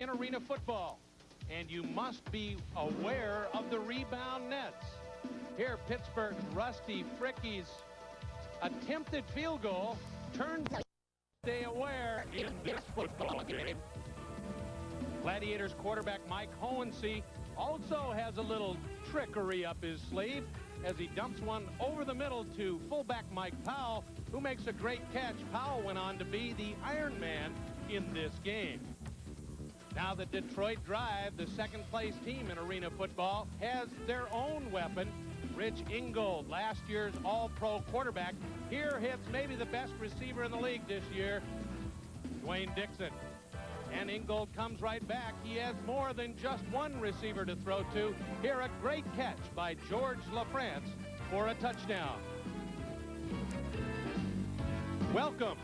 in arena football. And you must be aware of the rebound nets. Here, Pittsburgh's Rusty Fricky's attempted field goal turned. Stay aware in this football game. Gladiators quarterback Mike Hohensee also has a little trickery up his sleeve as he dumps one over the middle to fullback Mike Powell, who makes a great catch. Powell went on to be the Iron Man in this game. Now the Detroit Drive, the second-place team in arena football, has their own weapon. Rich Ingold, last year's All-Pro quarterback, here hits maybe the best receiver in the league this year, Dwayne Dixon. And Ingold comes right back. He has more than just one receiver to throw to. Here, a great catch by George LaFrance for a touchdown. Welcome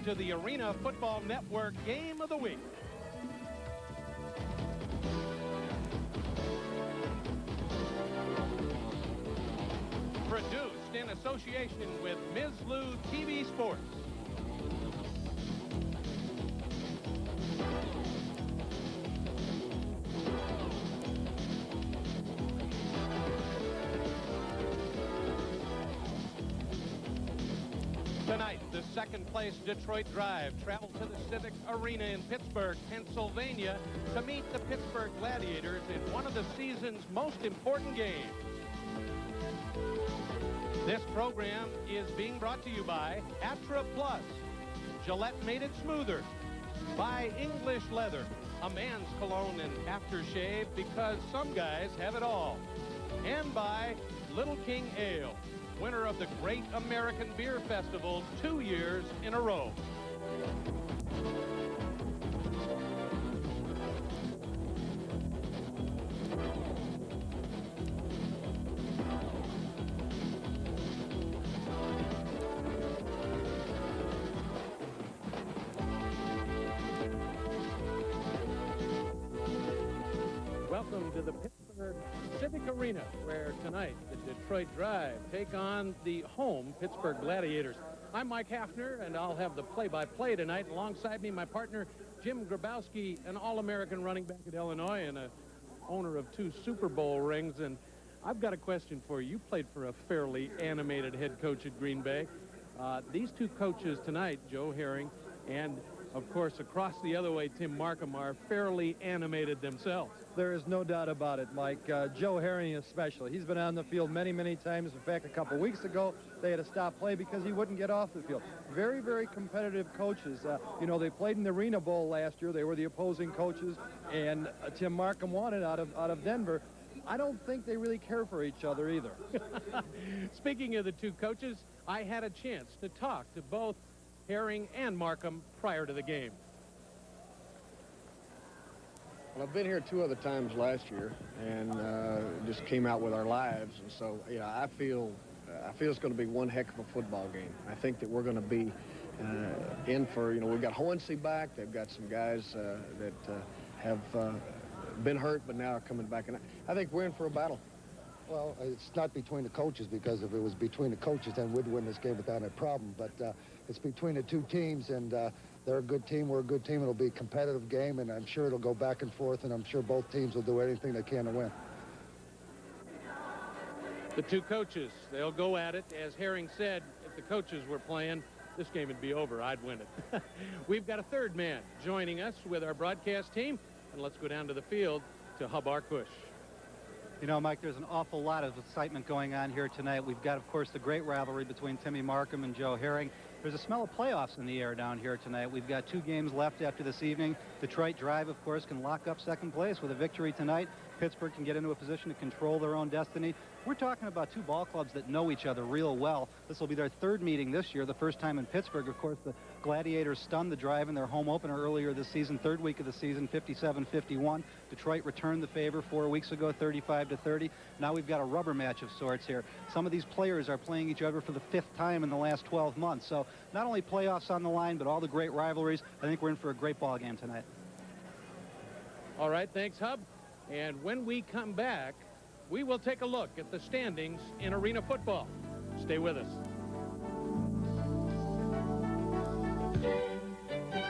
to the Arena Football Network Game of the Week. Produced in association with Ms. Lou TV Sports. Tonight, the second-place Detroit Drive traveled to the Civic Arena in Pittsburgh, Pennsylvania, to meet the Pittsburgh Gladiators in one of the season's most important games. This program is being brought to you by Atra Plus. Gillette made it smoother. By English Leather, a man's cologne and aftershave because some guys have it all. And by Little King Ale, winner of the Great American Beer Festival 2 years in a row. Welcome to the Pittsburgh Civic Arena, where tonight the Detroit Drive take on the home Pittsburgh Gladiators. I'm Mike Haffner, and I'll have the play-by-play tonight. Alongside me, my partner, Jim Grabowski, an All-American running back at Illinois and a owner of 2 Super Bowl rings. And I've got a question for you. You played for a fairly animated head coach at Green Bay. These 2 coaches tonight, Joe Herring and, of course, across the other way, Tim Markham, are fairly animated themselves. There is no doubt about it, Mike. Joe Herring especially. He's been on the field many, many times. In fact, a couple weeks ago, they had to stop play because he wouldn't get off the field. Very, very competitive coaches. You know, they played in the Arena Bowl last year. They were the opposing coaches, and Tim Markham won it out of Denver. I don't think they really care for each other either. Speaking of the 2 coaches, I had a chance to talk to both Herring and Markham prior to the game. Well, I've been here 2 other times last year and just came out with our lives. And so, I feel it's going to be one heck of a football game. I think that we're going to be in for, we've got Hohensee back. They've got some guys that have been hurt but now are coming back. And I think we're in for a battle. Well, it's not between the coaches, because if it was between the coaches, then we'd win this game without a problem. But it's between the 2 teams, and they're a good team. We're a good team. It'll be a competitive game, and I'm sure it'll go back and forth, and I'm sure both teams will do anything they can to win. The 2 coaches, they'll go at it. As Herring said, if the coaches were playing, this game would be over. I'd win it. We've got a 3rd man joining us with our broadcast team, and let's go down to the field to Hub Arkush. You know, Mike, there's an awful lot of excitement going on here tonight. We've got, of course, the great rivalry between Timmy Markham and Joe Herring. There's a smell of playoffs in the air down here tonight. We've got 2 games left after this evening. Detroit Drive, of course, can lock up second place with a victory tonight. Pittsburgh can get into a position to control their own destiny. We're talking about 2 ball clubs that know each other real well. This will be their 3rd meeting this year, the first time in Pittsburgh. Of course, the Gladiators stunned the Drive in their home opener earlier this season, 3rd week of the season, 57-51. Detroit returned the favor 4 weeks ago, 35-30. Now we've got a rubber match of sorts here. Some of these players are playing each other for the 5th time in the last 12 months. So not only playoffs on the line, but all the great rivalries. I think we're in for a great ball game tonight. All right, thanks, Hub. And when we come back, we will take a look at the standings in arena football. Stay with us.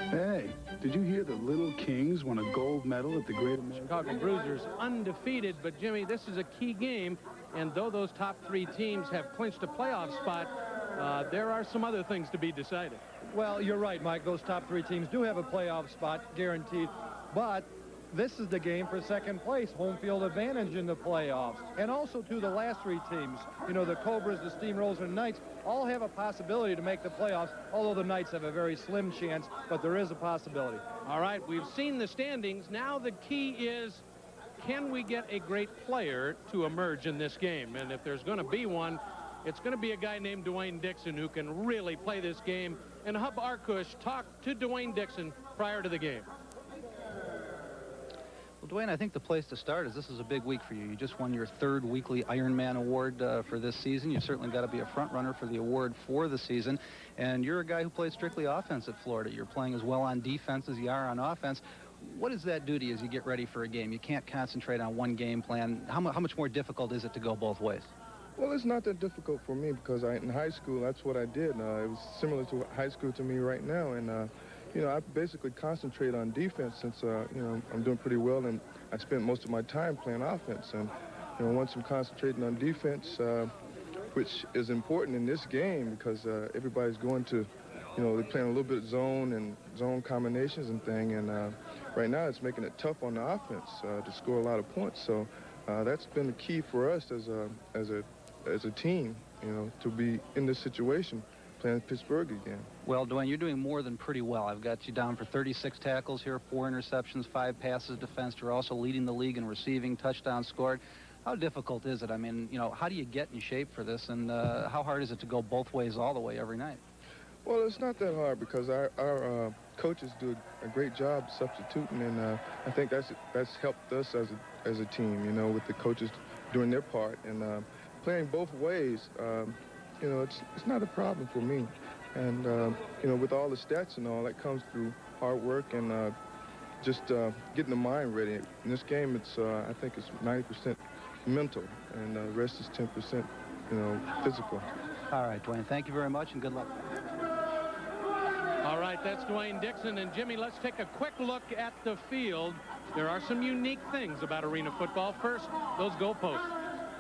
Hey, Did you hear the Little Kings won a gold medal at the Great American? Chicago Bruisers undefeated, but Jimmy, this is a key game, and though those top 3 teams have clinched a playoff spot, there are some other things to be decided. Well, you're right, Mike. Those top 3 teams do have a playoff spot guaranteed, but this is the game for second place, home field advantage in the playoffs. And also, to the last 3 teams, you know, the Cobras, the Steamrollers, and Knights all have a possibility to make the playoffs, although the Knights have a very slim chance, but there is a possibility. All right, we've seen the standings. Now the key is, can we get a great player to emerge in this game? And if there's going to be one, it's going to be a guy named Dwayne Dixon who can really play this game. And Hub Arkush talked to Dwayne Dixon prior to the game. Well, Dwayne, I think the place to start is this is a big week for you. You just won your 3rd weekly Ironman award for this season. You've certainly got to be a front runner for the award for the season. And you're a guy who played strictly offense at Florida. You're playing as well on defense as you are on offense. What does that do to you as you get ready for a game? You can't concentrate on one game plan. How much more difficult is it to go both ways? Well, it's not that difficult for me because in high school, that's what I did. It was similar to high school to me right now. And, you know, I basically concentrate on defense since, you know, I'm doing pretty well, and I spent most of my time playing offense. And, you know, once I'm concentrating on defense, which is important in this game because everybody's going to, you know, they're playing a little bit of zone and zone combinations and thing. And right now it's making it tough on the offense to score a lot of points. So that's been the key for us as a team, you know, to be in this situation, playing Pittsburgh again. Well, Dwayne, you're doing more than pretty well. I've got you down for 36 tackles here, 4 interceptions, 5 passes defensed. You're also leading the league in receiving, touchdowns scored. How difficult is it? I mean, you know, how do you get in shape for this, and how hard is it to go both ways all the way every night? Well, it's not that hard because our coaches do a great job substituting, and I think that's helped us as a team, you know, with the coaches doing their part. And playing both ways, you know, it's not a problem for me. And, you know, with all the stats and all, that comes through hard work and just getting the mind ready. In this game, it's I think it's 90% mental, and the rest is 10%, you know, physical. All right, Dwayne, thank you very much, and good luck. All right, that's Dwayne Dixon. And, Jimmy, let's take a quick look at the field. There are some unique things about arena football. First, those goalposts.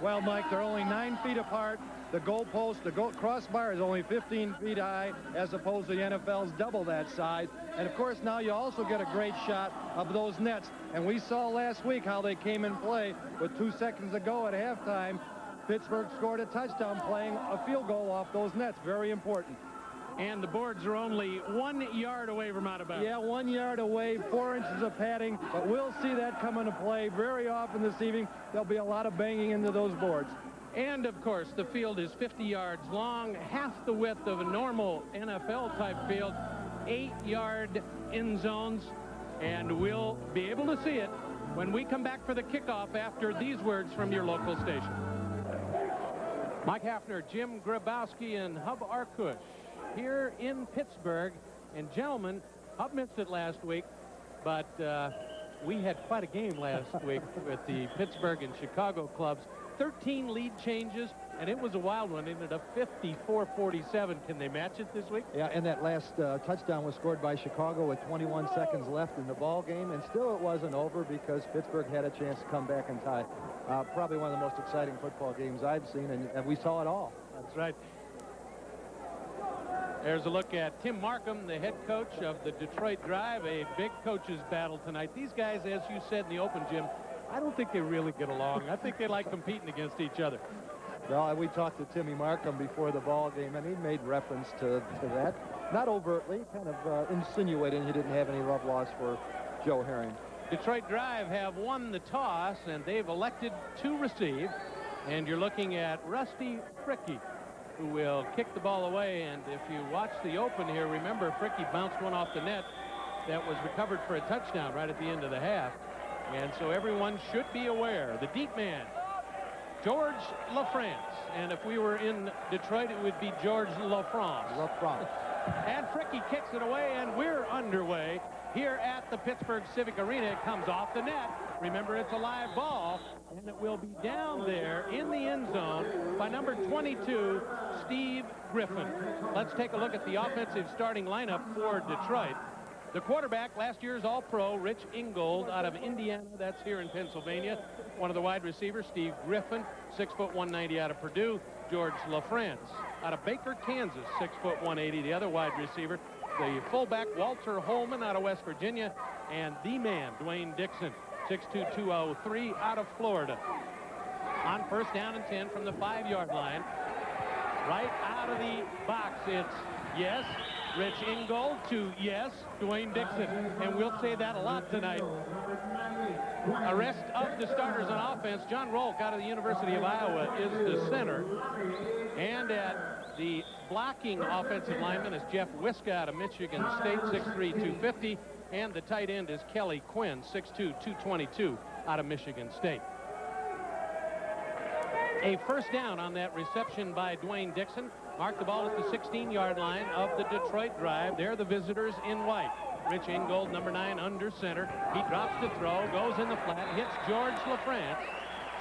Well, Mike, they're only 9 feet apart. The goalpost, the crossbar is only 15 feet high, as opposed to the NFL's double that size. And, of course, now you also get a great shot of those nets. And we saw last week how they came in play with 2 seconds to go at halftime. Pittsburgh scored a touchdown playing a field goal off those nets. Very important. And the boards are only 1 yard away from out of bounds. Yeah, 1 yard away, 4 inches of padding. But we'll see that come into play very often this evening. There'll be a lot of banging into those boards. And, of course, the field is 50 yards long, half the width of a normal NFL-type field, 8-yard end zones, and we'll be able to see it when we come back for the kickoff after these words from your local station. Mike Haffner, Jim Grabowski, and Hub Arkush here in Pittsburgh. And, gentlemen, Hub missed it last week, but we had quite a game last week with the Pittsburgh and Chicago clubs. 13 lead changes, and it was a wild one. It ended up 54-47. Can they match it this week? Yeah, and that last touchdown was scored by Chicago with 21 seconds left in the ball game, and still it wasn't over because Pittsburgh had a chance to come back and tie. Probably one of the most exciting football games I've seen, and we saw it all. That's right. There's a look at Tim Markham, the head coach of the Detroit Drive, a big coaches battle tonight. These guys, as you said in the open, Jim, I don't think they really get along. I think they like competing against each other. Well, we talked to Timmy Markham before the ball game, and he made reference to that. Not overtly, kind of insinuating he didn't have any love lost for Joe Herring. Detroit Drive have won the toss, and they've elected to receive. And you're looking at Rusty Fricky, who will kick the ball away. And if you watch the open here, remember Fricky bounced one off the net that was recovered for a touchdown right at the end of the half. And so everyone should be aware. The deep man, George LaFrance. And if we were in Detroit, it would be George LaFrance. LaFrance. And Fricky kicks it away, and we're underway here at the Pittsburgh Civic Arena. It comes off the net. Remember, it's a live ball, and it will be down there in the end zone by number 22, Steve Griffin. Let's take a look at the offensive starting lineup for Detroit. The quarterback, last year's All-Pro, Rich Ingold, out of Indiana. That's here in Pennsylvania. One of the wide receivers, Steve Griffin, 6 foot 190 out of Purdue. George LaFrance out of Baker, Kansas, 6 foot 180. The other wide receiver, the fullback, Walter Holman out of West Virginia. And the man, Dwayne Dixon, 6'2", 203 out of Florida. On first down and 10 from the 5-yard line. Right out of the box, it's yes, Rich Ingold to yes, Dwayne Dixon. And we'll say that a lot tonight. The rest of the starters on offense, John Rolk out of the University of Iowa is the center. And at the blocking offensive lineman is Jeff Wiska out of Michigan State, 6'3", 250. And the tight end is Kelly Quinn, 6'2", 222 out of Michigan State. A first down on that reception by Dwayne Dixon. Marked the ball at the 16-yard line of the Detroit drive. They're the visitors in white. Rich Ingold, number 9, under center. He drops the throw, goes in the flat, hits George LaFrance.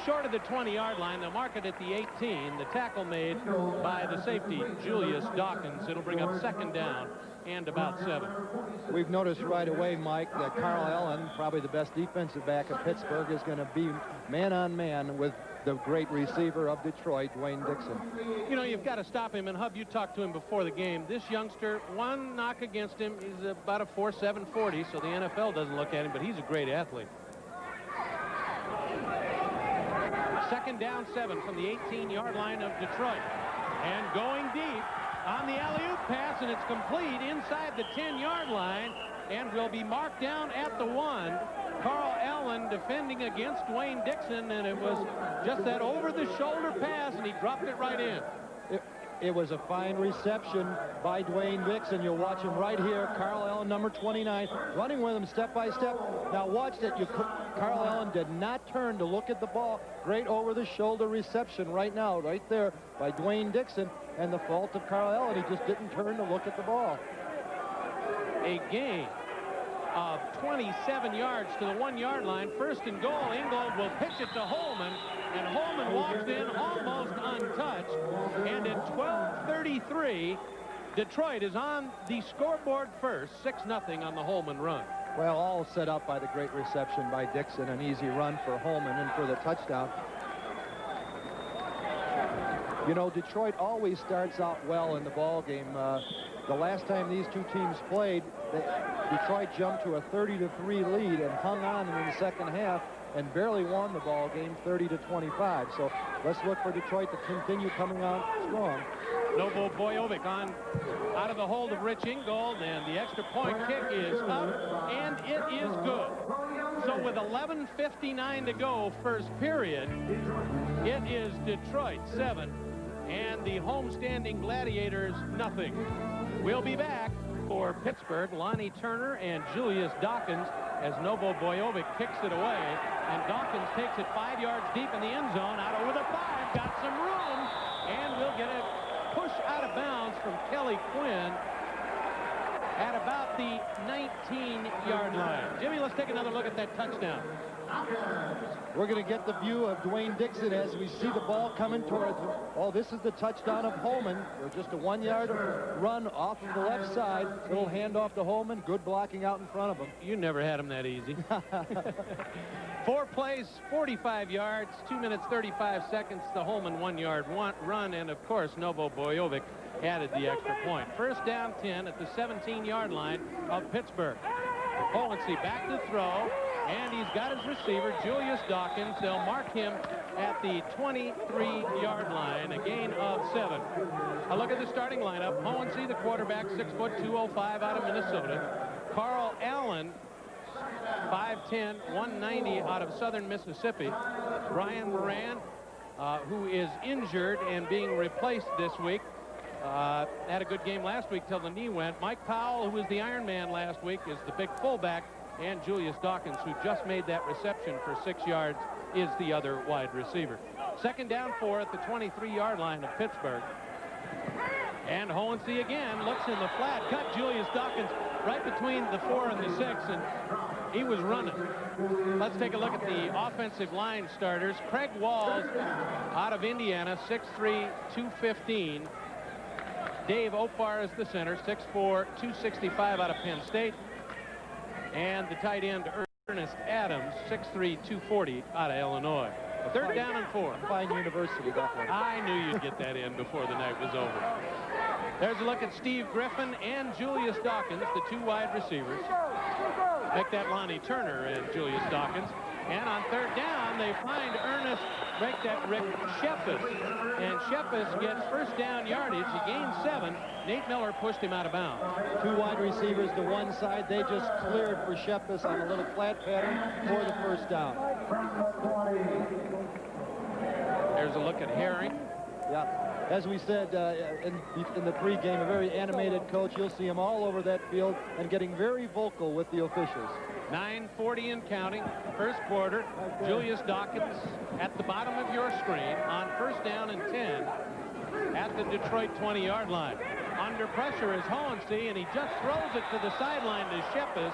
Short of the 20-yard line. They'll mark it at the 18. The tackle made by the safety, Julius Dawkins. It'll bring up second down and about 7. We've noticed right away, Mike, that Carl Allen, probably the best defensive back of Pittsburgh, is going to be man-on-man with the great receiver of Detroit, Dwayne Dixon. You know, you've got to stop him. And, Hub, you talked to him before the game. This youngster, one knock against him, he's about a 4.7 40, so the NFL doesn't look at him, but he's a great athlete. Second down 7 from the 18-yard line of Detroit. And going deep on the alley-oop pass, and it's complete inside the 10-yard line and will be marked down at the 1. Carl Allen defending against Dwayne Dixon, and it was just that over-the-shoulder pass, and he dropped it right in. It was a fine reception by Dwayne Dixon. You'll watch him right here. Carl Allen, number 29, running with him step by step. Now watch that. Carl Allen did not turn to look at the ball. Great over-the-shoulder reception right now, right there by Dwayne Dixon. And the fault of Carl Allen, he just didn't turn to look at the ball. A gain of 27 yards to the 1-yard line. First and goal. Ingold will pitch it to Holman, and Holman walks in almost untouched. And at 12:33, Detroit is on the scoreboard first, 6-0 on the Holman run. Well, all set up by the great reception by Dixon, an easy run for Holman and for the touchdown. You know, Detroit always starts out well in the ball game. The last time these two teams played, Detroit jumped to a 30-3 lead and hung on in the second half and barely won the ball game 30-25. So let's look for Detroit to continue coming on strong. Novo Bojovic out of the hold of Rich Ingold, and the extra point kick is up, and it is good. So with 11:59 to go, first period, it is Detroit 7 and the homestanding Gladiators nothing. We'll be back for Pittsburgh. Lonnie Turner and Julius Dawkins as Novo Bojovic kicks it away, and Dawkins takes it 5 yards deep in the end zone, out over the 5, got some room, and we'll get a push out of bounds from Kelly Quinn at about the 19-yard line. Jimmy, let's take another look at that touchdown. We're going to get the view of Dwayne Dixon as we see the ball coming towards him. Oh, this is the touchdown of Holman. Just a 1-yard run off of the left side. Little handoff to Holman. Good blocking out in front of him. You never had him that easy. 4 plays, 45 yards, 2 minutes, 35 seconds. The Holman 1-yard run, and of course, Novo Bojovic added the extra point. First down 10 at the 17-yard line of Pittsburgh. Hohensee back to throw, and he's got his receiver, Julius Dawkins. They'll mark him at the 23-yard line, a gain of 7. A look at the starting lineup. Hohensee, the quarterback, 6'2", 205 out of Minnesota. Carl Allen, 5'10", 190 out of Southern Mississippi. Brian Moran, who is injured and being replaced this week. Had a good game last week till the knee went. Mike Powell, who was the Iron Man last week, is the big fullback. And Julius Dawkins, who just made that reception for 6 yards, is the other wide receiver. Second down 4 at the 23-yard line of Pittsburgh. And Hohensee again looks in the flat. Cut Julius Dawkins right between the 4 and the 6, and he was running. Let's take a look at the offensive line starters. Craig Walls out of Indiana, 6'3", 215. Dave Opar is the center, 6'4", 265 out of Penn State. and the tight end Ernest Adams, 6'3", 240, out of Illinois. Third down and 4. Fine university, that one. I knew you'd get that in before the night was over. There's a look at Steve Griffin and Julius Dawkins, the two wide receivers. Make that Lonnie Turner and Julius Dawkins. And on third down, they find Rick Sheppes. And Sheppes gets first down yardage. He gains 7. Nate Miller pushed him out of bounds. Two wide receivers to one side. They just cleared for Sheppes on a little flat pattern for the first down. There's a look at Herring. Yeah. As we said in the pregame, a very animated coach. You'll see him all over that field and getting very vocal with the officials. 9:40 and counting, first quarter. Julius Dawkins at the bottom of your screen on first down and 10 at the Detroit 20-yard line. Under pressure is Hohensee, and he just throws it to the sideline to Sheppes.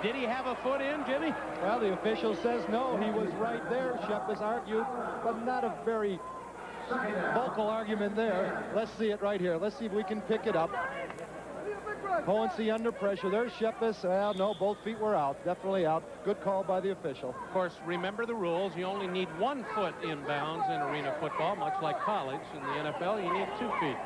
Did he have a foot in, Jimmy? Well, the official says no. He was right there, Sheppes argued, but not a very vocal argument there. Let's see it right here. Let's see if we can pick it up. Hohensee under pressure. There's Sheppes. Well, no, both feet were out. Definitely out. Good call by the official. Of course, remember the rules. You only need 1 foot inbounds in arena football, much like college. In the NFL, you need 2 feet.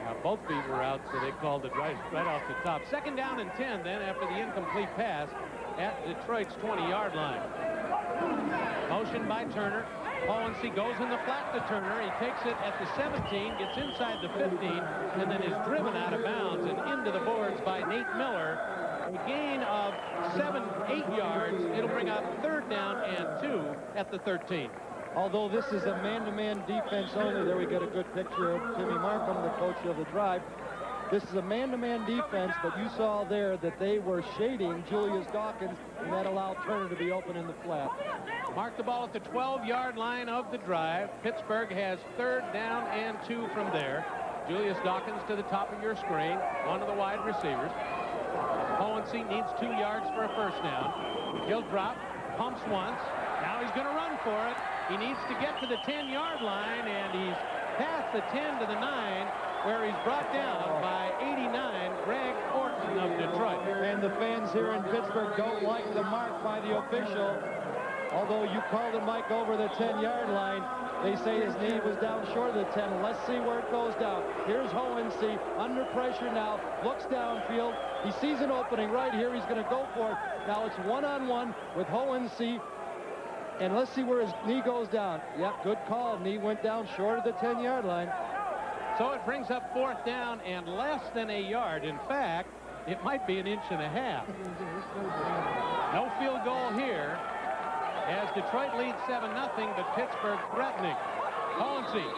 Now, both feet were out, so they called it right off the top. Second down and 10, then, after the incomplete pass at Detroit's 20-yard line. Motion by Turner. Hohensee goes in the flat to Turner. He takes it at the 17, gets inside the 15, and then is driven out of bounds and into the boards by Nate Miller. A gain of 7-8 yards. It'll bring up third down and 2 at the 13. Although this is a man-to-man defense only, there we get a good picture of Timmy Markham, the coach of the drive. This is a man-to-man defense, but you saw there that they were shading Julius Dawkins, and that allowed Turner to be open in the flat. Mark the ball at the 12-yard line of the drive. Pittsburgh has third down and 2 from there. Julius Dawkins to the top of your screen, one of the wide receivers. Hohensee needs 2 yards for a first down. He'll drop, pumps once. Now he's going to run for it. He needs to get to the 10-yard line, and he's past the 10 to the 9, where he's brought down by 89, Greg Orton of Detroit. And the fans here in Pittsburgh don't like the mark by the official. Although you called it, Mike, over the 10-yard line, they say his knee was down short of the 10. Let's see where it goes down. Here's Hohensee under pressure now, looks downfield. He sees an opening right here. He's going to go for it. Now it's one-on-one with Hohensee. And let's see where his knee goes down. Yep, good call. Knee went down short of the 10-yard line. So it brings up fourth down and less than a yard. In fact, it might be an inch and a half. No field goal here as Detroit leads 7-0, but Pittsburgh threatening. Hohensee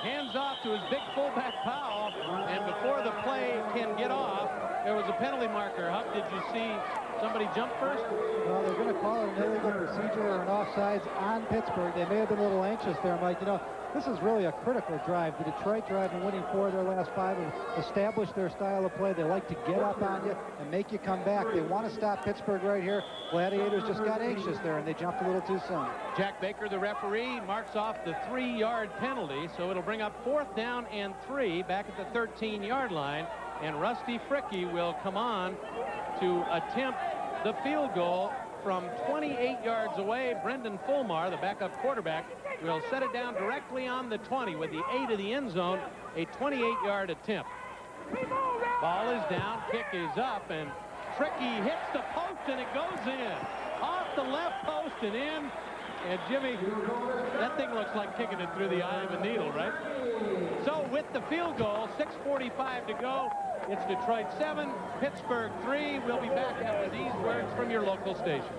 hands off to his big fullback Powell, and before the play can get off, there was a penalty marker. Huck, did you see somebody jump first? Well, they're going to call it an illegal procedure or an offsides on Pittsburgh. They may have been a little anxious there, Mike. You know, this is really a critical drive. The Detroit drive and winning 4 of their last 5 and established their style of play. They like to get up on you and make you come back. They want to stop Pittsburgh right here. Gladiators just got anxious there, and they jumped a little too soon. Jack Baker, the referee, marks off the 3-yard penalty, so it'll bring up fourth down and 3 back at the 13-yard line, and Rusty Fricky will come on to attempt the field goal from 28 yards away. Brendan Fulmer, the backup quarterback, will set it down directly on the 20 with the 8 of the end zone, a 28-yard attempt. Ball is down, kick is up, and Fricky hits the post, and it goes in. Off the left post and in. And Jimmy, that thing looks like kicking it through the eye of a needle, right? So with the field goal, 6:45 to go, it's Detroit 7, Pittsburgh 3. We'll be back after these words from your local station.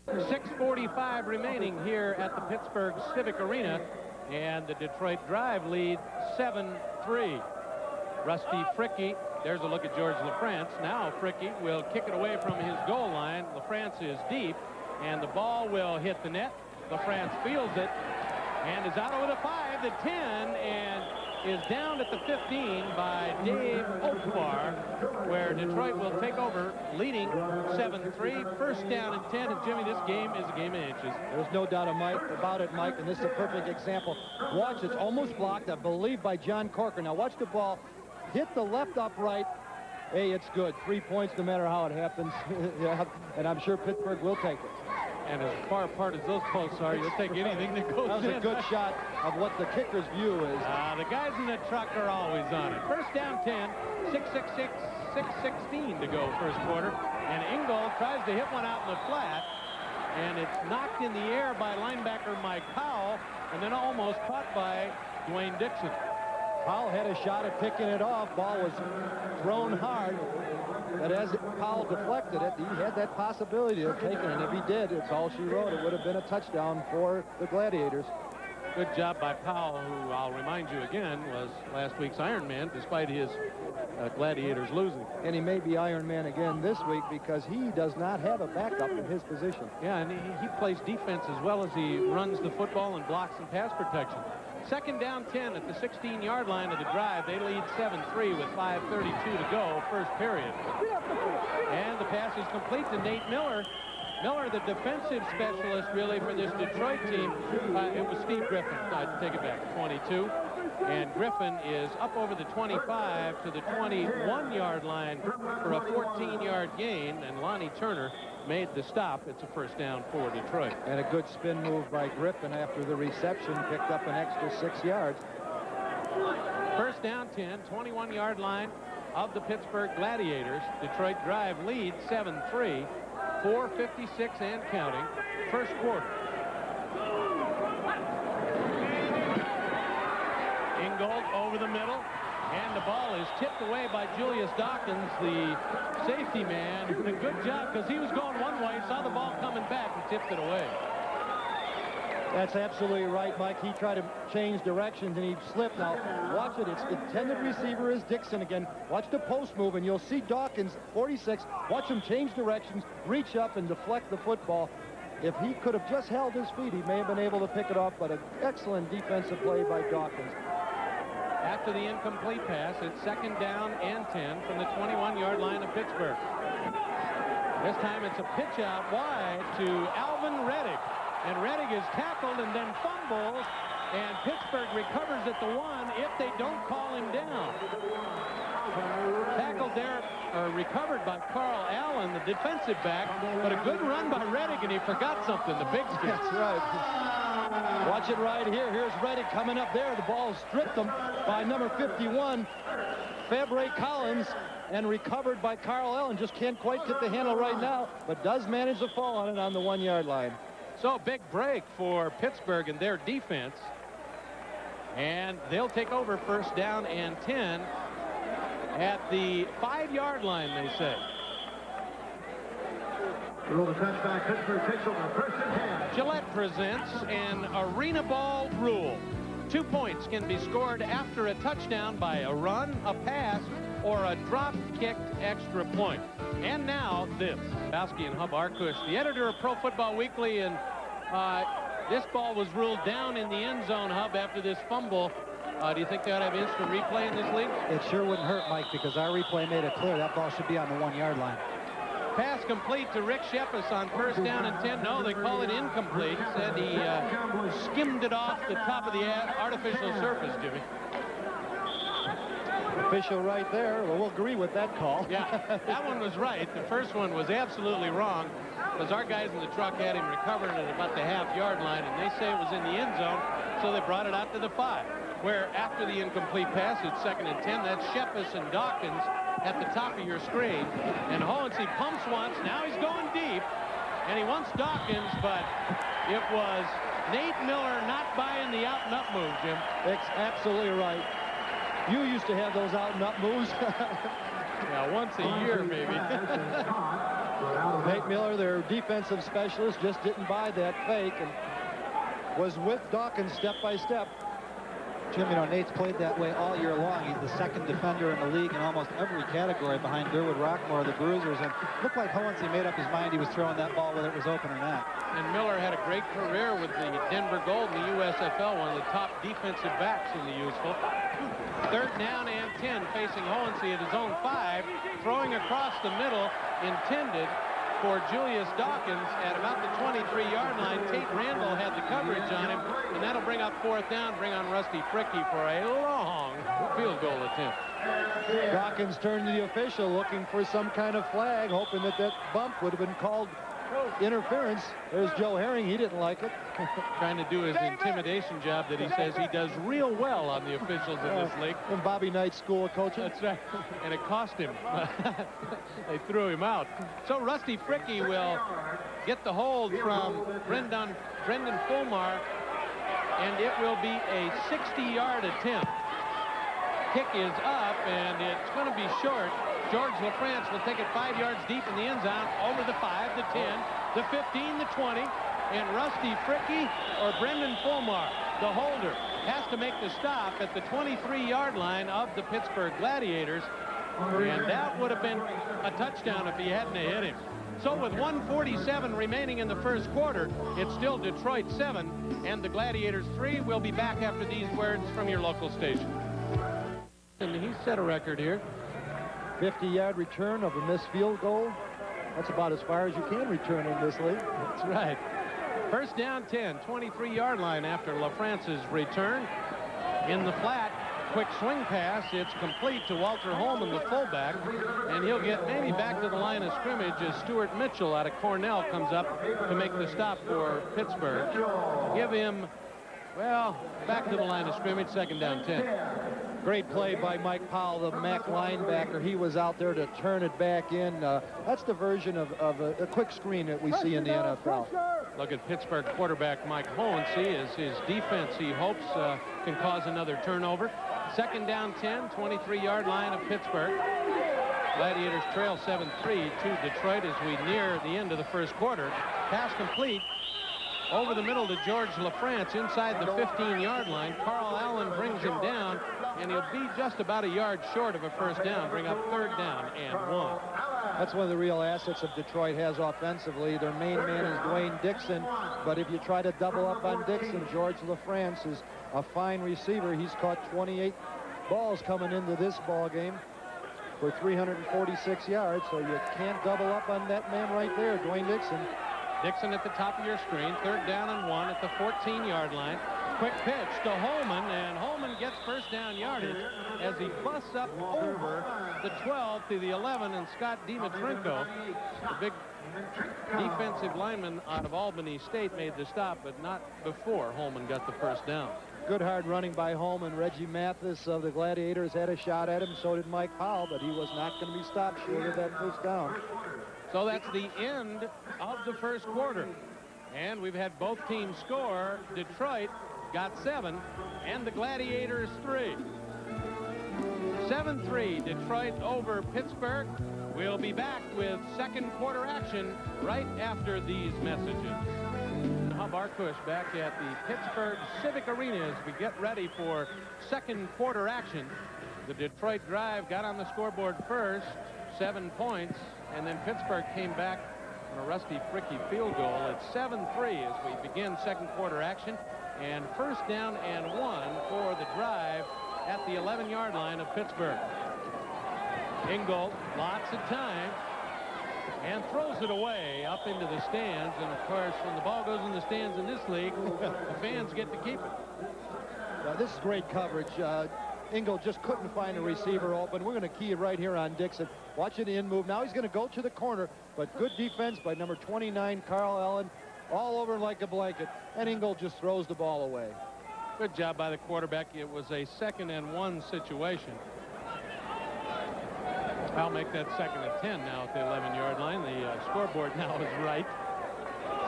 6:45 remaining here at the Pittsburgh Civic Arena, and the Detroit Drive lead 7-3. Rusty Fricky, there's a look at George LaFrance. Now Fricky will kick it away from his goal line. LaFrance is deep, and the ball will hit the net. LaFrance fields it and is out over the 5, the 10, and is down at the 15 by Dave Oakbar, where Detroit will take over, leading 7-3. First down and 10, and Jimmy, this game is a game of inches. There's no doubt about it, Mike, and this is a perfect example. Watch, it's almost blocked, I believe, by John Corker. Now watch the ball hit the left upright, hey, it's good. 3 points no matter how it happens. Yeah, and I'm sure Pittsburgh will take it. And as far apart as those posts are, you'll take anything that goes in. That was a good shot of what the kicker's view is. The guys in the truck are always on it. First down 10, 6:16 to go first quarter. And Ingold tries to hit one out in the flat. And it's knocked in the air by linebacker Mike Powell, and then almost caught by Dwayne Dixon. Powell had a shot at picking it off. Ball was thrown hard. But as Powell deflected it, he had that possibility of taking it. And if he did, it's all she wrote. It would have been a touchdown for the Gladiators. Good job by Powell, who I'll remind you again was last week's Iron Man, despite his Gladiators losing. And he may be Iron Man again this week because he does not have a backup in his position. Yeah, and he plays defense as well as he runs the football and blocks and pass protection. Second down 10 at the 16-yard line of the drive. They lead 7-3 with 5:32 to go, first period. And the pass is complete to Nate Miller. Miller, the defensive specialist, really, for this Detroit team. It was Steve Griffin. I'd take it back, 22. And Griffin is up over the 25 to the 21-yard line for a 14-yard gain. And Lonnie Turner made the stop. It's a first down for Detroit. And a good spin move by Griffin after the reception picked up an extra 6 yards. First down 10, 21-yard line of the Pittsburgh Gladiators. Detroit drive leads 7-3. 4:56 and counting, first quarter. Ingold over the middle, and the ball is tipped away by Julius Dawkins, the safety man. A good job, because he was going one way, saw the ball coming back, and tipped it away. That's absolutely right, Mike. He tried to change directions, and he slipped. Now, watch it. Its intended receiver is Dixon again. Watch the post move, and you'll see Dawkins, 46. Watch him change directions, reach up, and deflect the football. If he could have just held his feet, he may have been able to pick it off, but an excellent defensive play by Dawkins. After the incomplete pass, it's second down and 10 from the 21-yard line of Pittsburgh. This time it's a pitch out wide to Alvin Reddick. And Reddick is tackled and then fumbles, and Pittsburgh recovers at the 1 if they don't call him down. Tackled there, or recovered by Carl Allen, the defensive back, but a good run by Reddick, and he forgot something, the big stick. That's right. Watch it right here. Here's Reddick coming up there. The ball stripped him by number 51, Fabre Collins, and recovered by Carl Allen. Just can't quite get the handle right now, but does manage to fall on it on the 1-yard line. So a big break for Pittsburgh and their defense. And they'll take over first down and 10 at the 5-yard line, they say. Roll the touchback. Pittsburgh takes over first and 10. Gillette presents an arena ball rule. 2 points can be scored after a touchdown by a run, a pass, or a drop-kicked extra point. And now this. Grabowski and Hub Arkush, the editor of Pro Football Weekly, and this ball was ruled down in the end zone, Hub, after this fumble. Do you think they ought to have instant replay in this league? It sure wouldn't hurt, Mike, because our replay made it clear that ball should be on the 1-yard line. Pass complete to Rick Shepis on first down and 10. No, they call it incomplete. Said he skimmed it off the top of the artificial surface, Jimmy. Official right there. Well, we'll agree with that call. Yeah, that one was right. The first one was absolutely wrong, because our guys in the truck had him recovering at about the half-yard line, and they say it was in the end zone, so they brought it out to the 5, where after the incomplete pass, it's second and 10. That's Shepis and Dawkins at the top of your screen. And Hohensee pumps once. Now he's going deep, and he wants Dawkins, but it was Nate Miller not buying the out-and-up move, Jim. That's absolutely right. You used to have those out-and-up moves. Yeah, once a year, maybe. Nate Miller, their defensive specialist, just didn't buy that fake and was with Dawkins step by step. Jim, you know, Nate's played that way all year long. He's the second defender in the league in almost every category behind Durwood Rockmore, the Bruisers, and looked like Hohensee made up his mind he was throwing that ball whether it was open or not. And Miller had a great career with the Denver Gold in the USFL, one of the top defensive backs in the useful. Third down and 10, facing Hohensee at his own 5, throwing across the middle, intended for Julius Dawkins at about the 23-yard line. Tate Randall had the coverage on him, and that'll bring up fourth down, bring on Rusty Fricky for a long field goal attempt. Dawkins turned to the official looking for some kind of flag, hoping that that bump would have been called interference. There's Joe Herring. He didn't like it. Trying to do his intimidation job that he says he does real well on the officials in this league. In Bobby Knight's school of coaching. That's right. And it cost him. They threw him out. So Rusty Fricky will get the hold from Brendan Fulmer, and it will be a 60-yard attempt. Kick is up, and it's going to be short. George LaFrance will take it 5 yards deep in the end zone, over the 5, the 10, the 15, the 20, and Rusty Fricky or Brendan Fulmer, the holder, has to make the stop at the 23-yard line of the Pittsburgh Gladiators, and that would have been a touchdown if he hadn't hit him. So with 1:47 remaining in the first quarter, it's still Detroit 7 and the Gladiators 3. We'll be back after these words from your local station. And he set a record here. 50-yard return of a missed field goal. That's about as far as you can return in this league. That's right. First down 10, 23-yard line after LaFrance's return. In the flat, quick swing pass. It's complete to Walter Holman, the fullback, and he'll get maybe back to the line of scrimmage as Stuart Mitchell out of Cornell comes up to make the stop for Pittsburgh. Give him, well, back to the line of scrimmage, second down 10. Great play by Mike Powell, the MAC linebacker. He was out there to turn it back in. That's the version of a quick screen that we see in the NFL. Look at Pittsburgh quarterback Mike Hohensee as his defense, he hopes, can cause another turnover. Second down 10, 23-yard line of Pittsburgh. Gladiators trail 7-3 to Detroit as we near the end of the first quarter. Pass complete over the middle to George LaFrance inside the 15-yard line. Carl Allen brings him down, and he'll be just about a yard short of a first down, bring up third down and 1. That's one of the real assets of Detroit has offensively. Their main man is Dwayne Dixon, but if you try to double up on Dixon, George LaFrance is a fine receiver. He's caught 28 balls coming into this ball game for 346 yards, so you can't double up on that man right there, Dwayne Dixon. Dixon at the top of your screen, third down and 1 at the 14-yard line. Quick pitch to Holman, and Holman gets first down yardage as he busts up over the 12 to the 11, and Scott Dimitrenko, the big defensive lineman out of Albany State, made the stop, but not before Holman got the first down. Good hard running by Holman. Reggie Mathis of the Gladiators had a shot at him, so did Mike Powell, but he was not going to be stopped short of that first down. So that's the end of the first quarter. And we've had both teams score. Detroit got 7 and the Gladiators 3. 7-3 Detroit over Pittsburgh. We'll be back with second quarter action right after these messages. Hub Arkush back at the Pittsburgh Civic Arena as we get ready for second quarter action. The Detroit drive got on the scoreboard first, 7 points. And then Pittsburgh came back on a Rusty Fricky field goal at 7-3 as we begin second quarter action. And first down and 1 for the drive at the 11-yard line of Pittsburgh. Ingold, lots of time, and throws it away up into the stands. And, of course, when the ball goes in the stands in this league, the fans get to keep it. This is great coverage. Ingold just couldn't find a receiver open. We're going to key it right here on Dixon. Watch it in move. Now he's going to go to the corner, but good defense by number 29, Carl Allen, all over like a blanket. And Ingold just throws the ball away. Good job by the quarterback. It was a 2nd and 1 situation. I'll make that 2nd and 10 now at the 11-yard line. The scoreboard now is right.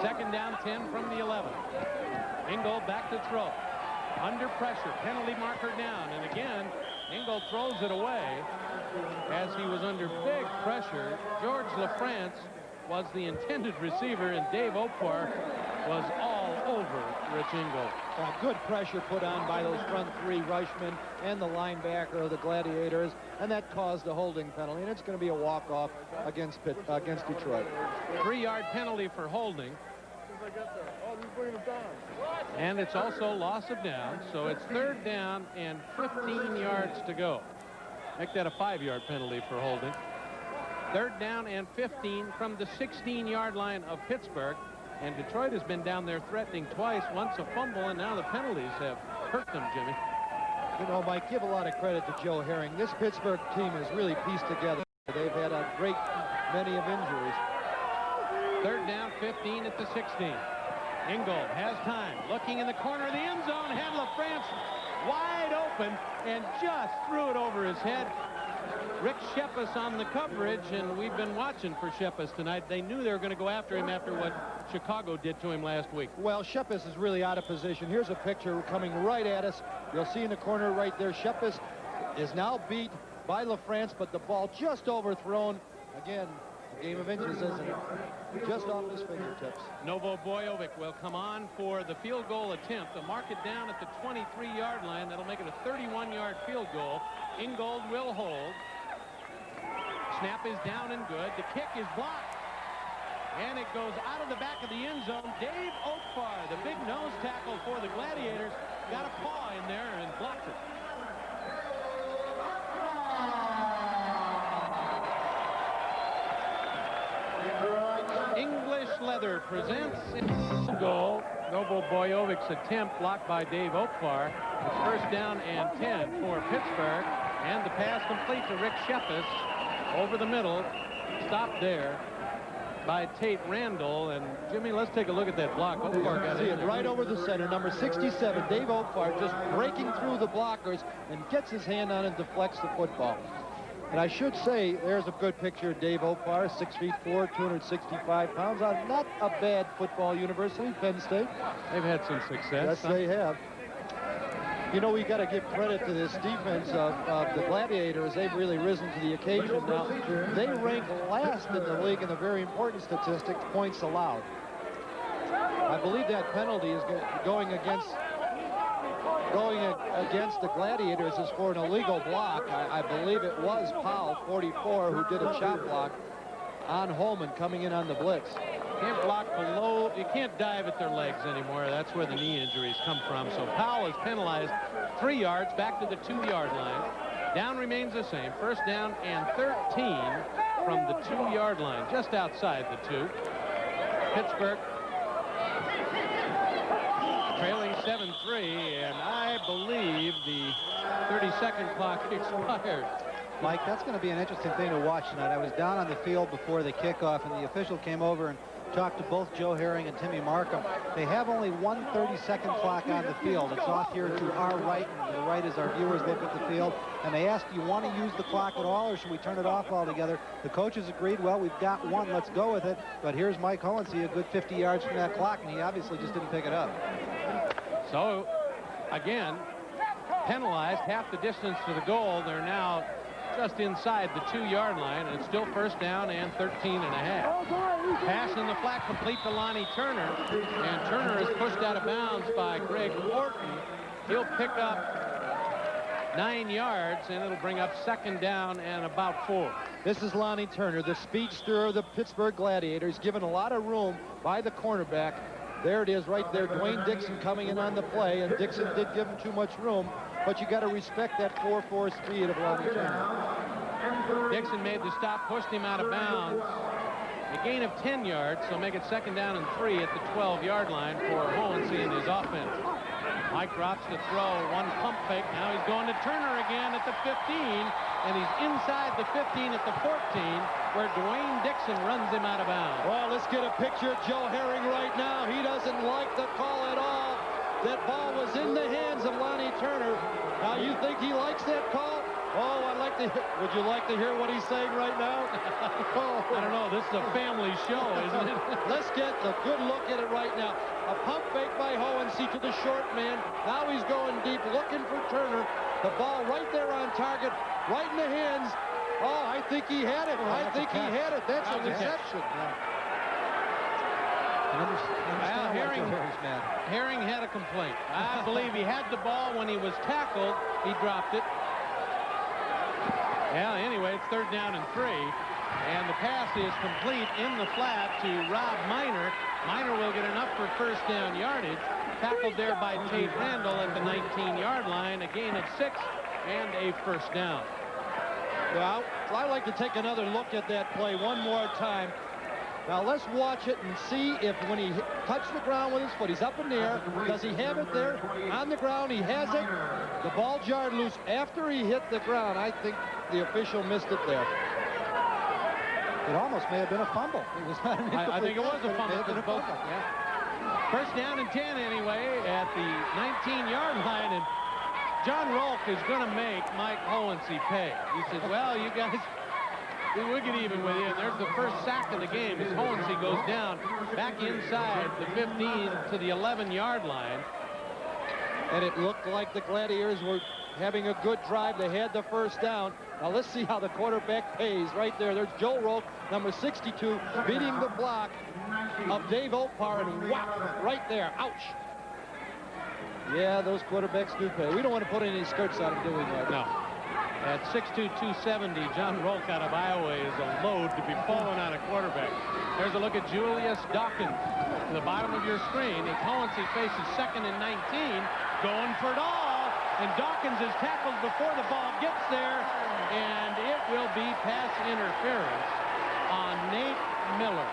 Second down 10 from the 11. Ingold back to throw. Under pressure, penalty marker down, and again, Ingold throws it away as he was under big pressure. George LaFrance was the intended receiver, and Dave Opar was all over Rich Ingold. Good pressure put on by those front 3 rushmen and the linebacker of the Gladiators, and that caused a holding penalty, and it's going to be a walk-off against Detroit. 3-yard penalty for holding. And it's also loss of down, so it's third down and 15 yards to go. Make that a 5-yard penalty for holding. Third down and 15 from the 16-yard line of Pittsburgh. And Detroit has been down there threatening twice, once a fumble, and now the penalties have hurt them, Jimmy. You know, Mike, give a lot of credit to Joe Herring. This Pittsburgh team is really pieced together. They've had a great many of injuries. Third down, 15 at the 16. Ingold has time, looking in the corner of the end zone, had LaFrance wide open and just threw it over his head. Rick Shepis on the coverage, and we've been watching for Shepis tonight. They knew they were going to go after him after what Chicago did to him last week. Well, Shepis is really out of position. Here's a picture coming right at us. You'll see in the corner right there, Shepis is now beat by LaFrance, but the ball just overthrown. Again, a game of inches, isn't it? Just off his fingertips. Novo Bojovic will come on for the field goal attempt. They'll mark it down at the 23-yard line. That'll make it a 31-yard field goal. Ingold will hold. Snap is down and good. The kick is blocked. And it goes out of the back of the end zone. Dave Oakfar, the big nose tackle for the Gladiators, got a paw in there and blocked it. English Leather presents goal. Novo Bojovic's attempt blocked by Dave Oakfar. It's first down and 10 for Pittsburgh. And the pass complete to Rick Shepis over the middle. Stopped there by Tate Randall. And Jimmy, let's take a look at that block. Oakfar got it right over the center. Number 67, Dave Oakfar, just breaking through the blockers and gets his hand on and deflects the football. And I should say, there's a good picture of Dave Oakfar, 6'4", 265 pounds. Not a bad football university, Penn State. They've had some success. Yes, they have. You know, we got to give credit to this defense of the Gladiators. They've really risen to the occasion now. They rank last in the league in a very important statistic, points allowed. I believe that penalty is going against the Gladiators is for an illegal block. I believe it was Powell, 44, who did a chop block on Holman coming in on the blitz. Can't block below. You can't dive at their legs anymore. That's where the knee injuries come from. So Powell is penalized 3 yards back to the 2-yard line. Down remains the same. First down and 13 from the 2-yard line, just outside the 2. Pittsburgh trailing 7-3, and I believe the 30-second clock expired. Mike, that's going to be an interesting thing to watch tonight. I was down on the field before the kickoff, and the official came over and talked to both Joe Herring and Timmy Markham. They have only one 30-second clock on the field. It's off here to our right, and to the right is our viewers look at the field. And they asked, do you want to use the clock at all, or should we turn it off altogether? The coaches agreed, well, we've got one, let's go with it. But here's Mike Hohensee, a good 50 yards from that clock, and he obviously just didn't pick it up. So, again, penalized half the distance to the goal. They're now just inside the 2-yard line, and it's still first down and 13 and a half. Pass in the flat complete to Lonnie Turner, and Turner is pushed out of bounds by Greg Orton. He'll pick up 9 yards, and it'll bring up second down and about 4. This is Lonnie Turner, the speedster of the Pittsburgh Gladiators, given a lot of room by the cornerback. There it is right there, Dwayne Dixon coming in on the play, and Dixon did give him too much room, but you got to respect that 4-4 speed of Lonnie Turner. Dixon made the stop, pushed him out of bounds. A gain of 10 yards, so make it second down and 3 at the 12-yard line for Hohensee and his offense. Mike drops to throw, one pump fake. Now he's going to Turner again at the 15, and he's inside the 15 at the 14, where Dwayne Dixon runs him out of bounds. Well, let's get a picture of Joe Herring right now. He doesn't like the call at all. That ball was in the hands of Lonnie Turner. Now, you think he likes that call? Oh, I'd like to. Would you like to hear what he's saying right now? Oh, I don't know. This is a family show, isn't it? Let's get a good look at it right now. A pump fake by Hohensee to the short man. Now he's going deep, looking for Turner. The ball right there on target, right in the hands. Oh, I think he had it. I think he had it. That's a reception. Herring had a complaint. I believe he had the ball when he was tackled. He dropped it. Yeah, anyway, it's third down and 3. And the pass is complete in the flat to Rob Miner. Miner will get enough for first down yardage. Tackled there by Tate Randall at the 19-yard line. A gain of 6 and a first down. Well, I'd like to take another look at that play one more time. Now let's watch it and see if when he touched the ground with his foot, he's up in the air. Does he have it there on the ground? He has it. The ball jarred loose after he hit the ground. I think the official missed it there. It almost may have been a fumble. It was not an I think it was a fumble. It may have been a fumble. Yeah. First down and 10 anyway at the 19-yard line, and John Rolk is going to make Mike Hohensee pay. He says, well, you guys, we'll get even with you. And there's the first sack of the game as Hohensee goes down back inside the 15 to the 11-yard line. And it looked like the Gladiators were having a good drive. They had the first down. Now let's see how the quarterback pays right there. There's Joe Rolk, number 62, beating the block of Dave Opar, and whack, right there. Ouch. Yeah, those quarterbacks do pay. We don't want to put any skirts on them, do we, Mark? No. At 6'2", 270, John Rolk out of Iowa is a load to be falling on a quarterback. There's a look at Julius Dawkins to the bottom of your screen. As Hohensee faces 2nd and 19, going for it all. And Dawkins is tackled before the ball gets there, and it will be pass interference on Nate Miller.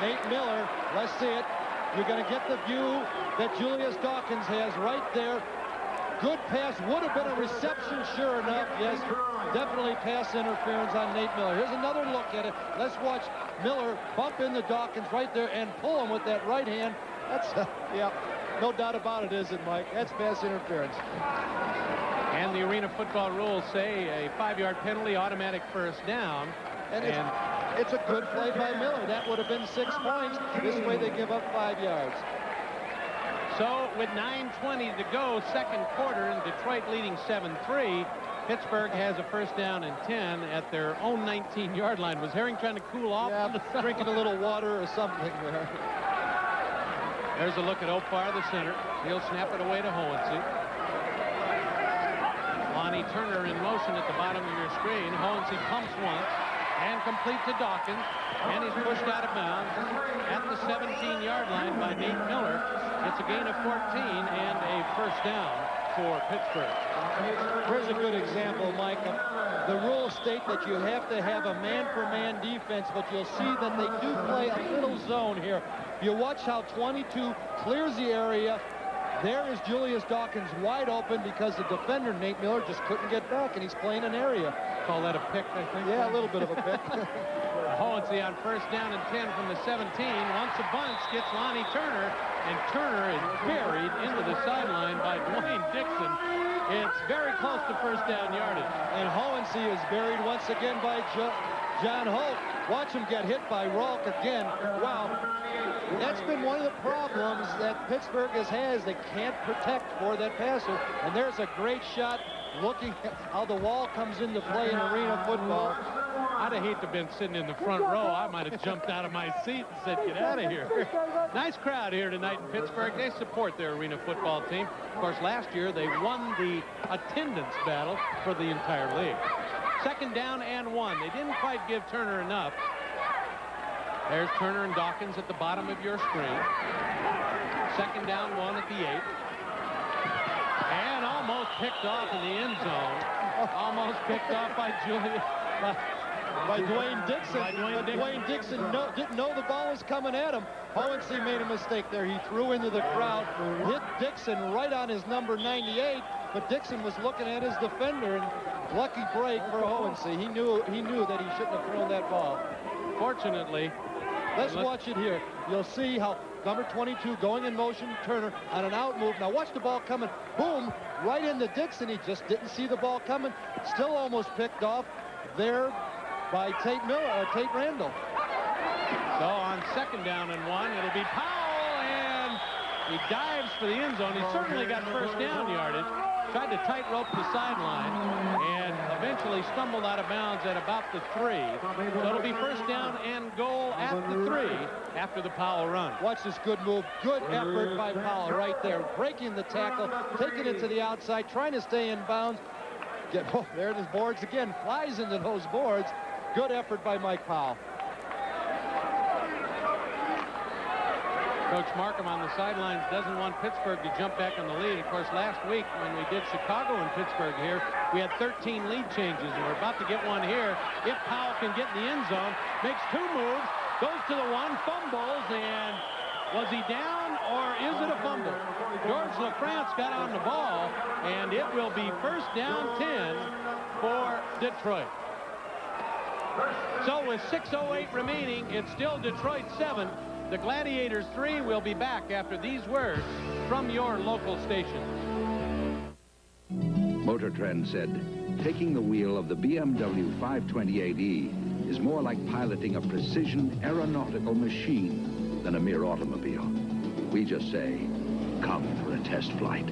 Nate Miller, let's see it. You're going to get the view that Julius Dawkins has right there. Good pass, would have been a reception, sure enough. Yes, definitely pass interference on Nate Miller. Here's another look at it. Let's watch Miller bump into Dawkins right there and pull him with that right hand. That's, yeah, no doubt about it, is it, Mike? That's pass interference. And the arena football rules say a 5-yard penalty, automatic first down. And it's a good play by Miller. That would have been 6 points. This way they give up 5 yards. So with 9:20 to go, second quarter, and Detroit leading 7-3, Pittsburgh has a first down and 10 at their own 19-yard line. Was Herring trying to cool off? Yeah, drinking a little water or something there. There's a look at Opar, the center. He'll snap it away to Hohensee. Lonnie Turner in motion at the bottom of your screen. Hohensee pumps once and complete to Dawkins, and he's pushed out of bounds at the 17-yard line by Nate Miller. It's a gain of 14 and a first down for Pittsburgh. Here's a good example, Mike. The rules state that you have to have a man-for-man defense, but you'll see that they do play a little zone here. You watch how 22 clears the area. There is Julius Dawkins wide open because the defender, Nate Miller, just couldn't get back, and he's playing an area. Call that a pick, I think? Yeah, a little bit of a pick. Hohensee on first down and 10 from the 17. Wants a bunch, gets Lonnie Turner, and Turner is buried into the sideline by Dwayne Dixon. It's very close to first down yardage. And Hohensee is buried once again by John Holt. Watch him get hit by Rolk again. Wow. That's been one of the problems that Pittsburgh has they can't protect for that passer. And there's a great shot looking at how the wall comes into play in arena football. I'd have hated to have been sitting in the front row. I might have jumped out of my seat and said, get out of here. Nice crowd here tonight in Pittsburgh. They support their arena football team. Of course, last year they won the attendance battle for the entire league. Second down and 1. They didn't quite give Turner enough. There's Turner and Dawkins at the bottom of your screen. Second down, 1 at the 8. And almost picked off in the end zone. Almost picked off by Dwayne Dixon. Dwayne Dixon didn't know the ball was coming at him. Hohensee made a mistake there. He threw into the crowd, hit Dixon right on his number 98, but Dixon was looking at his defender, and lucky break for Hohensee. He knew that he shouldn't have thrown that ball. Fortunately, let's watch it here. You'll see how number 22 going in motion, Turner on an out move. Now watch the ball coming. Boom, right into Dixon. He just didn't see the ball coming. Still almost picked off there by Tate Randall. So on second down and 1, it'll be Powell, and he dives for the end zone. He certainly got first down yardage. Tried to tightrope the sideline and eventually stumbled out of bounds at about the 3. So it'll be first down and goal at the 3 after the Powell run. Watch this good move. Good effort by Powell right there. Breaking the tackle, taking it to the outside, trying to stay in bounds. There it is, boards again. Flies into those boards. Good effort by Mike Powell. Coach Markham on the sidelines doesn't want Pittsburgh to jump back on the lead. Of course, last week when we did Chicago and Pittsburgh here, we had 13 lead changes, and we're about to get one here. If Powell can get in the end zone, makes 2 moves, Goes to the one, fumbles, and was he down or is it a fumble? George LaFrance got on the ball, and it will be first down 10 for Detroit. So with 6:08 remaining, it's still Detroit 7. The Gladiators 3. Will be back after these words from your local station. Motor Trend said, taking the wheel of the BMW 528e is more like piloting a precision aeronautical machine than a mere automobile. We just say, come for a test flight.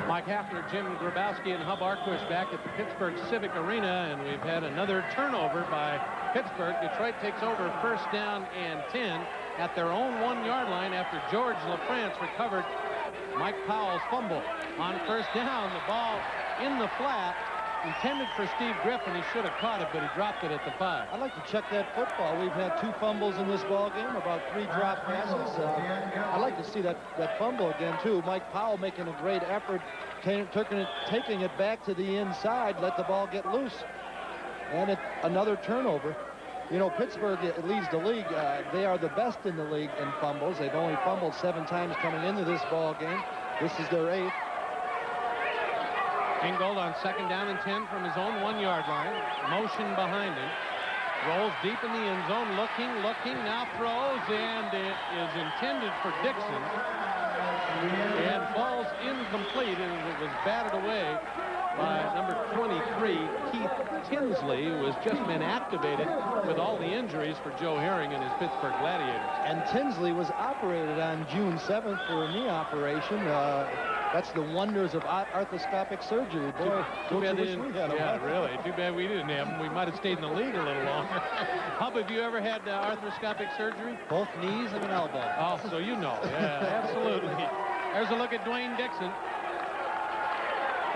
Mike Haffner, Jim Grabowski, and Hub Arkush back at the Pittsburgh Civic Arena, and we've had another turnover by Pittsburgh. Detroit takes over first down and 10 at their own 1-yard line after George LaFrance recovered Mike Powell's fumble. On first down, the ball in the flat, intended for Steve Griffin. He should have caught it, but he dropped it at the 5. I'd like to check that football. We've had 2 fumbles in this ball game, about 3 drop passes. I'd like to see that fumble again, too. Mike Powell making a great effort, taking it back to the inside, let the ball get loose. And another turnover. You know, Pittsburgh leads the league. They are the best in the league in fumbles. They've only fumbled 7 times coming into this ball game. This is their 8th. Ingold on second down and 10 from his own 1-yard line. Motion behind him. Rolls deep in the end zone. Looking, now throws, and it is intended for Dixon. And falls incomplete, and it was batted away by number 23, Keith Tinsley, who has just been activated with all the injuries for Joe Herring and his Pittsburgh Gladiators. And Tinsley was operated on June 7th for a knee operation. That's the wonders of arthroscopic surgery. Boy, too bad they didn't. Yeah, really. Too bad we didn't have him. We might have stayed in the league a little longer. Hub, have you ever had arthroscopic surgery? Both knees and an elbow. Oh, so you know. Yeah, absolutely. There's a look at Dwayne Dixon.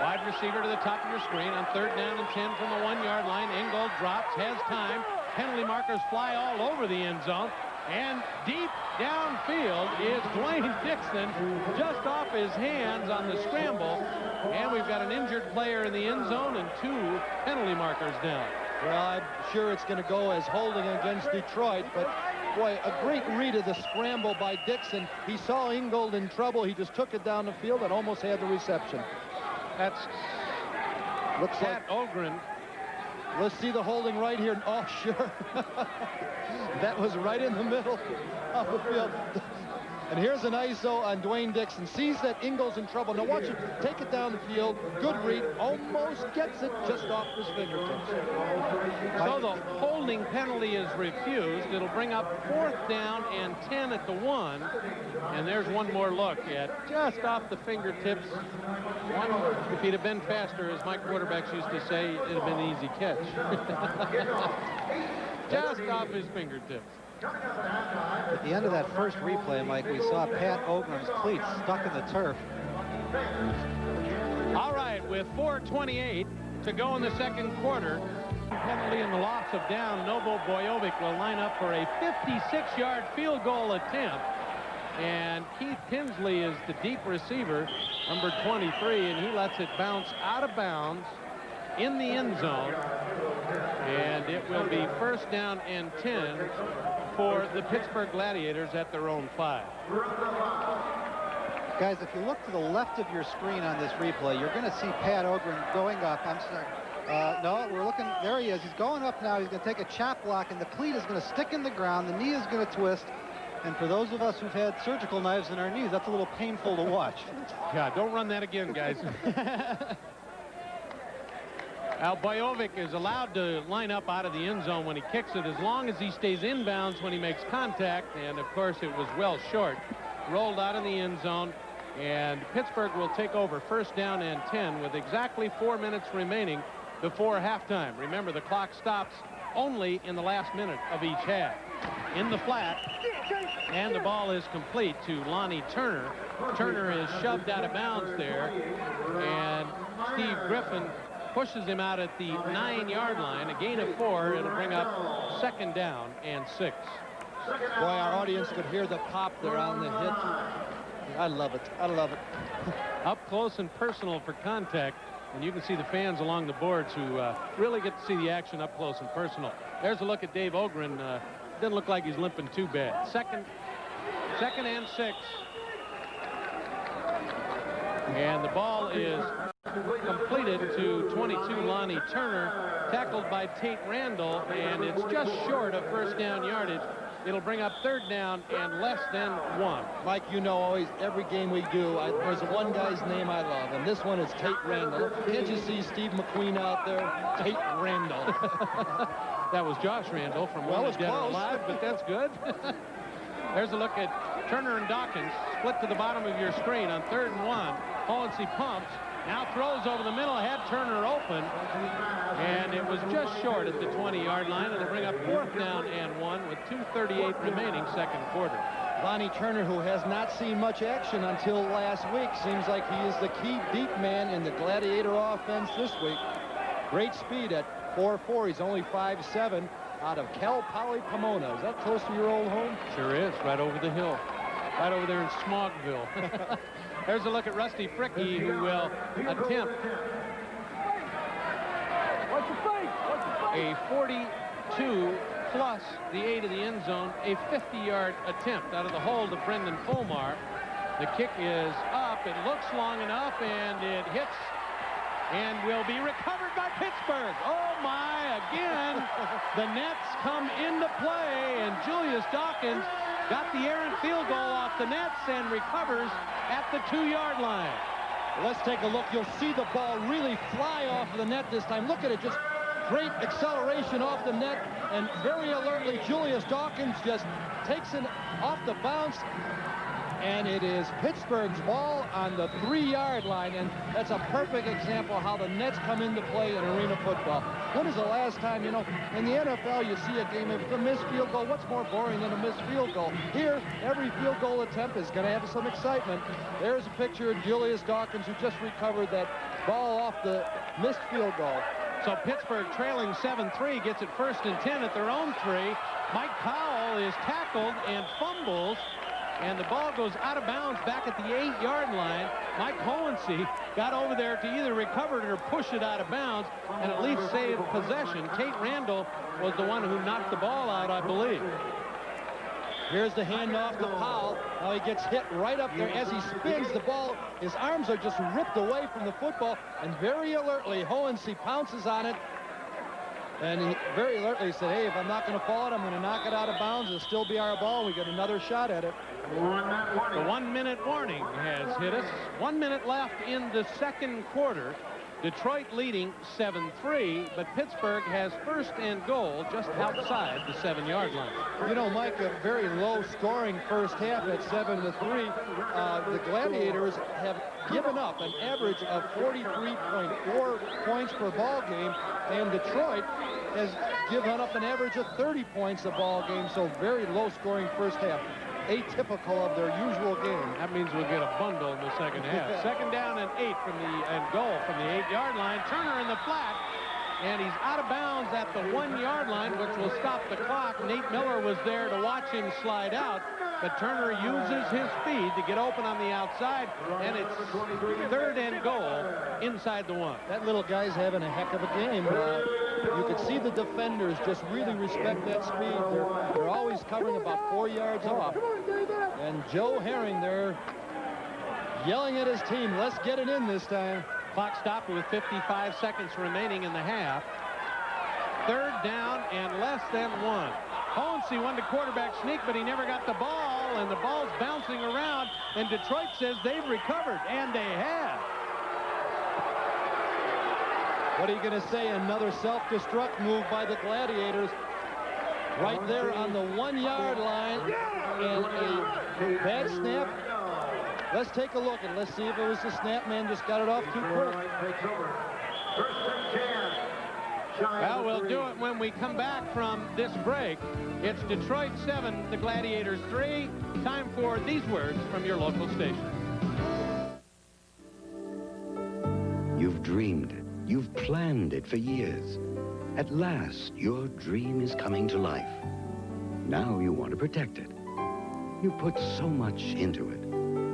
Wide receiver to the top of your screen on third down and 10 from the 1-yard line. Ingold drops, has time. Penalty markers fly all over the end zone. And deep downfield is Dwayne Dixon, just off his hands on the scramble. And we've got an injured player in the end zone and 2 penalty markers down. Well, I'm sure it's going to go as holding against Detroit, but boy, a great read of the scramble by Dixon. He saw Ingold in trouble. He just took it down the field and almost had the reception. That's looks Pat like Ogren. Let's see the holding right here. Oh, sure. That was right in the middle of the field. And here's an ISO on Dwayne Dixon. Sees that Ingold's in trouble. Now watch it. Take it down the field. Good read. Almost gets it just off his fingertips. So the holding penalty is refused. It'll bring up fourth down and 10 at the 1. And there's one more look at just off the fingertips. If he'd have been faster, as my quarterbacks used to say, it'd have been an easy catch. Just off his fingertips. At the end of that first replay, Mike, we saw Pat Ogren's cleats stuck in the turf. All right, with 4:28 to go in the second quarter, penalty and the loss of down, Novo Bojovic will line up for a 56-yard field goal attempt. And Keith Tinsley is the deep receiver, number 23, and he lets it bounce out of bounds in the end zone. And it will be first down and 10 for the Pittsburgh Gladiators at their own 5. Guys, if you look to the left of your screen on this replay, you're going to see Pat Ogren going up. I'm sorry. No, we're looking. There he is. He's going up now. He's going to take a chop block, and the cleat is going to stick in the ground. The knee is going to twist. And for those of us who've had surgical knives in our knees, that's a little painful to watch. Yeah, don't run that again, guys. Al Bojovic is allowed to line up out of the end zone when he kicks it, as long as he stays inbounds when he makes contact. And, of course, it was well short. Rolled out in the end zone. And Pittsburgh will take over first down and 10 with exactly 4 minutes remaining before halftime. Remember, the clock stops only in the last minute of each half. In the flat, and the ball is complete to Lonnie Turner. Turner is shoved out of bounds there, and Steve Griffin pushes him out at the 9-yard line. A gain of 4. It'll bring up second down and 6. Boy, our audience could hear the pop there on the hit. I love it. I love it. Up close and personal for contact. And you can see the fans along the boards who really get to see the action up close and personal. There's a look at Dave Ogren. Doesn't look like he's limping too bad. Second and 6. And the ball is completed to 22, Lonnie Turner, tackled by Tate Randall, and it's just short of first down yardage. It'll bring up third down and less than 1. Mike, you know, always, every game we do, there's one guy's name I love, and this one is Tate Randall. Can't you see Steve McQueen out there? Tate Randall. That was Josh Randall from Well Dead or Alive, but that's good. There's a look at Turner and Dawkins, split to the bottom of your screen on 3rd and 1. Hohensee pumps, now throws over the middle, had Turner open, and it was just short at the 20-yard line. It'll bring up 4th down and 1 with 2:38 remaining second quarter. Lonnie Turner, who has not seen much action until last week, seems like he is the key deep man in the Gladiator offense this week. Great speed at 4'4". He's only 5'7", out of Cal Poly Pomona. Is that close to your old home? Sure is, right over the hill. Right over there in Smogville. There's a look at Rusty Fricky, who will attempt a 42 plus the 8 of the end zone, a 50-yard attempt out of the hold of Brendan Fulmer. The kick is up. It looks long enough, and it hits and will be recovered by Pittsburgh. Oh, my, again, the Nets come into play, and Julius Dawkins got the errant field goal off the Nets and recovers at the 2-yard line. Let's take a look. You'll see the ball really fly off the net this time. Look at it, just great acceleration off the net, and very alertly Julius Dawkins just takes it off the bounce, and it is Pittsburgh's ball on the 3-yard line, and that's a perfect example of how the Nets come into play in arena football. When is the last time, you know, in the NFL you see a game, if it's a missed field goal, what's more boring than a missed field goal? Here, every field goal attempt is going to have some excitement. There's a picture of Julius Dawkins, who just recovered that ball off the missed field goal. So Pittsburgh, trailing 7-3, gets it 1st and 10 at their own 3. Mike Powell is tackled and fumbles, and the ball goes out of bounds back at the 8-yard line. Mike Hohensee got over there to either recover it or push it out of bounds and at least save possession. Tate Randall was the one who knocked the ball out, I believe. Here's the handoff to Powell. Now he gets hit right up there as he spins the ball. His arms are just ripped away from the football, and very alertly Hohensee pounces on it. And he very alertly said, hey, if I'm not going to fall it, I'm going to knock it out of bounds. It'll still be our ball. We get another shot at it. The 1-minute warning has hit us. 1 minute left in the second quarter. Detroit leading 7-3, but Pittsburgh has 1st and goal just outside the 7-yard line. You know, Mike, a very low-scoring first half at 7-3. The Gladiators have given up an average of 43.4 points per ball game, and Detroit has given up an average of 30 points a ball game, so very low-scoring first half. Atypical of their usual game. That means we'll get a bundle in the second half. 2nd down and 8 and goal from the 8-yard line. Turner in the flat, and he's out of bounds at the 1-yard line, which will stop the clock. Nate Miller was there to watch him slide out, but Turner uses his speed to get open on the outside, and it's 3rd and goal inside the 1. That little guy's having a heck of a game. You could see the defenders just really respect that speed. They're always covering about 4 yards off. And Joe Herring there yelling at his team, let's get it in this time. Clock stopped with 55 seconds remaining in the half. 3rd down and less than 1. Hohensee wanted to quarterback sneak, but he never got the ball, and the ball's bouncing around, and Detroit says they've recovered, and they have. What are you going to say? Another self-destruct move by the Gladiators. Right there on the 1-yard line, and a bad snap. Let's take a look, and let's see if it was the snap man just got it off too quick. Well, we'll do it when we come back from this break. It's Detroit 7, the Gladiators 3. Time for these words from your local station. You've dreamed it. You've planned it for years. At last, your dream is coming to life. Now you want to protect it. You put so much into it.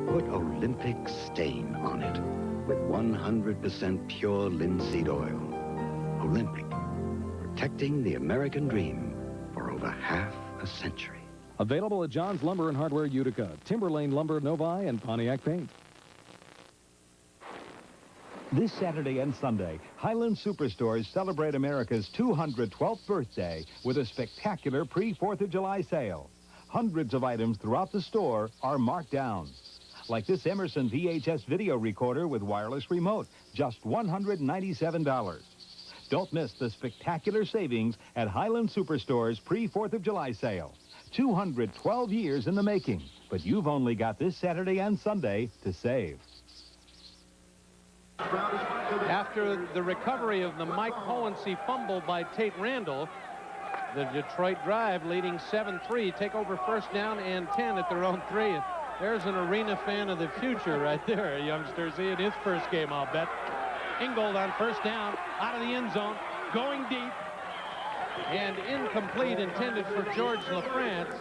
Put Olympic stain on it with 100% pure linseed oil. Olympic, protecting the American dream for over half a century. Available at John's Lumber and Hardware Utica, Timberlane Lumber Novi, and Pontiac Paint. This Saturday and Sunday, Highland Superstores celebrate America's 212th birthday with a spectacular pre-4th of July sale. Hundreds of items throughout the store are marked down. Like this Emerson VHS video recorder with wireless remote, just $197. Don't miss the spectacular savings at Highland Superstore's pre-4th of July sale. 212 years in the making, but you've only got this Saturday and Sunday to save. After the recovery of the Mike Hohensee fumble by Tate Randall, the Detroit Drive leading 7-3, take over first down and 10 at their own 3. And there's an arena fan of the future right there, a youngster. See, in his first game, I'll bet. Ingold on first down, out of the end zone, going deep, and incomplete, intended for George LaFrance.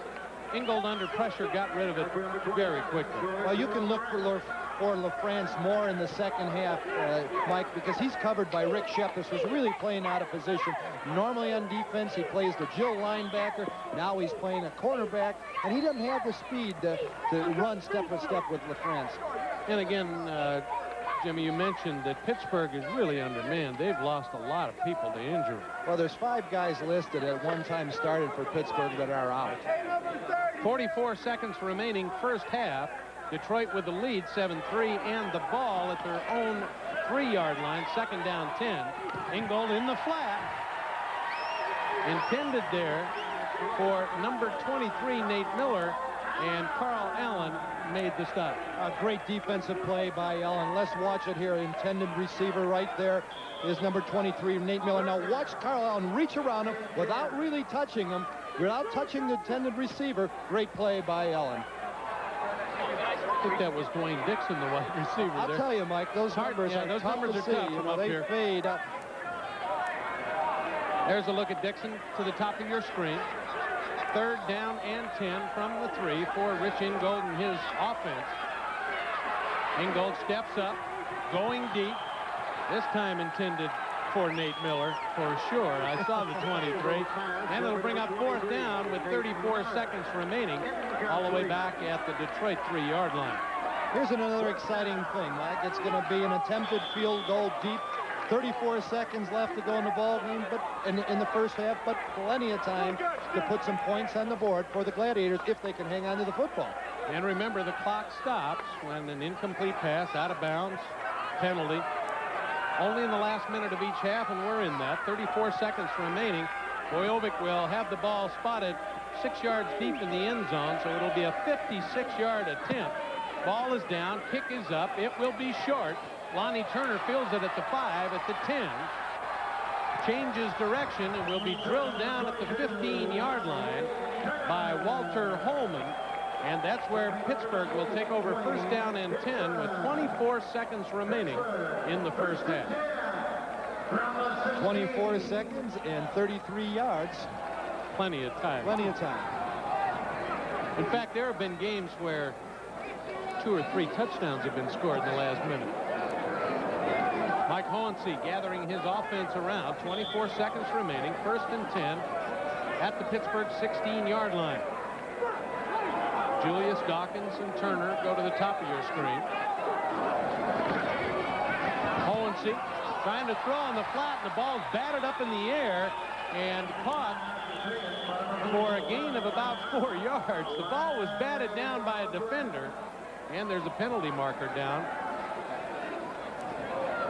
Ingold under pressure got rid of it very quickly. Well, you can look for LaFrance more in the second half, Mike, because he's covered by Rick Shepard, who's really playing out of position. Normally on defense, he plays the Jill linebacker. Now he's playing a cornerback, and he doesn't have the speed to run step by step with LaFrance. And again, Jimmy, you mentioned that Pittsburgh is really undermanned. They've lost a lot of people to injury. Well, there's 5 guys listed at one time started for Pittsburgh that are out. 44 seconds remaining first half. Detroit with the lead, 7-3, and the ball at their own 3-yard line, second down 10. Ingold in the flat. Intended there for number 23, Nate Miller, and Carl Allen made the stop. A great defensive play by Allen. Let's watch it here. Intended receiver right there is number 23, Nate Miller. Now watch Carl Allen reach around him without really touching him, without touching the intended receiver. Great play by Allen. I think that was Dwayne Dixon, the wide receiver. I'll tell you, Mike, those numbers are those tough numbers to are see. tough from up they here. Fade up. There's a look at Dixon to the top of your screen. Third down and 10 from the 3 for Rich Ingold and his offense. Ingold steps up, going deep. This time intended for Nate Miller, for sure. I saw the 23. And it'll bring up fourth down with 34 seconds remaining, all the way back at the Detroit 3-yard line. Here's another exciting thing, Mike. It's going to be an attempted field goal deep. 34 seconds left to go in the ball game, but in the first half, but plenty of time to put some points on the board for the Gladiators if they can hang on to the football. And remember, the clock stops when an incomplete pass, out of bounds, penalty. Only in the last minute of each half, and we're in that. 34 seconds remaining. Bojovic will have the ball spotted 6 yards deep in the end zone, so it'll be a 56-yard attempt. Ball is down, kick is up, it will be short. Lonnie Turner fields it at the 5, at the 10. Changes direction and will be drilled down at the 15-yard line by Walter Holman. And that's where Pittsburgh will take over first down and 10 with 24 seconds remaining in the first half. 24 seconds and 33 yards. Plenty of time. Plenty of time. In fact, there have been games where 2 or 3 touchdowns have been scored in the last minute. Mike Hohensee gathering his offense around. 24 seconds remaining. First and 10 at the Pittsburgh 16-yard line. Julius, Dawkins, and Turner go to the top of your screen. Hohensee trying to throw on the flat, and the ball's batted up in the air and caught for a gain of about 4 yards. The ball was batted down by a defender, and there's a penalty marker down.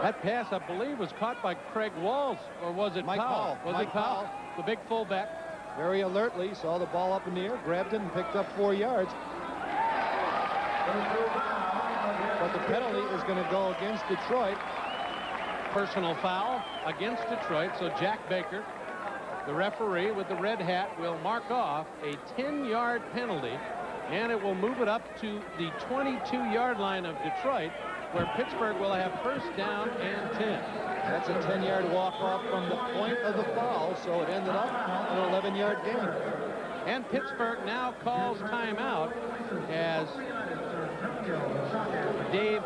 That pass, I believe, was caught by Craig Walls, or was it Mike Powell? Powell. Was it Powell? The big fullback. Very alertly saw the ball up in the air, grabbed it, and picked up 4 yards. But the penalty is going to go against Detroit. Personal foul against Detroit, so Jack Baker, the referee with the red hat, will mark off a 10-yard penalty, and it will move it up to the 22-yard line of Detroit, where Pittsburgh will have first down and 10. That's a 10-yard walk-off from the point of the foul, so it ended up an 11-yard gain. And Pittsburgh now calls timeout as Dave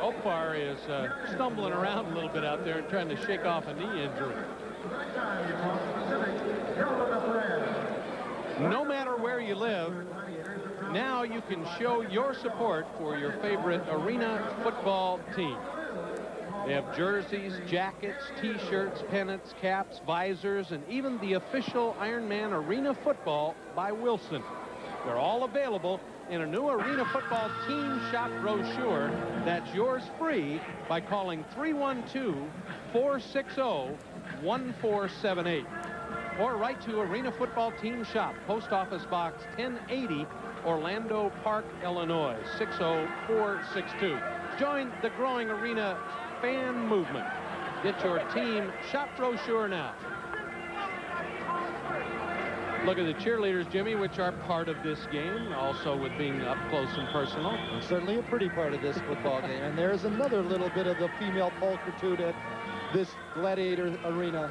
Opar is stumbling around a little bit out there and trying to shake off a knee injury. No matter where you live, now you can show your support for your favorite arena football team. They have jerseys, jackets, t-shirts, pennants, caps, visors, and even the official Ironman Arena Football by Wilson. They're all available in a new Arena Football Team Shop brochure that's yours free by calling 312-460-1478. Or write to Arena Football Team Shop, Post Office Box 1080, Orlando Park, Illinois, 60462. Join the growing arena fan movement. Get your team shop brochure now. Look at the cheerleaders, Jimmy, which are part of this game, also with being up close and personal. And certainly a pretty part of this football game. And there's another little bit of the female pulchritude at this Gladiator arena.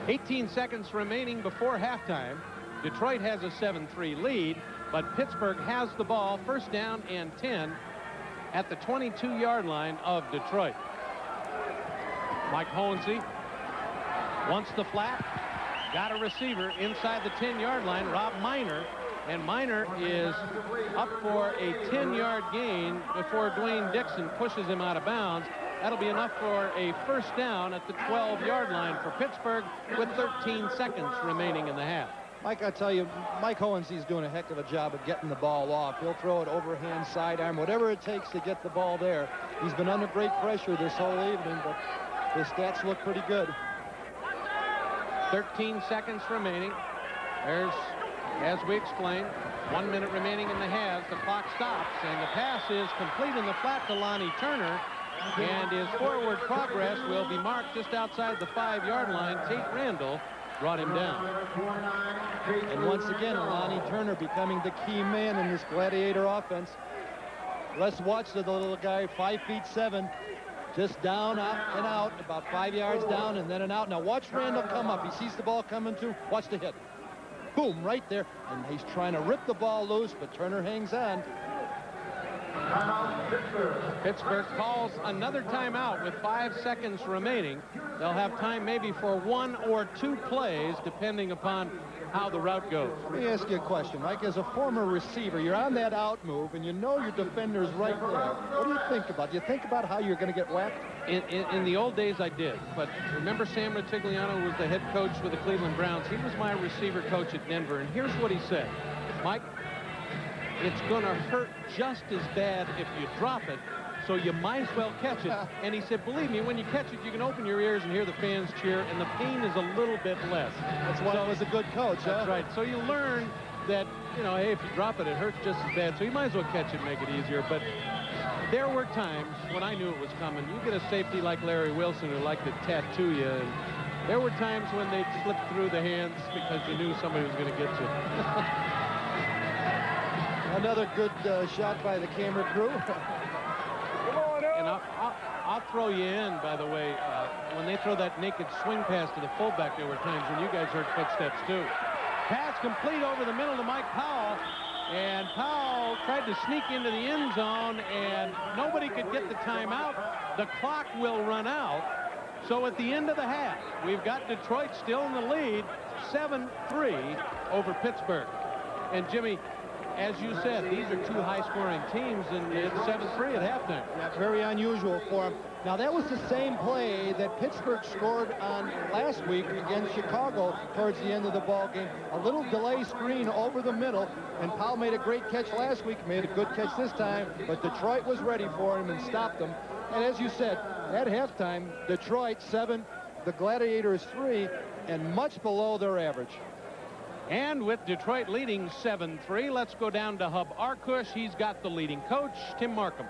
18 seconds remaining before halftime. Detroit has a 7-3 lead, but Pittsburgh has the ball, first down and 10 at the 22-yard line of Detroit. Mike Hohensee wants the flat. Got a receiver inside the 10-yard line, Rob Miner, and Miner is up for a 10-yard gain before Dwayne Dixon pushes him out of bounds. That'll be enough for a first down at the 12-yard line for Pittsburgh with 13 seconds remaining in the half. Mike, I tell you, Mike Hohensee's doing a heck of a job of getting the ball off. He'll throw it overhand, sidearm, whatever it takes to get the ball there. He's been under great pressure this whole evening, but his stats look pretty good. 13 seconds remaining. There's, as we explained, 1 minute remaining in the half. The clock stops, and the pass is complete in the flat to Lonnie Turner, and his forward progress will be marked just outside the 5-yard line. Tate Randall brought him down. And once again, Lonnie Turner becoming the key man in this Gladiator offense. Let's watch the little guy, 5'7", just down, out, and out, about 5 yards down, and then an out. Now watch Randall come up. He sees the ball coming to. Watch the hit. Boom, right there. And he's trying to rip the ball loose, but Turner hangs on. Pittsburgh calls another timeout with 5 seconds remaining. They'll have time maybe for 1 or 2 plays, depending upon how the route goes. Let me ask you a question, Mike. As a former receiver, you're on that out move, and you know your defender's right there. What do you think about? Do you think about how you're going to get whacked? In the old days, I did. But remember Sam Ratigliano was the head coach with the Cleveland Browns. He was my receiver coach at Denver, and here's what he said. Mike, it's going to hurt just as bad if you drop it, so you might as well catch it. And he said, believe me, when you catch it, you can open your ears and hear the fans cheer, and the pain is a little bit less. That's why I was a good coach, That's right. So you learn that, you know, hey, if you drop it, it hurts just as bad, so you might as well catch it and make it easier. But there were times when I knew it was coming. You get a safety like Larry Wilson who liked to tattoo you, and there were times when they'd slip through the hands because you knew somebody was going to get you. Another good shot by the camera crew. And I'll throw you in, by the way. When they throw that naked swing pass to the fullback, there were times when you guys heard footsteps, too. Pass complete over the middle to Mike Powell. And Powell tried to sneak into the end zone, and nobody could get the timeout. The clock will run out. So at the end of the half, we've got Detroit still in the lead, 7-3 over Pittsburgh. And, Jimmy, as you said, these are 2 high-scoring teams, and it's 7-3 at halftime. Yeah, very unusual for them. Now, that was the same play that Pittsburgh scored on last week against Chicago towards the end of the ball game. A little delay screen over the middle, and Powell made a great catch last week, made a good catch this time, but Detroit was ready for him and stopped him. And as you said, at halftime, Detroit 7, the Gladiators 3, and much below their average. And with Detroit leading 7-3, let's go down to Hub Arkush. He's got the leading coach, Tim Markham.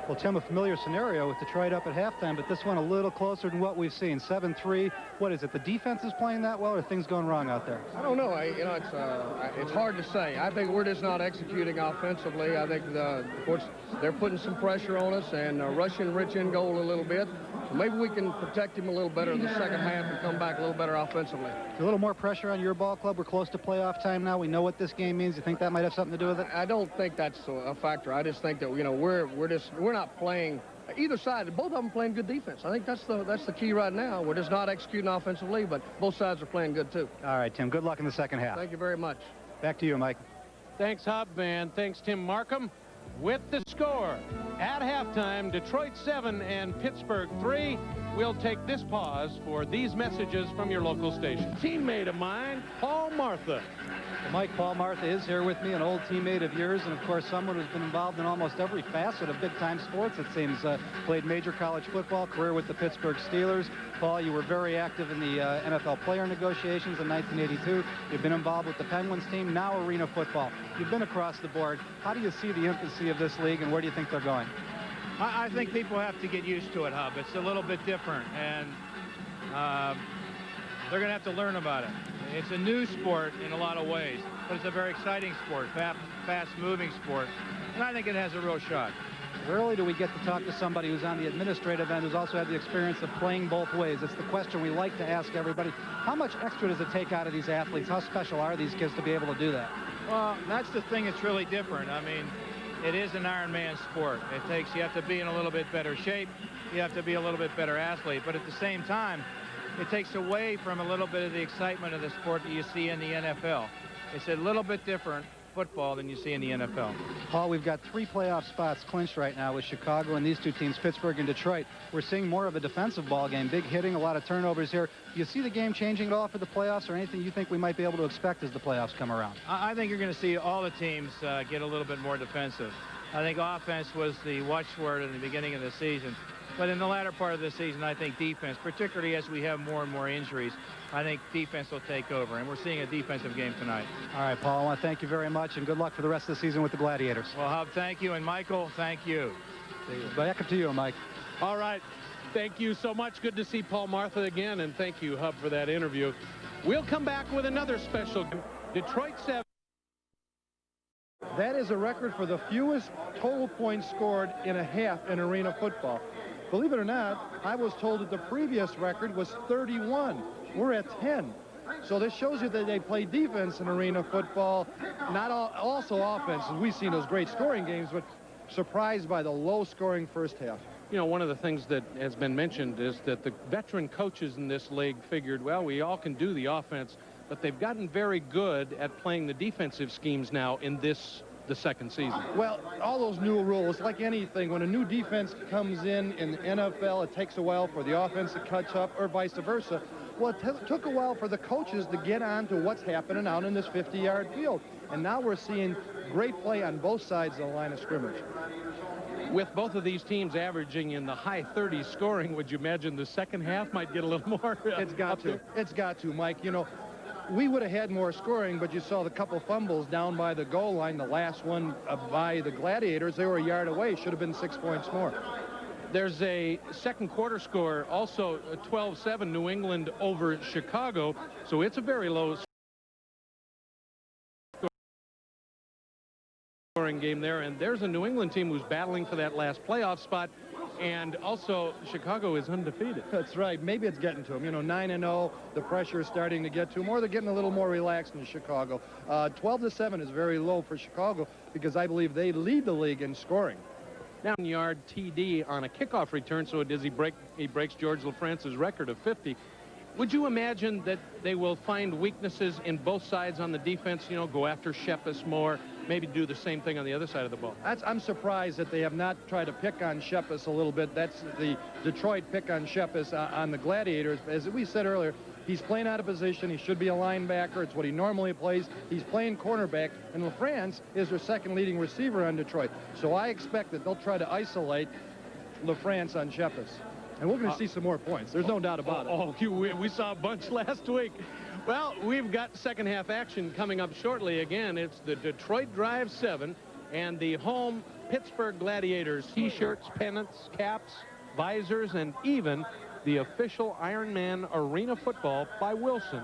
Well, Tim, a familiar scenario with Detroit up at halftime, but this one a little closer than what we've seen. 7-3. What is it? The defense is playing that well, or are things going wrong out there? I don't know. It's hard to say. I think we're just not executing offensively. I think, of course, they're putting some pressure on us and rushing Rich in goal a little bit. So maybe we can protect him a little better in the second half and come back a little better offensively. A little more pressure on your ball club. We're close to playoff time now. We know what this game means. You think that might have something to do with it? I don't think that's a factor. I just think that, you know, we're not playing either side. Both of them playing good defense. I think that's the key right now. We're just not executing offensively, but both sides are playing good too. All right, Tim. Good luck in the second half. Thank you very much. Back to you, Mike. Thanks, Hub, and thanks, Tim Markham. With the score at halftime, Detroit 7 and Pittsburgh 3. We'll take this pause for these messages from your local station. Teammate of mine, Paul Martha. Well, Mike, Paul Martha is here with me, an old teammate of yours, and of course someone who's been involved in almost every facet of big-time sports, it seems. Played major college football, career with the Pittsburgh Steelers. Paul, you were very active in the NFL player negotiations in 1982. You've been involved with the Penguins team, now arena football. You've been across the board. How do you see the infancy of this league, and where do you think they're going? I think people have to get used to it, Hub. It's a little bit different, and they're going to have to learn about it. It's a new sport in a lot of ways, but it's a very exciting sport, fast-moving sport, and I think it has a real shot. Rarely do we get to talk to somebody who's on the administrative end who's also had the experience of playing both ways. It's the question we like to ask everybody. How much extra does it take out of these athletes? How special are these kids to be able to do that? Well, that's the thing that's really different. I mean, it is an Ironman sport. You have to be in a little bit better shape. You have to be a little bit better athlete. But at the same time, it takes away from a little bit of the excitement of the sport that you see in the NFL. It's a little bit different football than you see in the NFL. Paul, we've got 3 playoff spots clinched right now with Chicago and these two teams, Pittsburgh and Detroit. We're seeing more of a defensive ball game, big hitting, a lot of turnovers here. Do you see the game changing at all for the playoffs, or anything you think we might be able to expect as the playoffs come around? I think you're going to see all the teams get a little bit more defensive. I think offense was the watchword in the beginning of the season. But in the latter part of the season, I think defense, particularly as we have more and more injuries, I think defense will take over, and we're seeing a defensive game tonight. All right, Paul, I want to thank you very much, and good luck for the rest of the season with the Gladiators. Well, Hub, thank you, and Michael, thank you. Back up to you, Mike. All right. Thank you so much. Good to see Paul Martha again, and thank you, Hub, for that interview. We'll come back with another special game. Detroit 7. That is a record for the fewest total points scored in a half in arena football. Believe it or not, I was told that the previous record was 31. We're at 10. So this shows you that they play defense in arena football, not also offense. We've seen those great scoring games, but surprised by the low-scoring first half. You know, one of the things that has been mentioned is that the veteran coaches in this league figured, well, we all can do the offense, but they've gotten very good at playing the defensive schemes now in the second season. Well, all those new rules, like anything, when a new defense comes in the NFL, it takes a while for the offense to catch up, or vice versa. Well, it took a while for the coaches to get on to what's happening out in this 50-yard field. And now we're seeing great play on both sides of the line of scrimmage. With both of these teams averaging in the high 30s scoring, would you imagine the second half might get a little more? It's got to. It's got to, Mike. You know, we would have had more scoring, but you saw the couple fumbles down by the goal line. The last one by the Gladiators, they were a yard away. Should have been 6 points more. There's a second quarter score, also 12-7 New England over Chicago. So it's a very low scoring game there. And there's a New England team who's battling for that last playoff spot. And also, Chicago is undefeated. That's right. Maybe it's getting to them. You know, 9-0, the pressure is starting to get to them, or they're getting a little more relaxed in Chicago. 12-7 is very low for Chicago because I believe they lead the league in scoring. Now, yard TD on a kickoff return, so does he breaks George LaFrance's record of 50. Would you imagine that they will find weaknesses in both sides on the defense, you know, go after Shepis more, maybe do the same thing on the other side of the ball? I'm surprised that they have not tried to pick on Shepis a little bit. That's the Detroit pick on Shepis on the Gladiators. As we said earlier, he's playing out of position. He should be a linebacker. It's what he normally plays. He's playing cornerback, and LaFrance is their second leading receiver on Detroit. So I expect that they'll try to isolate LaFrance on Shepis. And we're going to see some more points. There's no doubt about it. We saw a bunch last week. Well, we've got second half action coming up shortly. Again, it's the Detroit Drive 7 and the home Pittsburgh Gladiators. T-shirts, pennants, caps, visors, and even the official Ironman Arena Football by Wilson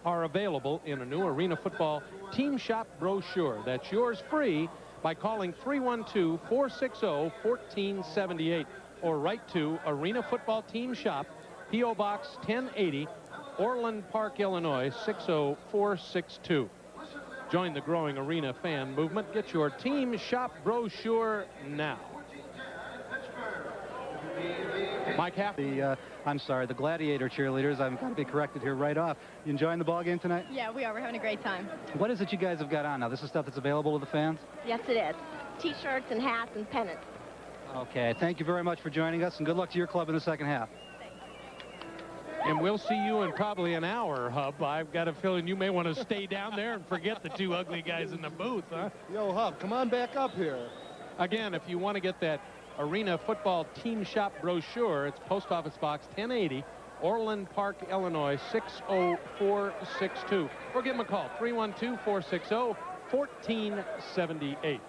are available in a new Arena Football Team Shop brochure. That's yours free by calling 312-460-1478. or write to Arena Football Team Shop, P.O. Box 1080, Orland Park, Illinois 60462. Join the growing arena fan movement. Get your Team Shop brochure now. Mike Haffner. The Gladiator cheerleaders. I'm going to be corrected here right off. You enjoying the ball game tonight? Yeah, we are. We're having a great time. What is it you guys have got on now? This is stuff that's available to the fans? Yes, it is. T-shirts and hats and pennants. Okay. Thank you very much for joining us, and good luck to your club in the second half. And we'll see you in probably an hour, Hub. I've got a feeling you may want to stay down there and forget the two ugly guys in the booth, huh? Yo, Hub, come on back up here. Again, if you want to get that Arena Football Team Shop brochure, it's Post Office Box 1080, Orland Park, Illinois 60462. Or give them a call, 312-460-1478.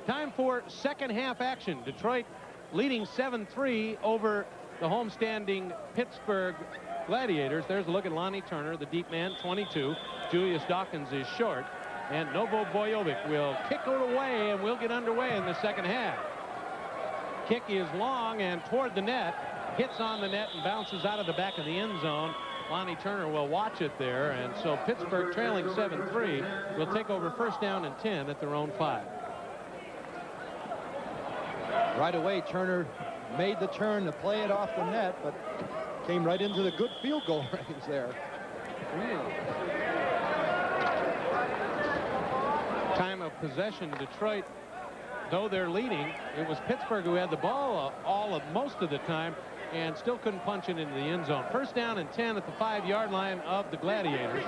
Time for second half action. Detroit leading 7-3 over the homestanding Pittsburgh Gladiators. There's a look at Lonnie Turner, the deep man, 22. Julius Dawkins is short. And Novo Bojovic will kick it away, and we'll get underway in the second half. Kick is long and toward the net. Hits on the net and bounces out of the back of the end zone. Lonnie Turner will watch it there. And so Pittsburgh, trailing 7-3, will take over first down and 10 at their own 5. Right away, Turner made the turn to play it off the net, but came right into the good field goal range there. Time of possession, Detroit, though they're leading, it was Pittsburgh who had the ball most of the time and still couldn't punch it into the end zone. First down and 10 at the 5-yard line of the Gladiators.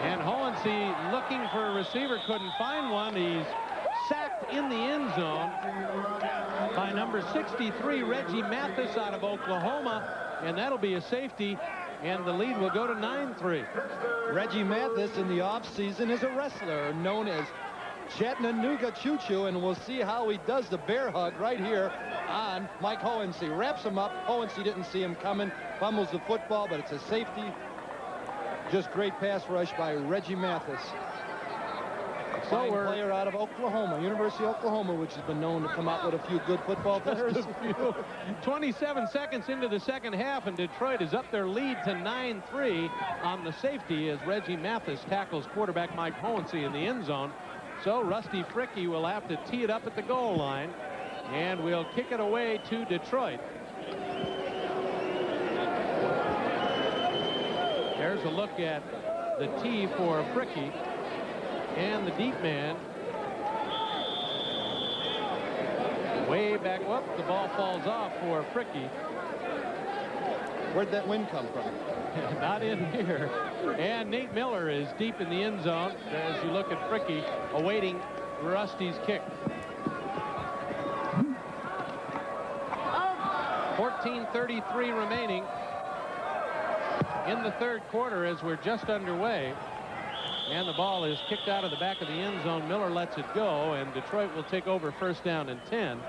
And Hohensee looking for a receiver, couldn't find one. He's sacked in the end zone by number 63, Reggie Mathis out of Oklahoma, and that'll be a safety, and the lead will go to 9-3. Reggie Mathis in the offseason is a wrestler known as Chattanooga Choo-Choo, and we'll see how he does the bear hug right here on Mike Hohensee. Wraps him up. Hohensee didn't see him coming, fumbles the football, but it's a safety. Just great pass rush by Reggie Mathis. Fine player out of Oklahoma, University of Oklahoma, which has been known to come out with a few good football players. 27 seconds into the second half, and Detroit is up their lead to 9-3 on the safety as Reggie Mathis tackles quarterback Mike Hohensee in the end zone. So Rusty Fricky will have to tee it up at the goal line, and we'll kick it away to Detroit. There's a look at the tee for Fricky. And the deep man way back. Whoop, the ball falls off for Fricky. Where'd that wind come from? Not in here. And Nate Miller is deep in the end zone as you look at Fricky awaiting Rusty's kick. 14:33 remaining in the third quarter as we're just underway. And the ball is kicked out of the back of the end zone. Miller lets it go, and Detroit will take over first down and 10.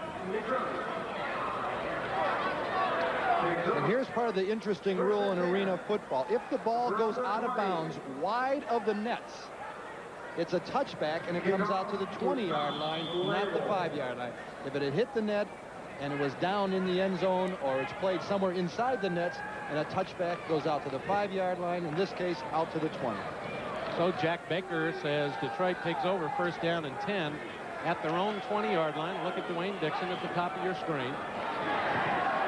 And here's part of the interesting rule in arena football. If the ball goes out of bounds wide of the nets, it's a touchback, and it comes out to the 20-yard line, not the 5-yard line. If it had hit the net and it was down in the end zone, or it's played somewhere inside the nets, and a touchback goes out to the 5-yard line, in this case, out to the 20. So Jack Baker says Detroit takes over first down and 10 at their own 20-yard line. Look at Dwayne Dixon at the top of your screen.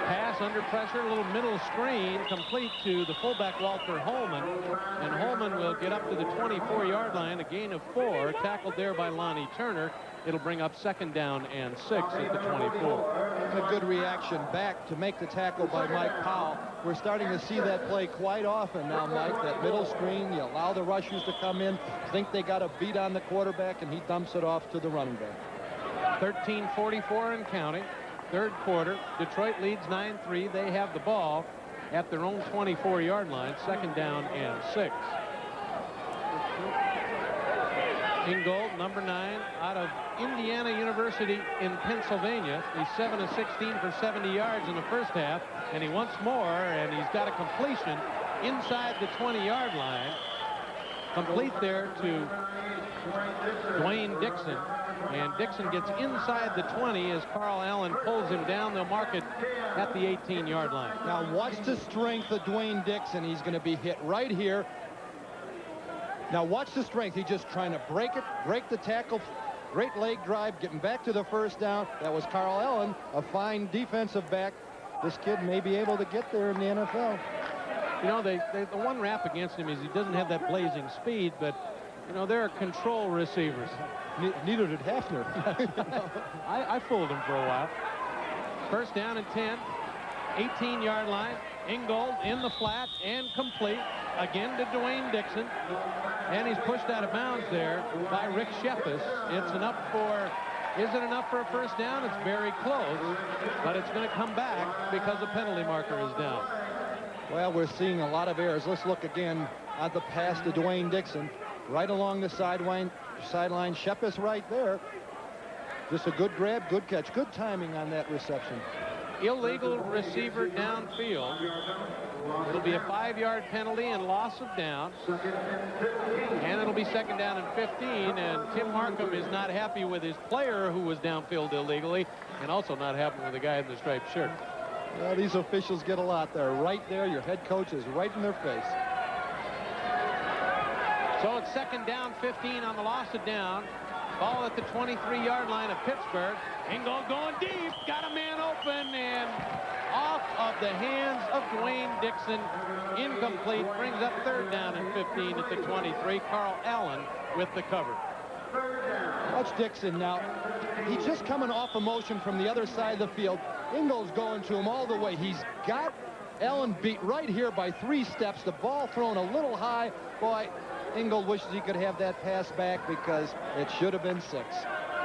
Pass under pressure, a little middle screen, complete to the fullback Walter Holman. And Holman will get up to the 24-yard line, a gain of 4, tackled there by Lonnie Turner. It'll bring up second down and 6 at the 24. A good reaction back to make the tackle by Mike Powell. We're starting to see that play quite often now, Mike. That middle screen, you allow the rushers to come in, think they got a beat on the quarterback, and he dumps it off to the running back. 13:44 and counting. Third quarter. Detroit leads 9-3. They have the ball at their own 24-yard line. Second down and 6. Ingold, number 9, out of Indiana University in Pennsylvania. He's 7 of 16 for 70 yards in the first half, and he wants more, and he's got a completion inside the 20-yard line. Complete there to Dwayne Dixon. And Dixon gets inside the 20 as Carl Allen pulls him down. They'll mark it at the 18-yard line. Now watch the strength of Dwayne Dixon. He's going to be hit right here. Now watch the strength. He's just trying to break the tackle. Great leg drive, getting back to the first down. That was Carl Allen, a fine defensive back. This kid may be able to get there in the NFL. You know, the one rap against him is he doesn't have that blazing speed, but, you know, they're control receivers. Neither did Haffner. I fooled him for a while. First down and 10, 18-yard line. Ingold in the flat and complete. Again to Dwayne Dixon. And he's pushed out of bounds there by Rick Sheffis. Is it enough for a first down? It's very close, but it's going to come back because the penalty marker is down. Well, we're seeing a lot of errors. Let's look again at the pass to Dwayne Dixon. Right along the sideline. Sheffis right there. Just a good grab, good catch. Good timing on that reception. Illegal receiver downfield. It'll be a 5-yard penalty and loss of down. And it'll be second down and 15. And Tim Markham is not happy with his player who was downfield illegally, and also not happy with the guy in the striped shirt. Well, these officials get a lot there. Right there, your head coach is right in their face. So it's second down, 15 on the loss of down. Ball at the 23-yard line of Pittsburgh. Ingold going deep, got a man open, and off of the hands of Dwayne Dixon. Incomplete, brings up third down and 15 at the 23. Carl Allen with the cover. Watch Dixon now. He's just coming off a motion from the other side of the field. Ingold's going to him all the way. He's got Allen beat right here by 3 steps. The ball thrown a little high. Boy, Ingold wishes he could have that pass back because it should have been 6.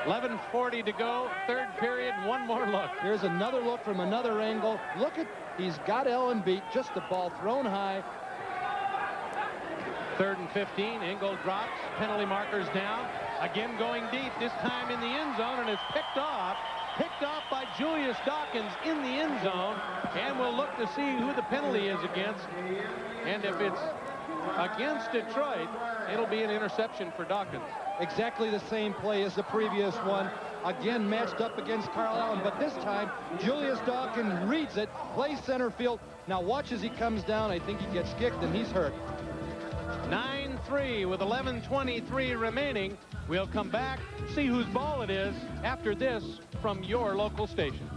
11:40 to go, third period, one more look. Here's another look from another angle. Look at, he's got Allen beat, just the ball thrown high. Third and 15, Ingold drops, penalty markers down. Again going deep, this time in the end zone, and it's picked off by Julius Dawkins in the end zone. And we'll look to see who the penalty is against. And if it's against Detroit, it'll be an interception for Dawkins. Exactly the same play as the previous one. Again, matched up against Carl Allen, but this time, Julius Dawkins reads it, plays center field. Now watch as he comes down. I think he gets kicked, and he's hurt. 9-3 with 11:23 remaining. We'll come back, see whose ball it is after this from your local station.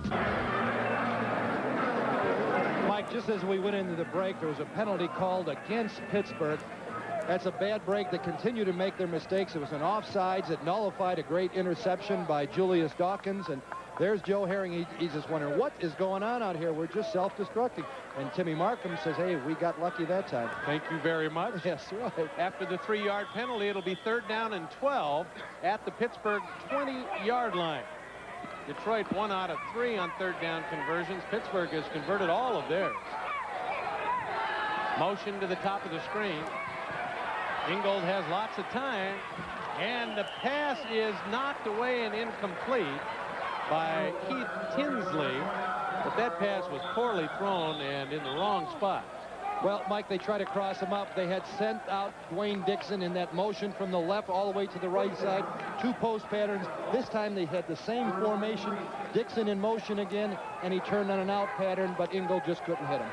Mike, just as we went into the break, there was a penalty called against Pittsburgh. That's a bad break. They continue to make their mistakes. It was an offsides. It nullified a great interception by Julius Dawkins. And there's Joe Herring. He's just wondering, what is going on out here? We're just self-destructing. And Timmy Markham says, hey, we got lucky that time. Thank you very much. Yes, right. After the 3-yard penalty, it'll be third down and 12 at the Pittsburgh 20-yard line. Detroit 1 out of 3 on third down conversions. Pittsburgh has converted all of theirs. Motion to the top of the screen. Ingold has lots of time, and the pass is knocked away and incomplete by Keith Tinsley, but that pass was poorly thrown and in the wrong spot. Well, Mike, they try to cross him up. They had sent out Dwayne Dixon in that motion from the left all the way to the right side. 2 post patterns. This time they had the same formation. Dixon in motion again, and he turned on an out pattern, but Ingold just couldn't hit him.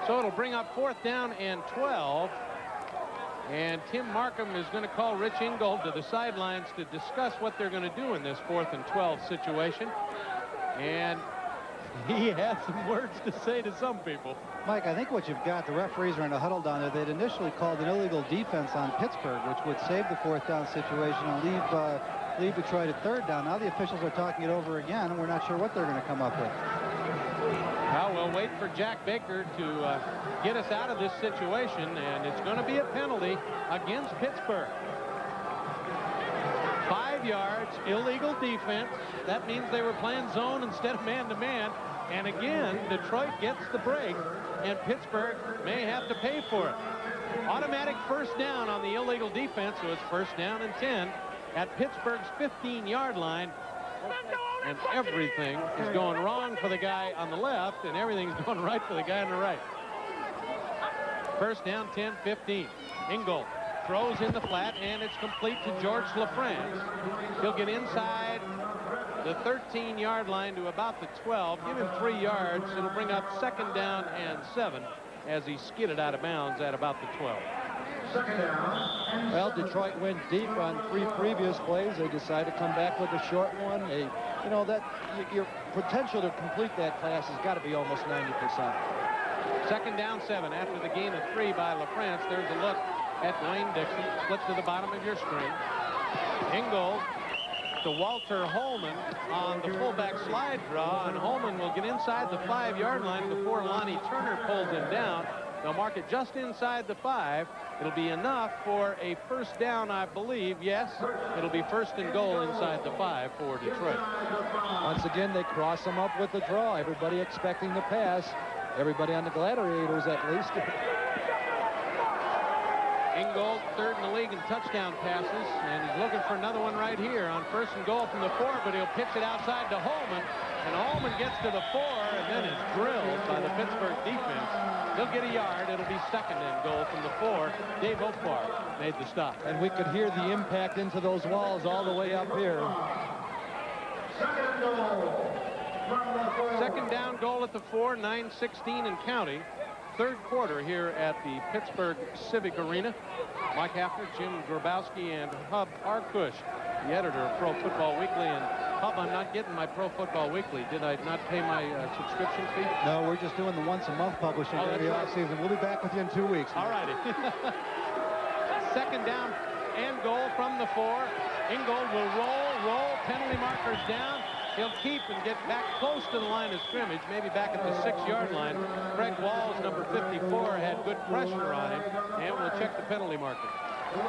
So it'll bring up fourth down and 12. And Tim Markham is going to call Rich Ingold to the sidelines to discuss what they're going to do in this 4th and 12 situation. And he has some words to say to some people. Mike, I think what you've got, the referees are in a huddle down there. They'd initially called an illegal defense on Pittsburgh, which would save the 4th down situation and leave Detroit at third down. Now the officials are talking it over again, and we're not sure what they're going to come up with. Well, we'll wait for Jack Baker to get us out of this situation, and it's going to be a penalty against Pittsburgh. 5 yards, illegal defense. That means they were playing zone instead of man-to-man. And again, Detroit gets the break, and Pittsburgh may have to pay for it. Automatic first down on the illegal defense, so it's first down and 10 at Pittsburgh's 15-yard line. And everything is going wrong for the guy on the left, and everything's going right for the guy on the right. First down, 10-15. Ingold throws in the flat, and it's complete to George LaFrance. He'll get inside the 13-yard line to about the 12. Give him 3 yards. It'll bring up 2nd down and 7 as he skidded out of bounds at about the 12. Well, Detroit went deep on 3 previous plays. They decided to come back with a short one. You know, that your potential to complete that pass has got to be almost 90%. 2nd down 7 after the gain of 3 by LaFrance. There's a look at Dwayne Dixon. Flip to the bottom of your screen. Ingold to Walter Holman on the fullback slide draw, and Holman will get inside the 5-yard line before Lonnie Turner pulls him down. They'll mark it just inside the 5. It'll be enough for a 1st down, I believe. Yes, it'll be 1st and goal inside the 5 for Detroit. Once again, they cross them up with the draw. Everybody expecting the pass. Everybody on the Gladiators, at least. Ingold, 3rd in the league in touchdown passes, and he's looking for another one right here on 1st and goal from the 4, but he'll pitch it outside to Holman, and Holman gets to the 4 and then is drilled by the Pittsburgh defense. He'll get a yard. It'll be 2nd and goal from the 4. Dave Opar made the stop. And we could hear the impact into those walls all the way up here. 2nd down goal at the 4, 9:16 and counting. 3rd quarter here at the Pittsburgh Civic Arena. Mike Haffner, Jim Grabowski, and Hub Arkush, the editor of Pro Football Weekly. And Hub, I'm not getting my Pro Football Weekly. Did I not pay my subscription fee? No, we're just doing the once-a-month publishing during the off-season. We'll be back with you in 2 weeks. All righty. 2nd down and goal from the 4. Ingold will roll, penalty markers down. He'll keep and get back close to the line of scrimmage, maybe back at the 6-yard line. Craig Walls, number 54, had good pressure on him, and we'll check the penalty marker.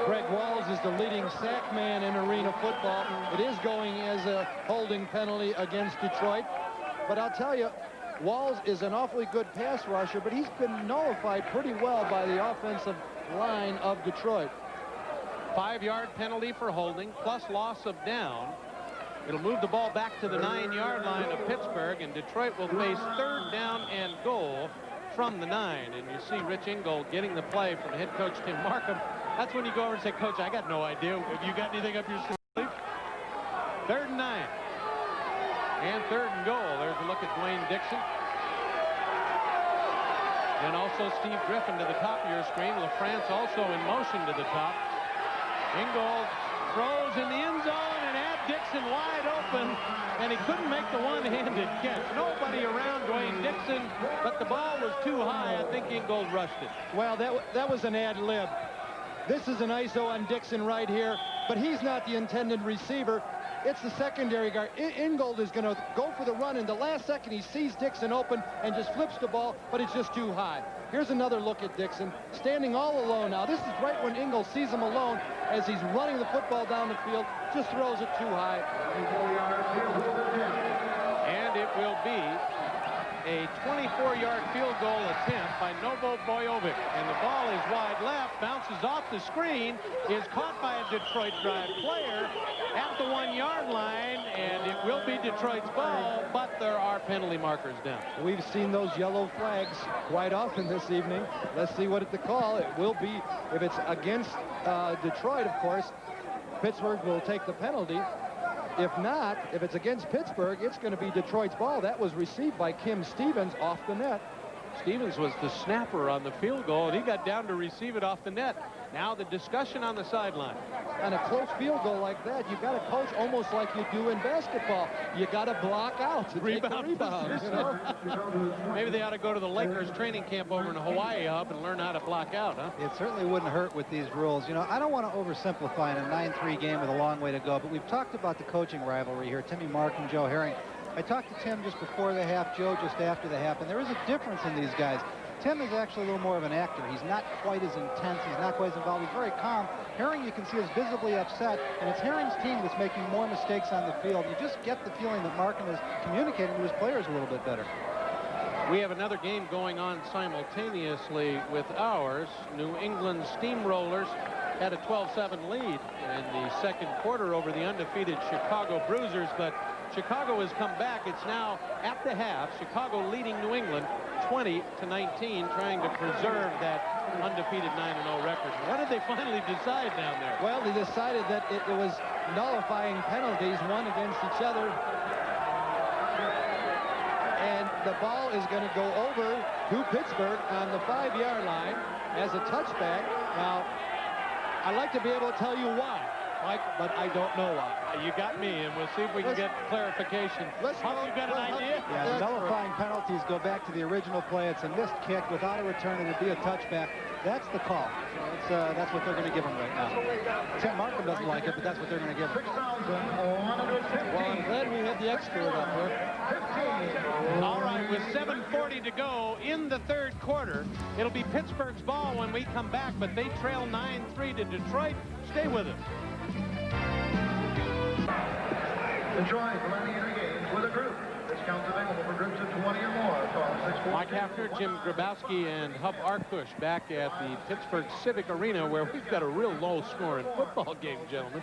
Craig Walls is the leading sack man in arena football. It is going as a holding penalty against Detroit. But I'll tell you, Walls is an awfully good pass rusher, but he's been nullified pretty well by the offensive line of Detroit. 5-yard penalty for holding, plus loss of down. It'll move the ball back to the 9-yard line of Pittsburgh, and Detroit will face 3rd down and goal from the 9. And you see Rich Ingold getting the play from head coach Tim Markham. That's when you go over and say, Coach, I got no idea. Have you got anything up your sleeve? 3rd and 9. And 3rd and goal. There's a look at Dwayne Dixon. And also Steve Griffin to the top of your screen. LaFrance also in motion to the top. Ingold throws in the end zone, and Dixon wide open, and he couldn't make the one-handed catch. Nobody around Dwayne Dixon, but the ball was too high. I think Ingold rushed it. Well, that was an ad lib. This is an ISO on Dixon right here, but he's not the intended receiver. It's the secondary guard. Ingold is going to go for the run, and the last second he sees Dixon open and just flips the ball, but it's just too high. Here's another look at Dixon, standing all alone. Now, this is right when Ingold sees him alone as he's running the football down the field, just throws it too high. And it will be a 24-yard field goal attempt by Novo Bojovic. And the ball is wide left, bounces off the screen, is caught by a Detroit drive player at the 1-yard line, and it will be Detroit's ball, but there are penalty markers down. We've seen those yellow flags quite often this evening. Let's see what the call. It will be, if it's against Detroit, of course, Pittsburgh will take the penalty. If not, if it's against Pittsburgh, it's going to be Detroit's ball. That was received by Kim Stevens off the net. Stevens was the snapper on the field goal, and he got down to receive it off the net. Now the discussion on the sideline. On a close field goal like that, you've got to coach almost like you do in basketball. You got to block out to take the rebound. You know? Maybe they ought to go to the Lakers training camp over in Hawaii Hub and learn how to block out, huh? It certainly wouldn't hurt with these rules. You know, I don't want to oversimplify in a 9-3 game with a long way to go, but we've talked about the coaching rivalry here. Timmy Markham, Joe Herring. I talked to Tim just before the half, Joe just after the half, and there is a difference in these guys. Tim is actually a little more of an actor. He's not quite as intense. He's not quite as involved. He's very calm. Herring, you can see, is visibly upset, and it's Herring's team that's making more mistakes on the field. You just get the feeling that Markham is communicating with his players a little bit better. We have another game going on simultaneously with ours. New England Steamrollers had a 12-7 lead in the 2nd quarter over the undefeated Chicago Bruisers, but Chicago has come back. It's now at the half. Chicago leading New England 20-19, trying to preserve that undefeated undefeated 9-0 record. What did they finally decide down there? Well, they decided that it was nullifying penalties, one against each other. And the ball is going to go over to Pittsburgh on the 5-yard line as a touchback. Now, I'd like to be able to tell you why, Mike, but I don't know why. You got me, and we'll see if we can get clarification. Huff, you got an idea? Yeah, nullifying penalties go back to the original play. It's a missed kick without a return. It would be a touchback. That's the call. That's what they're going to give him right now. Tim Markham doesn't like it, but that's what they're going to give him. Well, I'm glad we had the expert up here. All right, with 7:40 to go in the third quarter, it'll be Pittsburgh's ball when we come back, but they trail 9-3 to Detroit. Stay with us. Enjoy Gladiator games with a group. Discounts available for groups of 20 or more. Call 646. Mike Haffner, Jim Grabowski, and Hub Arkush back at the Pittsburgh Civic Arena, where we've got a real low-scoring football game, gentlemen.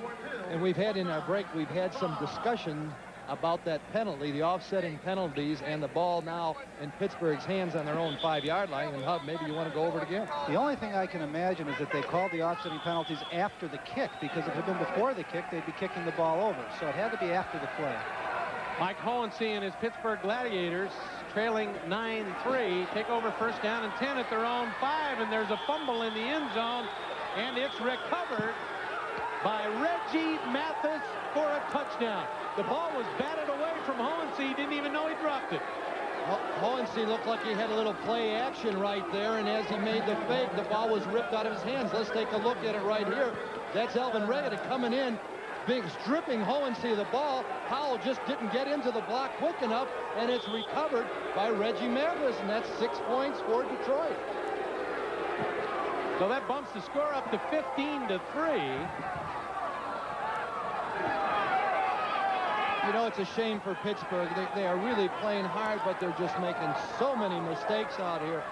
And we've had in our break, we've had some discussion about that penalty, the offsetting penalties, and the ball now in Pittsburgh's hands on their own 5-yard line. And Hub, maybe you want to go over it again. The only thing I can imagine is that they called the offsetting penalties after the kick, because if it had been before the kick, they'd be kicking the ball over. So it had to be after the play. Mike Hohensee and his Pittsburgh Gladiators, trailing 9-3, take over first down and 10 at their own 5, and there's a fumble in the end zone, and it's recovered by Reggie Mathis for a touchdown. The ball was batted away from Hohensee. He didn't even know he dropped it. Hohensee looked like he had a little play action right there, and as he made the fake, the ball was ripped out of his hands. Let's take a look at it right here. That's Elvin Reggett coming in, big stripping Hohensee of the ball. Powell just didn't get into the block quick enough, and it's recovered by Reggie Mathis, and that's 6 points for Detroit. So that bumps the score up to 15-3. You know, it's a shame for Pittsburgh. They are really playing hard, but they're just making so many mistakes out here.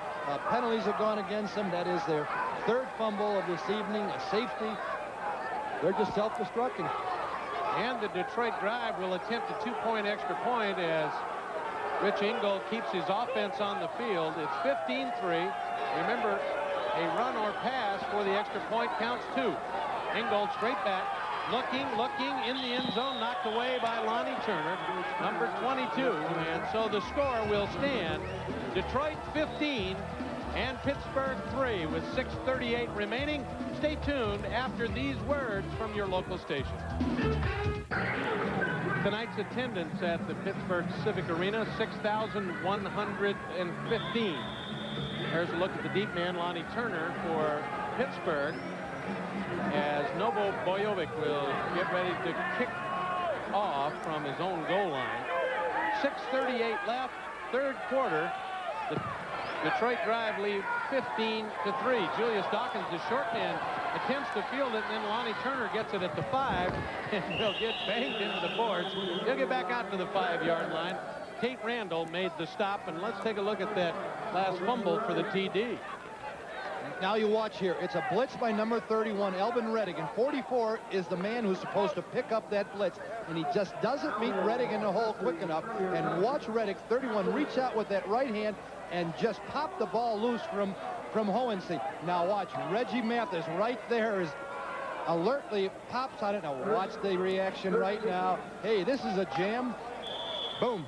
Penalties have gone against them. That is their third fumble of this evening, a safety. They're just self-destructing. And the Detroit drive will attempt a 2-point extra point as Rich Ingold keeps his offense on the field. It's 15-3. Remember, a run or pass for the extra point counts 2. Ingold straight back. Looking in the end zone, knocked away by Lonnie Turner, number 22. And so the score will stand. Detroit 15 and Pittsburgh 3 with 6:38 remaining. Stay tuned after these words from your local station. Tonight's attendance at the Pittsburgh Civic Arena, 6,115. There's a look at the deep man, Lonnie Turner, for Pittsburgh, as Novo Bojovic will get ready to kick off from his own goal line. 6:38 left, third quarter. The Detroit drive leads 15-3. Julius Dawkins, the short man, attempts to field it, and then Lonnie Turner gets it at the 5, and he'll get banged into the boards. He'll get back out to the 5-yard line. Tate Randall made the stop, and let's take a look at that last fumble for the TD. Now you watch here. It's a blitz by number 31, Elvin Reddick, and 44 is the man who's supposed to pick up that blitz, and he just doesn't meet Reddick in the hole quick enough. And watch Reddick, 31, reach out with that right hand and just pop the ball loose from Hohensee. Now watch, Reggie Mathis right there is alertly pops on it. Now watch the reaction right now. Hey, this is a jam. Boom.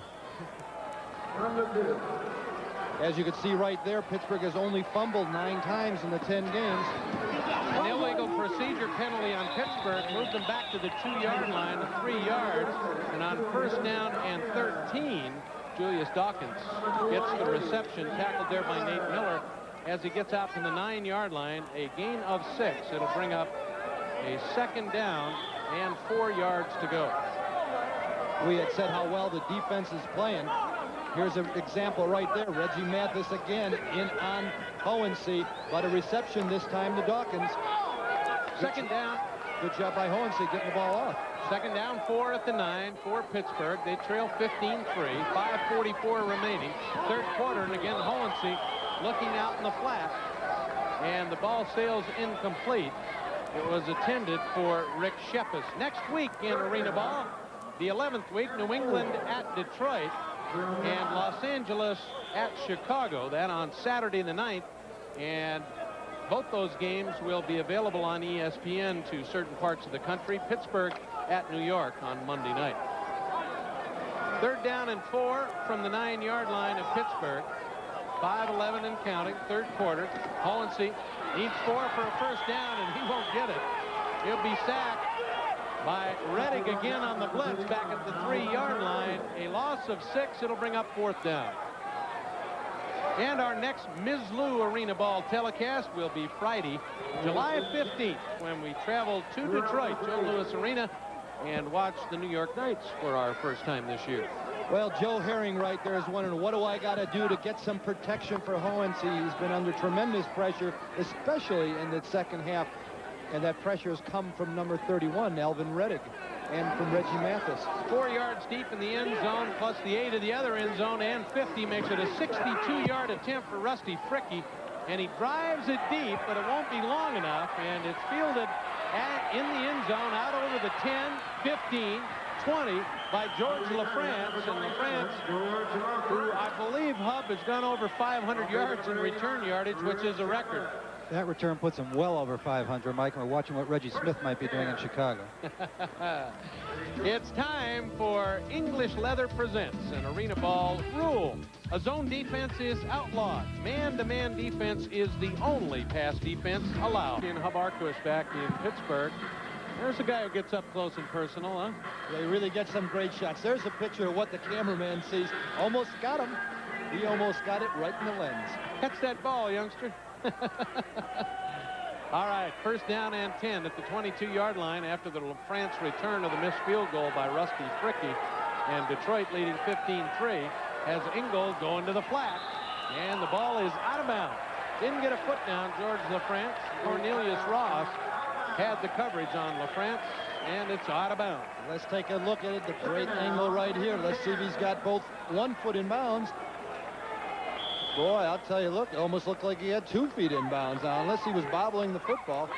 As you can see right there, Pittsburgh has only fumbled 9 times in the 10 games. An illegal procedure penalty on Pittsburgh moved them back to the 2-yard line to 3 yards. And on first down and 13, Julius Dawkins gets the reception, tackled there by Nate Miller. As he gets out from the 9-yard line, a gain of 6. It'll bring up a second down and 4 yards to go. We had said how well the defense is playing. Here's an example right there. Reggie Mathis again in on Hohensee, but a reception this time to Dawkins. Second down. Good job by Hohensee getting the ball off. Second down, 4 at the 9 for Pittsburgh. They trail 15-3, 5:44 remaining. Third quarter, and again, Hohensee looking out in the flat, and the ball sails incomplete. It was intended for Rick Shepis. Next week in Arena Ball, the 11th week, New England at Detroit, and Los Angeles at Chicago. That on Saturday the 9th. And Both those games will be available on ESPN to certain parts of the country. Pittsburgh at New York on Monday night. 3rd down and 4 from the 9-yard line of Pittsburgh. 5:11 and counting, 3rd quarter. Hohensee needs 4 for a first down, and he won't get it. He'll be sacked by Reddick again on the blitz back at the 3-yard line. A loss of 6. It'll bring up 4th down. And our next Ms. Lou Arena Ball telecast will be Friday, July 15th, when we travel to Detroit, Joe Louis Arena, and watch the New York Knights for our first time this year. Well, Joe Herring right there is wondering, what do I got to do to get some protection for Hohensee? He's been under tremendous pressure, especially in the second half. And that pressure has come from number 31, Alvin Reddick, and from Reggie Mathis. 4 yards deep in the end zone, plus the 8 of the other end zone, and 50 makes it a 62-yard attempt for Rusty Fricky. And he drives it deep, but it won't be long enough. And it's fielded in the end zone, out over the 10, 15, 20 by George LaFrance. And LaFrance, who I believe Hub has gone over 500 yards in return yardage, which is a record. That return puts him well over 500, Mike. We're watching what Reggie Smith might be doing in Chicago. It's time for English Leather Presents an Arena Ball rule. A zone defense is outlawed. Man-to-man defense is the only pass defense allowed. In Hub Arkush back in Pittsburgh. There's a guy who gets up close and personal, huh? Yeah, he really gets some great shots. There's a picture of what the cameraman sees. Almost got him. He almost got it right in the lens. Catch that ball, youngster. All right, first down and 10 at the 22-yard line after the LaFrance return of the missed field goal by Rusty Fricky. And Detroit leading 15-3 has Ingold going to the flat. And the ball is out of bounds. Didn't get a foot down, George LaFrance. Cornelius Ross had the coverage on LaFrance, and it's out of bounds. Let's take a look at it. The great angle right here. Let's see if he's got both 1 foot in bounds. Boy, I'll tell you, look, it almost looked like he had 2 feet in bounds now, unless he was bobbling the football.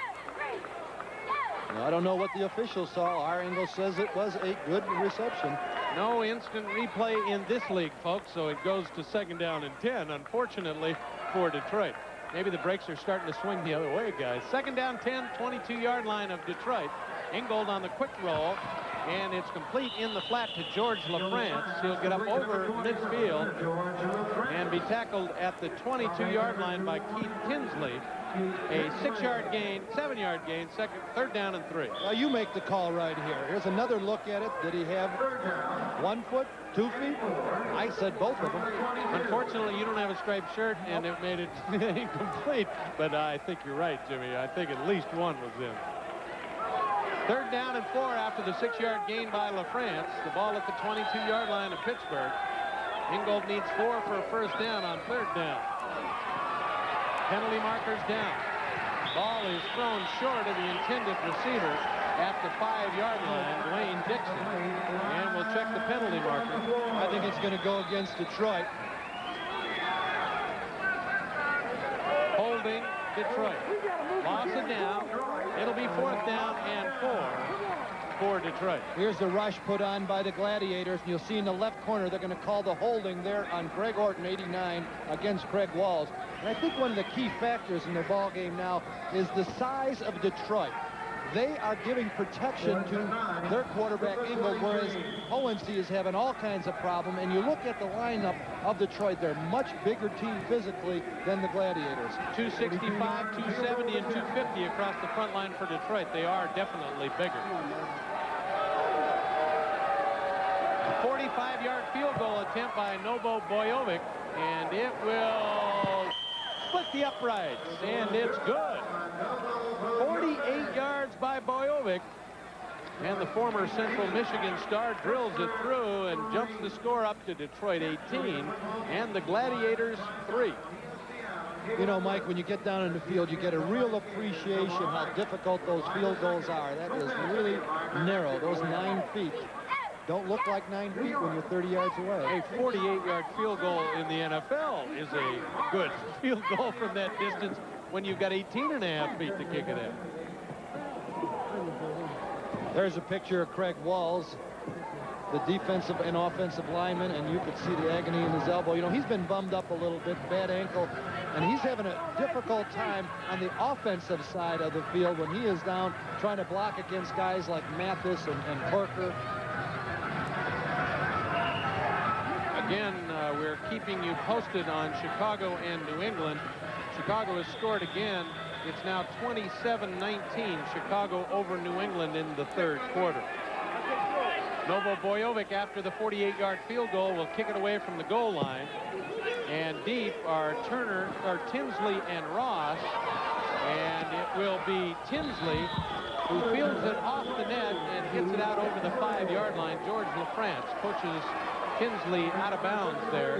Now, I don't know what the officials saw. Our angle says it was a good reception. No instant replay in this league, folks, so it goes to 2nd down and 10, unfortunately, for Detroit. Maybe the brakes are starting to swing the other way, guys. 2nd down, 10, 22-yard line of Detroit. Ingold on the quick roll, and it's complete in the flat to George LaFrance. He'll get up over midfield and be tackled at the 22-yard line by Keith Tinsley. A 6-yard gain, 7-yard gain, 3rd down and 3. Well, you make the call right here. Here's another look at it. Did he have 1 foot, 2 feet? I said both of them. Unfortunately, you don't have a striped shirt, and it made it incomplete. But I think you're right, Jimmy. I think at least one was in. 3rd down and 4 after the 6-yard gain by LaFrance. The ball at the 22-yard line of Pittsburgh. Ingold needs 4 for a first down on 3rd down. Penalty markers down. Ball is thrown short of the intended receiver at the 5-yard line, Dwayne Dixon. And we'll check the penalty marker. I think it's going to go against Detroit. Holding Detroit. Loss of down. It'll be 4th down and 4 for Detroit. Here's the rush put on by the Gladiators, and you'll see in the left corner they're going to call the holding there on Greg Orton, 89, against Craig Walls. And I think one of the key factors in their ball game now is the size of Detroit. They are giving protection to their quarterback, Ingold, whereas Hohensee is having all kinds of problems. And you look at the lineup of Detroit, they're a much bigger team physically than the Gladiators. 265, 270, and 250 across the front line for Detroit. They are definitely bigger. 45-yard field goal attempt by Novo Bojovic, and it will split the uprights, and it's good. 48 yards by Bojovic, and the former Central Michigan star drills it through and jumps the score up to Detroit 18 and the Gladiators 3. You know, Mike, when you get down in the field, you get a real appreciation how difficult those field goals are. That is really narrow. Those 9 feet don't look like 9 feet when you're 30 yards away. A 48-yard field goal in the NFL is a good field goal from that distance when you've got 18.5 feet to kick it in. There's a picture of Craig Walls, the defensive and offensive lineman, and you could see the agony in his elbow. You know, he's been bummed up a little bit, bad ankle. And he's having a difficult time on the offensive side of the field when he is down trying to block against guys like Mathis and Parker. Again, we're keeping you posted on Chicago and New England. Chicago has scored again. It's now 27-19, Chicago over New England in the third quarter. Novo Bojovic, after the 48-yard field goal, will kick it away from the goal line. And deep are Tinsley and Ross. And it will be Tinsley who fields it off the net and hits it out over the 5-yard line. George LaFrance pushes Tinsley out of bounds there.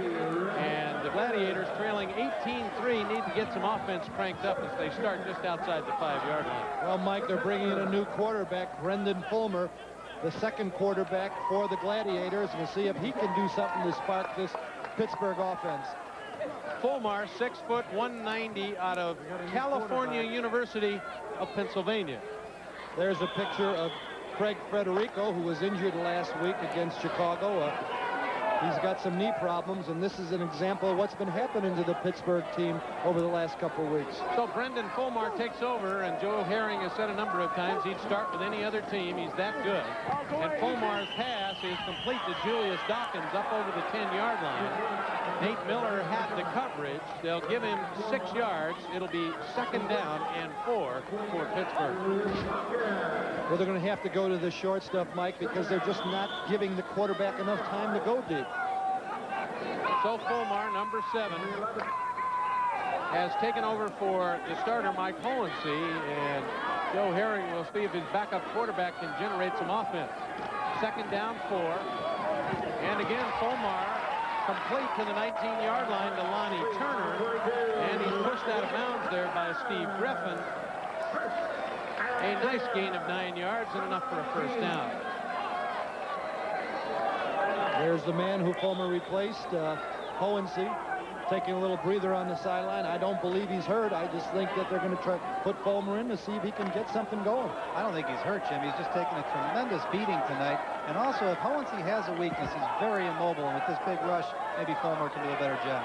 And the Gladiators, trailing 18-3, need to get some offense cranked up as they start just outside the 5-yard line. Well, Mike, they're bringing in a new quarterback, Brendan Fulmer, the second quarterback for the Gladiators. We'll see if he can do something to spark this Pittsburgh offense. Fulmer, 6 foot 190, out of California University of Pennsylvania. There's a picture of Craig Federico, who was injured last week against Chicago. He's got some knee problems, and this is an example of what's been happening to the Pittsburgh team over the last couple of weeks. So Brendan Fulmer takes over, and Joe Herring has said a number of times he'd start with any other team. He's that good. And Fulmer's pass is complete to Julius Dawkins up over the 10-yard line. Nate Miller had the coverage. They'll give him 6 yards. It'll be 2nd down and 4 for Pittsburgh. Well, they're going to have to go to the short stuff, Mike, because they're just not giving the quarterback enough time to go deep. So Fulmer, number 7, has taken over for the starter, Mike Hohensee, and Joe Herring will see if his backup quarterback can generate some offense. 2nd down, 4. And again, Fulmer complete to the 19-yard line to Lonnie Turner, and he's pushed out of bounds there by Steve Griffin. A nice gain of 9 yards and enough for a 1st down. There's the man who Fulmer replaced, Hohensee, taking a little breather on the sideline. I don't believe he's hurt. I just think that they're going to try to put Fulmer in to see if he can get something going. I don't think he's hurt, Jim. He's just taking a tremendous beating tonight. And also, if Hohensee has a weakness, he's very immobile. And with this big rush, maybe Fulmer can do a better job.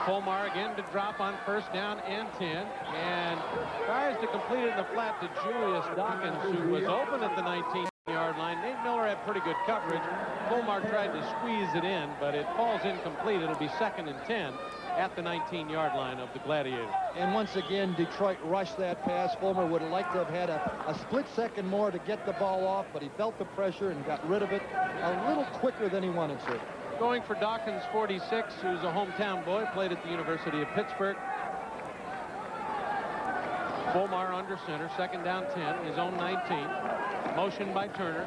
Fulmer again to drop on 1st down and 10, and tries to complete it in the flat to Julius Dawkins, who was open at the 19-yard line. Nate Miller had pretty good coverage. Fulmer tried to squeeze it in, but it falls incomplete. It'll be 2nd and 10 at the 19-yard line of the Gladiators. And once again, Detroit rushed that pass. Fulmer would have liked to have had a split second more to get the ball off, but he felt the pressure and got rid of it a little quicker than he wanted to. Going for Dawkins, 46, who's a hometown boy, played at the University of Pittsburgh. Fulmer under center, 2nd down 10, his own 19. Motion by Turner.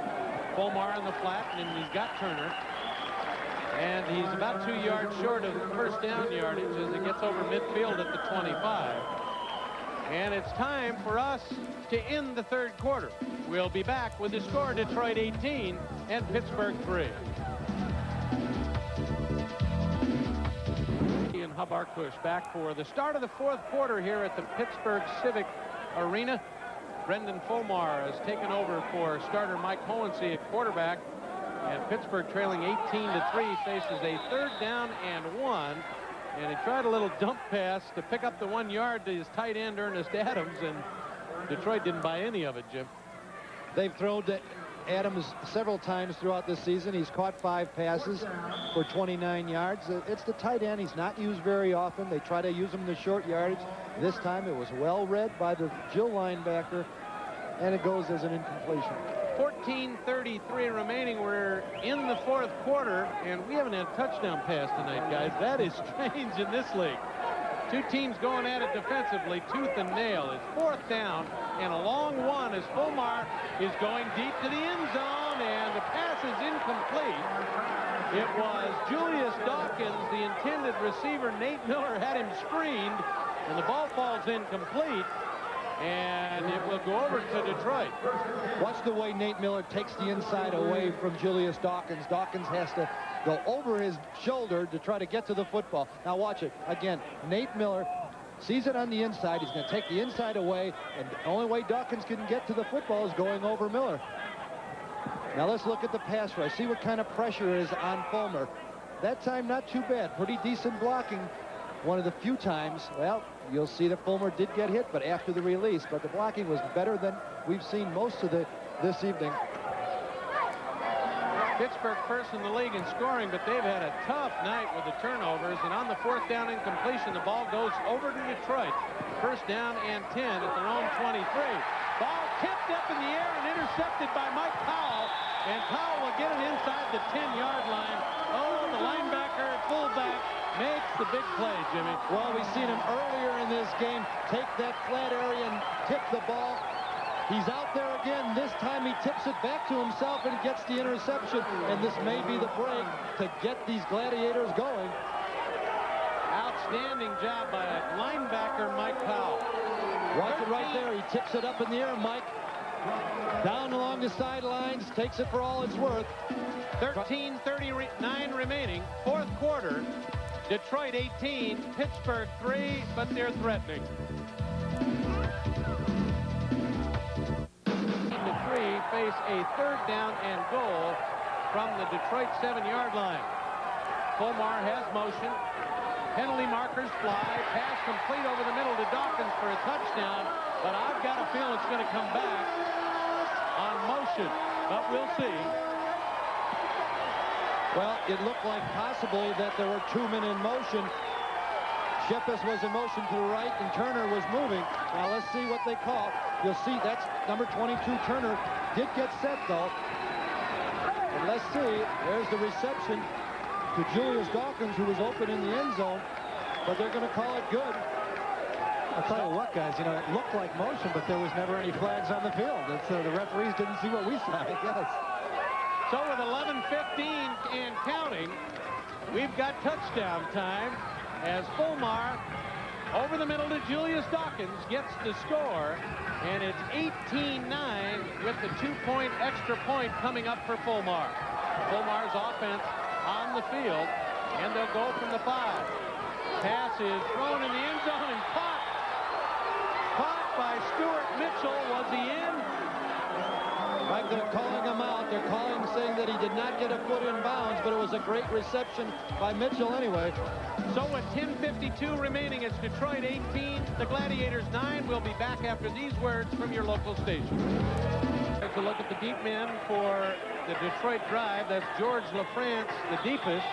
Fulmer on the flat, and he's got Turner. And he's about 2 yards short of 1st down yardage as he gets over midfield at the 25. And it's time for us to end the 3rd quarter. We'll be back with the score: Detroit 18 and Pittsburgh 3. Hub Arkush back for the start of the 4th quarter here at the Pittsburgh Civic Arena. Brendan Fulmer has taken over for starter Mike Hohensee at quarterback, and Pittsburgh, trailing 18-3, faces a 3rd down and 1. And he tried a little dump pass to pick up the 1 yard to his tight end Ernest Adams, and Detroit didn't buy any of it, Jim. They've thrown to Adams several times throughout this season. He's caught 5 passes for 29 yards. It's the tight end. He's not used very often. They try to use him in the short yardage. This time it was well read by the Jill linebacker, and it goes as an incompletion. 14:33 remaining. We're in the 4th quarter, and we haven't had a touchdown pass tonight, guys. That is strange in this league. 2 teams going at it defensively, tooth and nail. It's 4th down and a long one as Fulmer is going deep to the end zone, and the pass is incomplete. It was Julius Dawkins, the intended receiver. Nate Miller had him screened, and the ball falls incomplete, and it will go over to Detroit. Watch the way Nate Miller takes the inside away from Julius Dawkins. Dawkins has to go over his shoulder to try to get to the football. Now watch it. Again, Nate Miller sees it on the inside. He's going to take the inside away, and the only way Dawkins can get to the football is going over Miller. Now let's look at the pass rush. See what kind of pressure is on Fulmer. That time, not too bad. Pretty decent blocking one of the few times, well, you'll see that Fulmer did get hit, but after the release. But the blocking was better than we've seen most of this evening. Pittsburgh first in the league in scoring, but they've had a tough night with the turnovers. And on the 4th down incompletion, the ball goes over to Detroit. First down and 10 at their own 23. Ball tipped up in the air and intercepted by Mike Powell. And Powell will get it inside the 10-yard line. Oh, the linebacker, fullback, makes the big play, Jimmy. Well, we've seen him earlier in this game take that flat area and tip the ball. He's out there again. This time he tips it back to himself and gets the interception. And this may be the break to get these Gladiators going. Outstanding job by linebacker Mike Powell. Watch it right there. He tips it up in the air, Mike. Down along the sidelines, takes it for all it's worth. 13:39 remaining, 4th quarter. Detroit 18, Pittsburgh 3, but they're threatening. 3 face a 3rd down and goal from the Detroit 7-yard line. Fulmer has motion. Penalty markers fly. Pass complete over the middle to Dawkins for a touchdown. But I've got a feeling it's going to come back on motion. But we'll see. Well, it looked like possibly that there were 2 men in motion. Shepis was in motion to the right, and Turner was moving. Now, let's see what they call. You'll see that's number 22, Turner, did get set, though. And let's see. There's the reception to Julius Dawkins, who was open in the end zone. But they're going to call it good. I'll tell you what, guys, you know, it looked like motion, but there was never any flags on the field. The referees didn't see what we saw, I guess. So with 11:15 and counting, we've got touchdown time as Fulmer over the middle to Julius Dawkins gets the score, and it's 18-9 with the 2-point extra point coming up for Fulmer. Fulmer's offense on the field, and they'll go from the 5. Pass is thrown in the end zone and caught by Stuart Mitchell. Was he in? Right, they're calling him out. They're calling, saying that he did not get a foot in bounds, but it was a great reception by Mitchell anyway. So with 10:52 remaining, it's Detroit 18, the Gladiators 9. We'll be back after these words from your local station. Take a look at the deep men for the Detroit drive. That's George LaFrance, the deepest,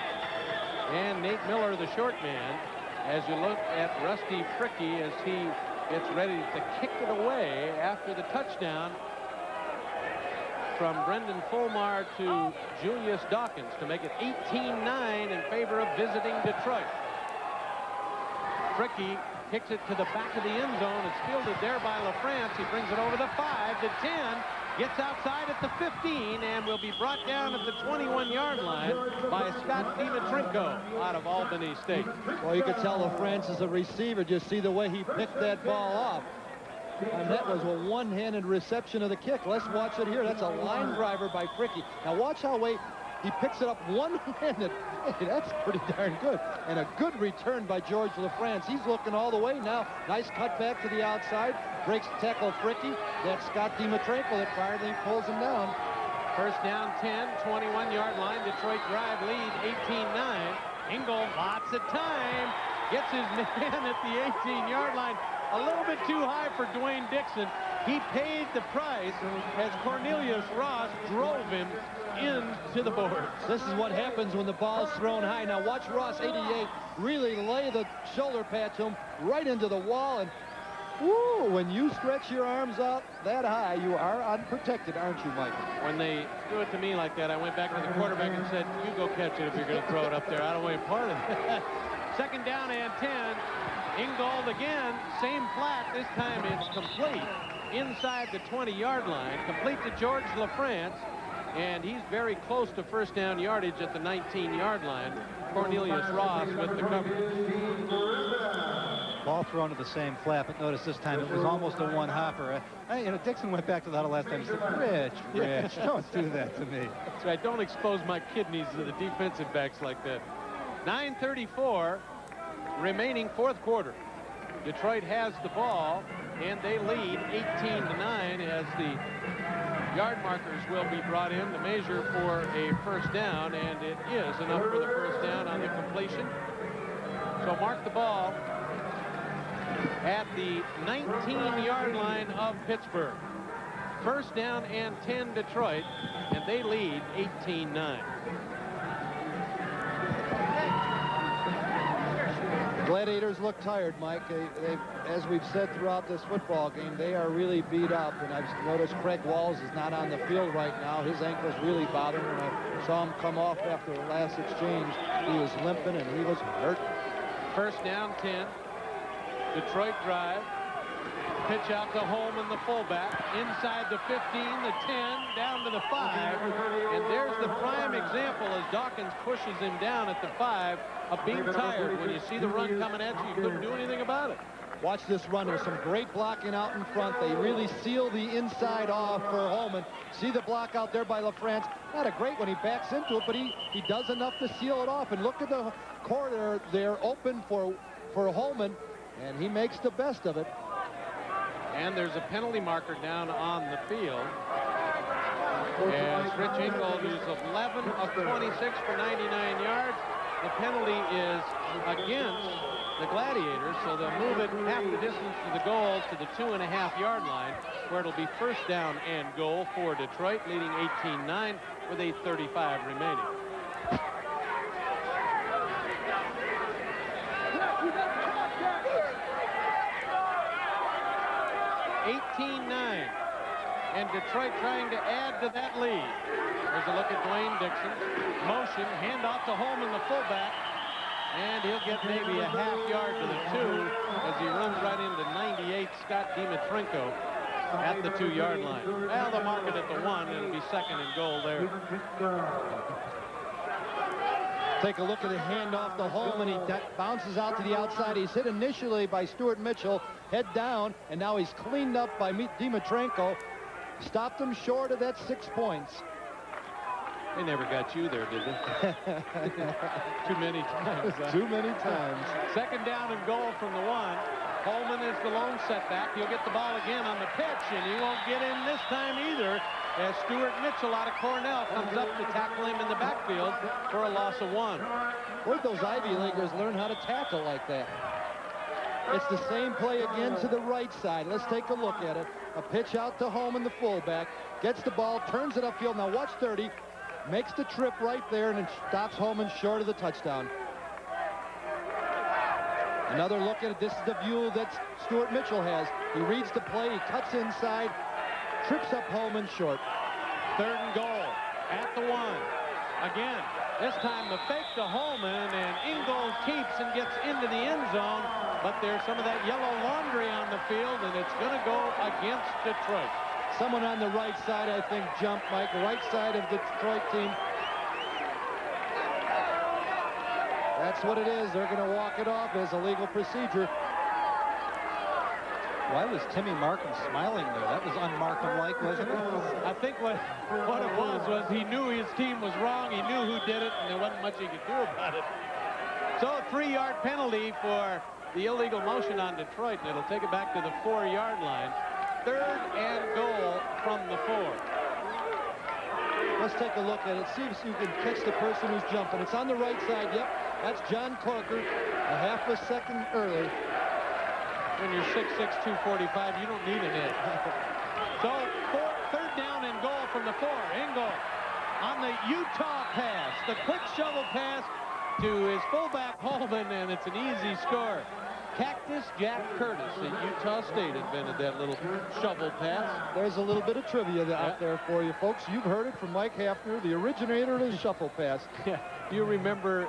and Nate Miller, the short man. As you look at Rusty Fricky as he gets ready to kick it away after the touchdown from Brendan Fulmer to Julius Dawkins to make it 18-9 in favor of visiting Detroit. Fricky kicks it to the back of the end zone. It's fielded there by LaFrance. He brings it over the 5 to 10. Gets outside at the 15 and will be brought down at the 21-yard line by Scott Dimitrenko out of Albany State. Well, you could tell LaFrance is a receiver. Just see the way he picked that ball off. And that was a one-handed reception of the kick. Let's watch it here. That's a line driver by Fricky. Now watch how he picks it up one-handed. Hey, that's pretty darn good. And a good return by George LaFrance. He's looking all the way now. Nice cut back to the outside. Breaks the tackle Fricky. That's Scott Dimitrenko that finally pulls him down. First down 10, 21-yard line. Detroit drive lead 18-9. Ingle, lots of time. Gets his man at the 18-yard line. A little bit too high for Dwayne Dixon. He paid the price as Cornelius Ross drove him into the boards. This is what happens when the ball's thrown high. Now watch Ross, 88, really lay the shoulder pad to him right into the wall. And woo, when you stretch your arms out that high, you are unprotected, aren't you, Michael? When they threw it to me like that, I went back to the quarterback and said, you go catch it if you're going to throw it up there. I don't want any part of it. Second down and 10. Ingold again, same flat. This time it's complete inside the 20-yard line. Complete to George LaFrance. And he's very close to first down yardage at the 19-yard line. Cornelius Ross with the coverage. Ball thrown to the same flat, but notice this time it was almost a one-hopper. Hey, you know, Dixon went back to the huddle last time and said, Rich, don't do that to me. That's right. Don't expose my kidneys to the defensive backs like that. 9:34 remaining, fourth quarter. Detroit has the ball, and they lead 18-9 as the yard markers will be brought in to measure for a first down, and it is enough for the first down on the completion. So mark the ball at the 19-yard line of Pittsburgh. First down and 10 Detroit, and they lead 18-9. Gladiators look tired, Mike. As we've said throughout this football game, they are really beat up. And I've noticed Craig Walls is not on the field right now. His ankle's really bothering him. I saw him come off after the last exchange. He was limping and he was hurt. First down 10. Detroit drive. Pitch out to Holman, the fullback. Inside the 15, the 10, down to the 5. And there's the prime example as Dawkins pushes him down at the 5 of being tired. When you see the run coming at you, you couldn't do anything about it. Watch this run. There's some great blocking out in front. They really seal the inside off for Holman. See the block out there by LaFrance. Not a great one. He backs into it, but he does enough to seal it off. And look at the corner. They're open for Holman, and he makes the best of it. And there's a penalty marker down on the field. As Rich Ingold, who's 11 of 26 for 99 yards. The penalty is against the Gladiators, so they'll move it half the distance to the goal to the 2.5-yard line, where it'll be first down and goal for Detroit, leading 18-9 with 8:35 remaining. And Detroit trying to add to that lead. There's a look at Dwayne Dixon. Motion, handoff to Holman, the fullback. And he'll get maybe a half yard to the 2 as he runs right into 98 Scott Dimitrenko at the 2-yard line. Well, they'll mark it at the 1. It'll be second and goal there. Take a look at the handoff to Holman. He bounces out to the outside. He's hit initially by Stuart Mitchell, head down, and now he's cleaned up by Dimitrenko. Stopped him short of that 6 points. They never got you there, did they? Too many times. Too many times. Second down and goal from the 1. Holman is the lone setback. He'll get the ball again on the pitch, and he won't get in this time either, as Stuart Mitchell out of Cornell comes up to tackle him in the backfield for a loss of 1. Where'd those Ivy Leaguers learn how to tackle like that? It's the same play again to the right side. Let's take a look at it. A pitch out to Holman, the fullback. Gets the ball, turns it upfield. Now watch 30. Makes the trip right there, and it stops Holman short of the touchdown. Another look at it. This is the view that Stuart Mitchell has. He reads the play. He cuts inside. Trips up Holman short. Third and goal at the 1. Again, this time the fake to Holman, and Ingold keeps and gets into the end zone, but there's some of that yellow laundry on the field, and it's going to go against Detroit. Someone on the right side, I think, jumped, Mike. Right side of the Detroit team. That's what it is. They're going to walk it off as a legal procedure. Why was Timmy Markham smiling there? That was un-Markham-like, wasn't it? I think what it was he knew his team was wrong. He knew who did it, and there wasn't much he could do about it. So a 3-yard penalty for the illegal motion on Detroit, and it'll take it back to the 4-yard line. Third and goal from the 4. Let's take a look at it. See if you can catch the person who's jumping. It's on the right side. Yep, that's John Corker, a half a second early. When you're 6'6", 245, you don't need an hit. So third down and goal from the 4. Ingold on the Utah pass. The quick shovel pass to his fullback Holman, and it's an easy score. Cactus Jack Curtis at Utah State invented that little shovel pass. There's a little bit of trivia out there for you folks. You've heard it from Mike Haffner, the originator of the shuffle pass. Yeah. Do you remember,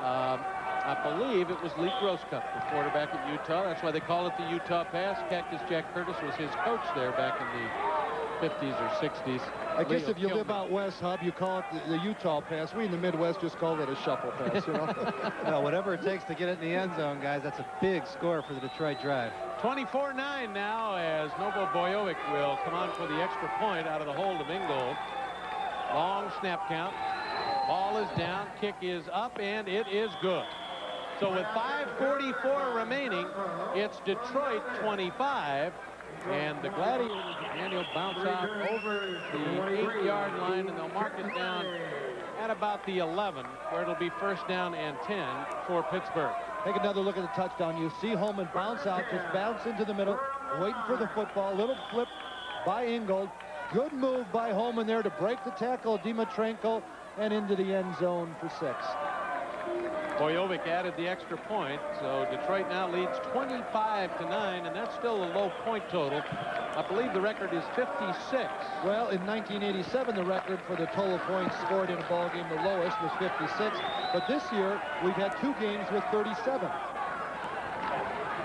I believe it was Lee Grosscup, the quarterback at Utah. That's why they call it the Utah pass. Cactus Jack Curtis was his coach there back in the 50s or 60s. I guess if you live out west, Hub, you call it the Utah pass. We in the Midwest just call it a shuffle pass, you know? Well, whatever it takes to get it in the end zone, guys, that's a big score for the Detroit Drive. 24-9 now as Novo Bojovic will come on for the extra point out of the hold of Ingold. Long snap count. Ball is down, kick is up, and it is good. So with 5:44 remaining, it's Detroit 25. And the Gladiators, and he'll bounce out over the 8-yard line, and they'll mark it down at about the 11, where it'll be first down and 10 for Pittsburgh. Take another look at the touchdown. You see Holman bounce out, just bounce into the middle, waiting for the football. Little flip by Ingold. Good move by Holman there to break the tackle of Dimitrenko and into the end zone for 6. Bojovic added the extra point, so Detroit now leads 25-9, and that's still a low point total. I believe the record is 56. Well, in 1987, the record for the total points scored in a ball game, the lowest was 56. But this year, we've had 2 games with 37.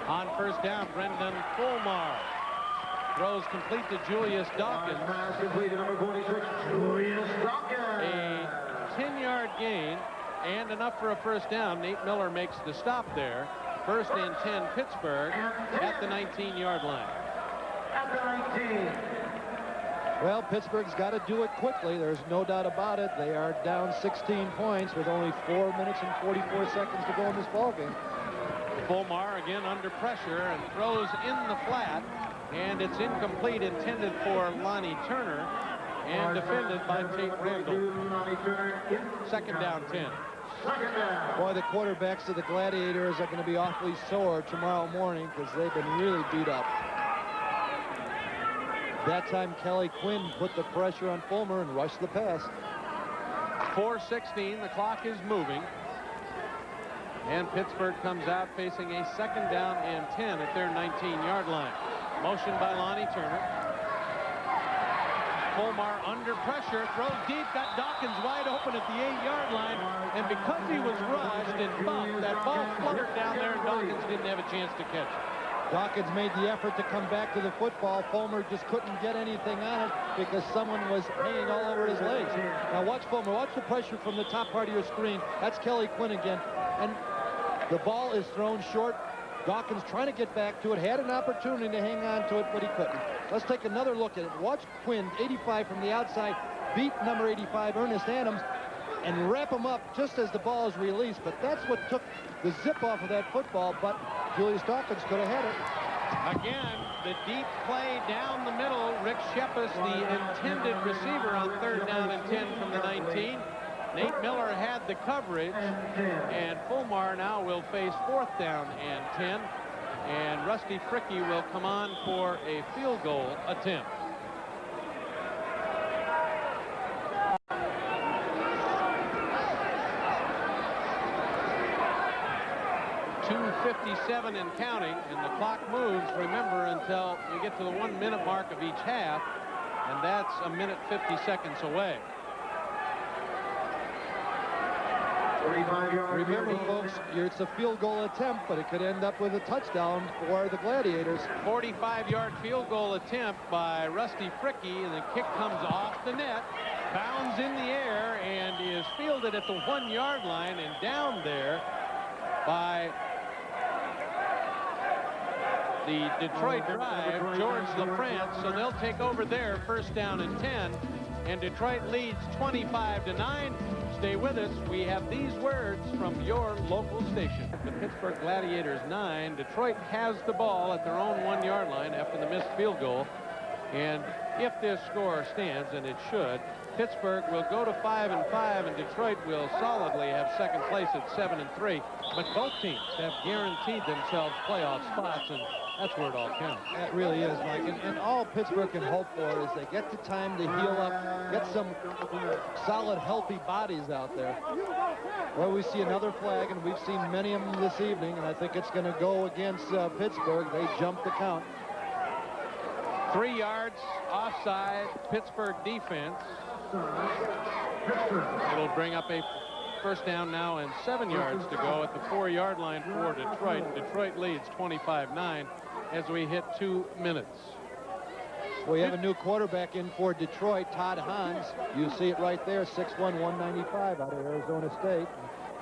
On first down, Brendan Fulmer throws complete to Julius Dawkins. A 10-yard gain and enough for a first down. Nate Miller makes the stop there. First and 10, Pittsburgh at the 19-yard line. Well, Pittsburgh's got to do it quickly. There's no doubt about it. They are down 16 points with only 4 minutes and 44 seconds to go in this ballgame. Fulmer again under pressure and throws in the flat, and it's incomplete, intended for Lonnie Turner and defended by Tate Randall. Second down 10. Boy, the quarterbacks of the Gladiators are going to be awfully sore tomorrow morning because they've been really beat up. That time, Kelly Quinn put the pressure on Fulmer and rushed the pass. 4:16, the clock is moving. And Pittsburgh comes out facing a second down and 10 at their 19-yard line. Motion by Lonnie Turner. Fulmer under pressure, throws deep, got Dawkins wide open at the 8-yard line. And because he was rushed and bumped, that ball fluttered down there and Dawkins didn't have a chance to catch it. Dawkins made the effort to come back to the football. Fulmer just couldn't get anything on it because someone was hanging all over his legs. Now watch Fulmer. Watch the pressure from the top part of your screen. That's Kelly Quinn again. And the ball is thrown short. Dawkins trying to get back to it. Had an opportunity to hang on to it, but he couldn't. Let's take another look at it. Watch Quinn, 85 from the outside, beat number 85, Ernest Adams, and wrap him up just as the ball is released. But that's what took the zip off of that football, but Julius Dawkins could have had it. Again, the deep play down the middle. Rick Shepis, the intended receiver on third down and 10 from the 19. Nate Miller had the coverage, and Fulmer now will face fourth down and 10. And Rusty Fricky will come on for a field goal attempt. .257 and counting, and the clock moves, remember, until we get to the 1 minute mark of each half, and that's a minute 50 seconds away. Remember, folks, it's a field goal attempt, but it could end up with a touchdown for the Gladiators. 45-yard field goal attempt by Rusty Fricky, and the kick comes off the net, bounds in the air, and is fielded at the 1-yard line and down there by the Detroit drive, George LaFrance. So they'll take over there, first down and 10, and Detroit leads 25-9. Stay with us. We have these words from your local station. The Pittsburgh Gladiators 9. Detroit has the ball at their own 1-yard line after the missed field goal. And if this score stands, and it should, Pittsburgh will go to 5-5, and Detroit will solidly have second place at 7-3. But both teams have guaranteed themselves playoff spots, and that's where it all counts. That really is, Mike. And all Pittsburgh can hope for is they get the time to heal up, get some solid, healthy bodies out there. Well, we see another flag, and we've seen many of them this evening, and I think it's going to go against Pittsburgh. They jumped the count. 3 yards offside, Pittsburgh defense. It'll bring up a first down now and 7 yards to go at the 4-yard line for Detroit. Detroit leads 25-9 as we hit 2 minutes. We have a new quarterback in for Detroit, Todd Hans. You see it right there, 6'1", 195 out of Arizona State.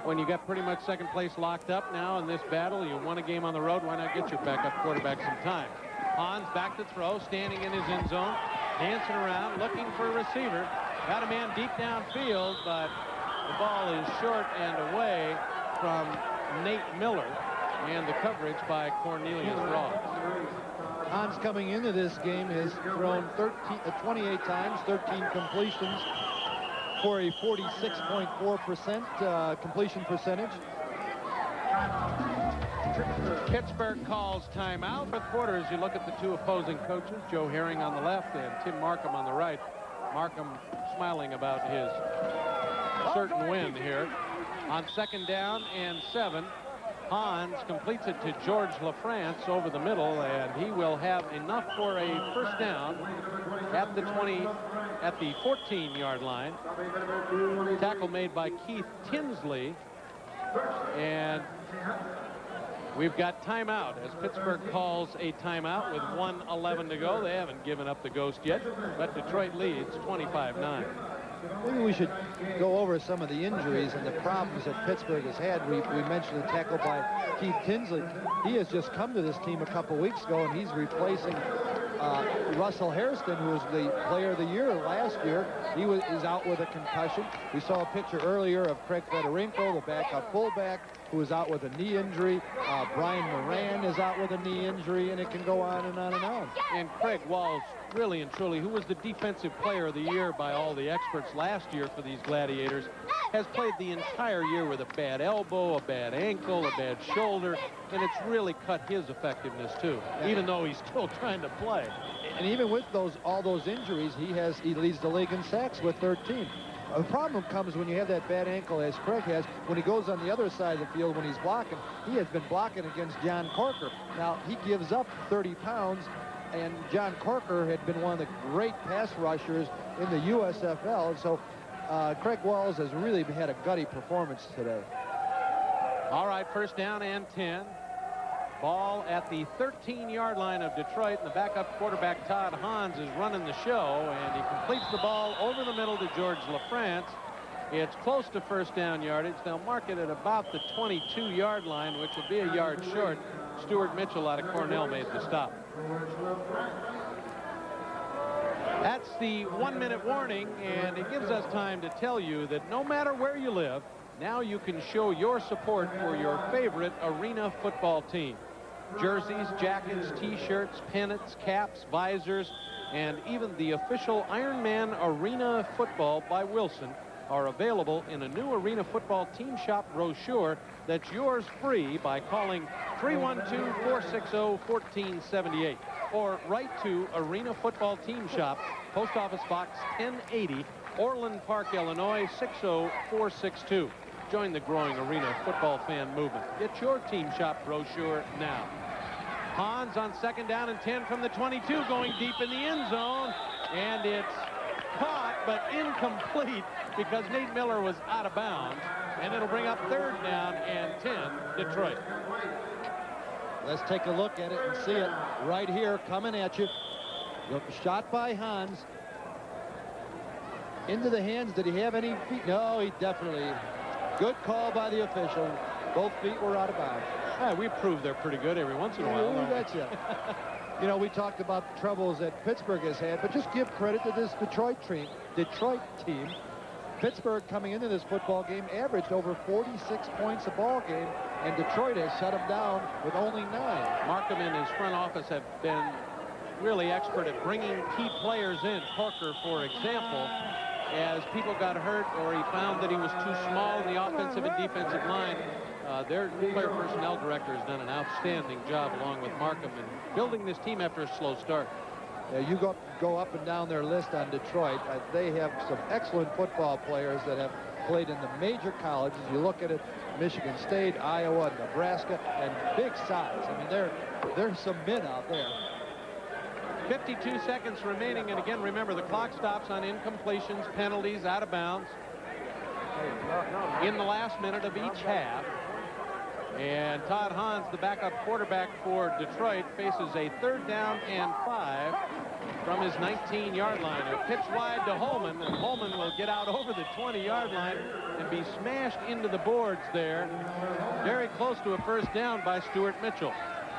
When you got pretty much second place locked up now in this battle, you won a game on the road, why not get your backup quarterback some time? Hans back to throw, standing in his end zone, dancing around, looking for a receiver. Got a man deep downfield, but the ball is short and away from Nate Miller, and the coverage by Cornelius Ross. Hans coming into this game has thrown 28 times, 13 completions for a 46.4% completion percentage. Pittsburgh calls timeout. Fourth quarter, as you look at the two opposing coaches, Joe Herring on the left and Tim Markham on the right. Markham smiling about his certain win here. On 2nd down and 7, Hans completes it to George LaFrance over the middle, and he will have enough for a first down at the 14-yard line. Tackle made by Keith Tinsley, and we've got timeout as Pittsburgh calls a timeout with 1:11 to go. They haven't given up the ghost yet, but Detroit leads 25-9. Maybe we should go over some of the injuries and the problems that Pittsburgh has had. We mentioned the tackle by Keith Tinsley. He has just come to this team a couple weeks ago, and he's replacing Russell Hairston, who was the player of the year last year. He's out with a concussion. We saw a picture earlier of Craig Fedorenko, the backup fullback, who is out with a knee injury. Brian Moran is out with a knee injury, and it can go on and on and on. And Craig Walls, really and truly, who was the defensive player of the year by all the experts last year for these Gladiators, has played the entire year with a bad elbow, a bad ankle, a bad shoulder, and it's really cut his effectiveness too, even though he's still trying to play. And even with all those injuries, he leads the league in sacks with 13. The problem comes when you have that bad ankle, as Craig has, when he goes on the other side of the field when he's blocking. He has been blocking against John Corker. Now, he gives up 30 pounds, and John Corker had been one of the great pass rushers in the USFL. So Craig Walls has really had a gutty performance today. All right, first down and 10. Ball at the 13-yard line of Detroit, and the backup quarterback Todd Hans is running the show, and he completes the ball over the middle to George LaFrance. It's close to first down yardage. They'll mark it at about the 22-yard line, which will be a yard short. Stuart Mitchell out of Cornell made the stop. That's the 1-minute warning, and it gives us time to tell you that no matter where you live, now you can show your support for your favorite arena football team. Jerseys, jackets, t-shirts, pennants, caps, visors, and even the official Ironman Arena Football by Wilson are available in a new Arena Football Team Shop brochure that's yours free by calling 312-460-1478 or write to Arena Football Team Shop, Post Office Box 1080, Orland Park, Illinois 60462. Join the growing arena football fan movement. Get your team shop brochure now. Hans on 2nd down and 10 from the 22, going deep in the end zone, and it's caught but incomplete because Nate Miller was out of bounds, and it'll bring up 3rd down and 10, Detroit. Let's take a look at it and see it right here coming at you. Shot by Hans. Into the hands. Did he have any feet? No, he definitely. Good call by the official. Both feet were out of bounds. We prove they're pretty good every once in a while. You know, we talked about the troubles that Pittsburgh has had, but just give credit to this Detroit team. Pittsburgh, coming into this football game, averaged over 46 points a ball game, and Detroit has shut them down with only 9. Markham and his front office have been really expert at bringing key players in. Corker, for example, as people got hurt or he found that he was too small in the offensive and defensive line, their player personnel director has done an outstanding job along with Markham in building this team after a slow start. You go up and down their list on Detroit. They have some excellent football players that have played in the major colleges. You look at it, Michigan State, Iowa, Nebraska, and big size. I mean, there's some men out there. 52 seconds remaining, and again, remember, the clock stops on incompletions, penalties, out of bounds in the last minute of each half. And Todd Hans, the backup quarterback for Detroit, faces a 3rd down and 5 from his 19-yard line. A pitch wide to Holman, and Holman will get out over the 20-yard line and be smashed into the boards there. Very close to a first down by Stuart Mitchell.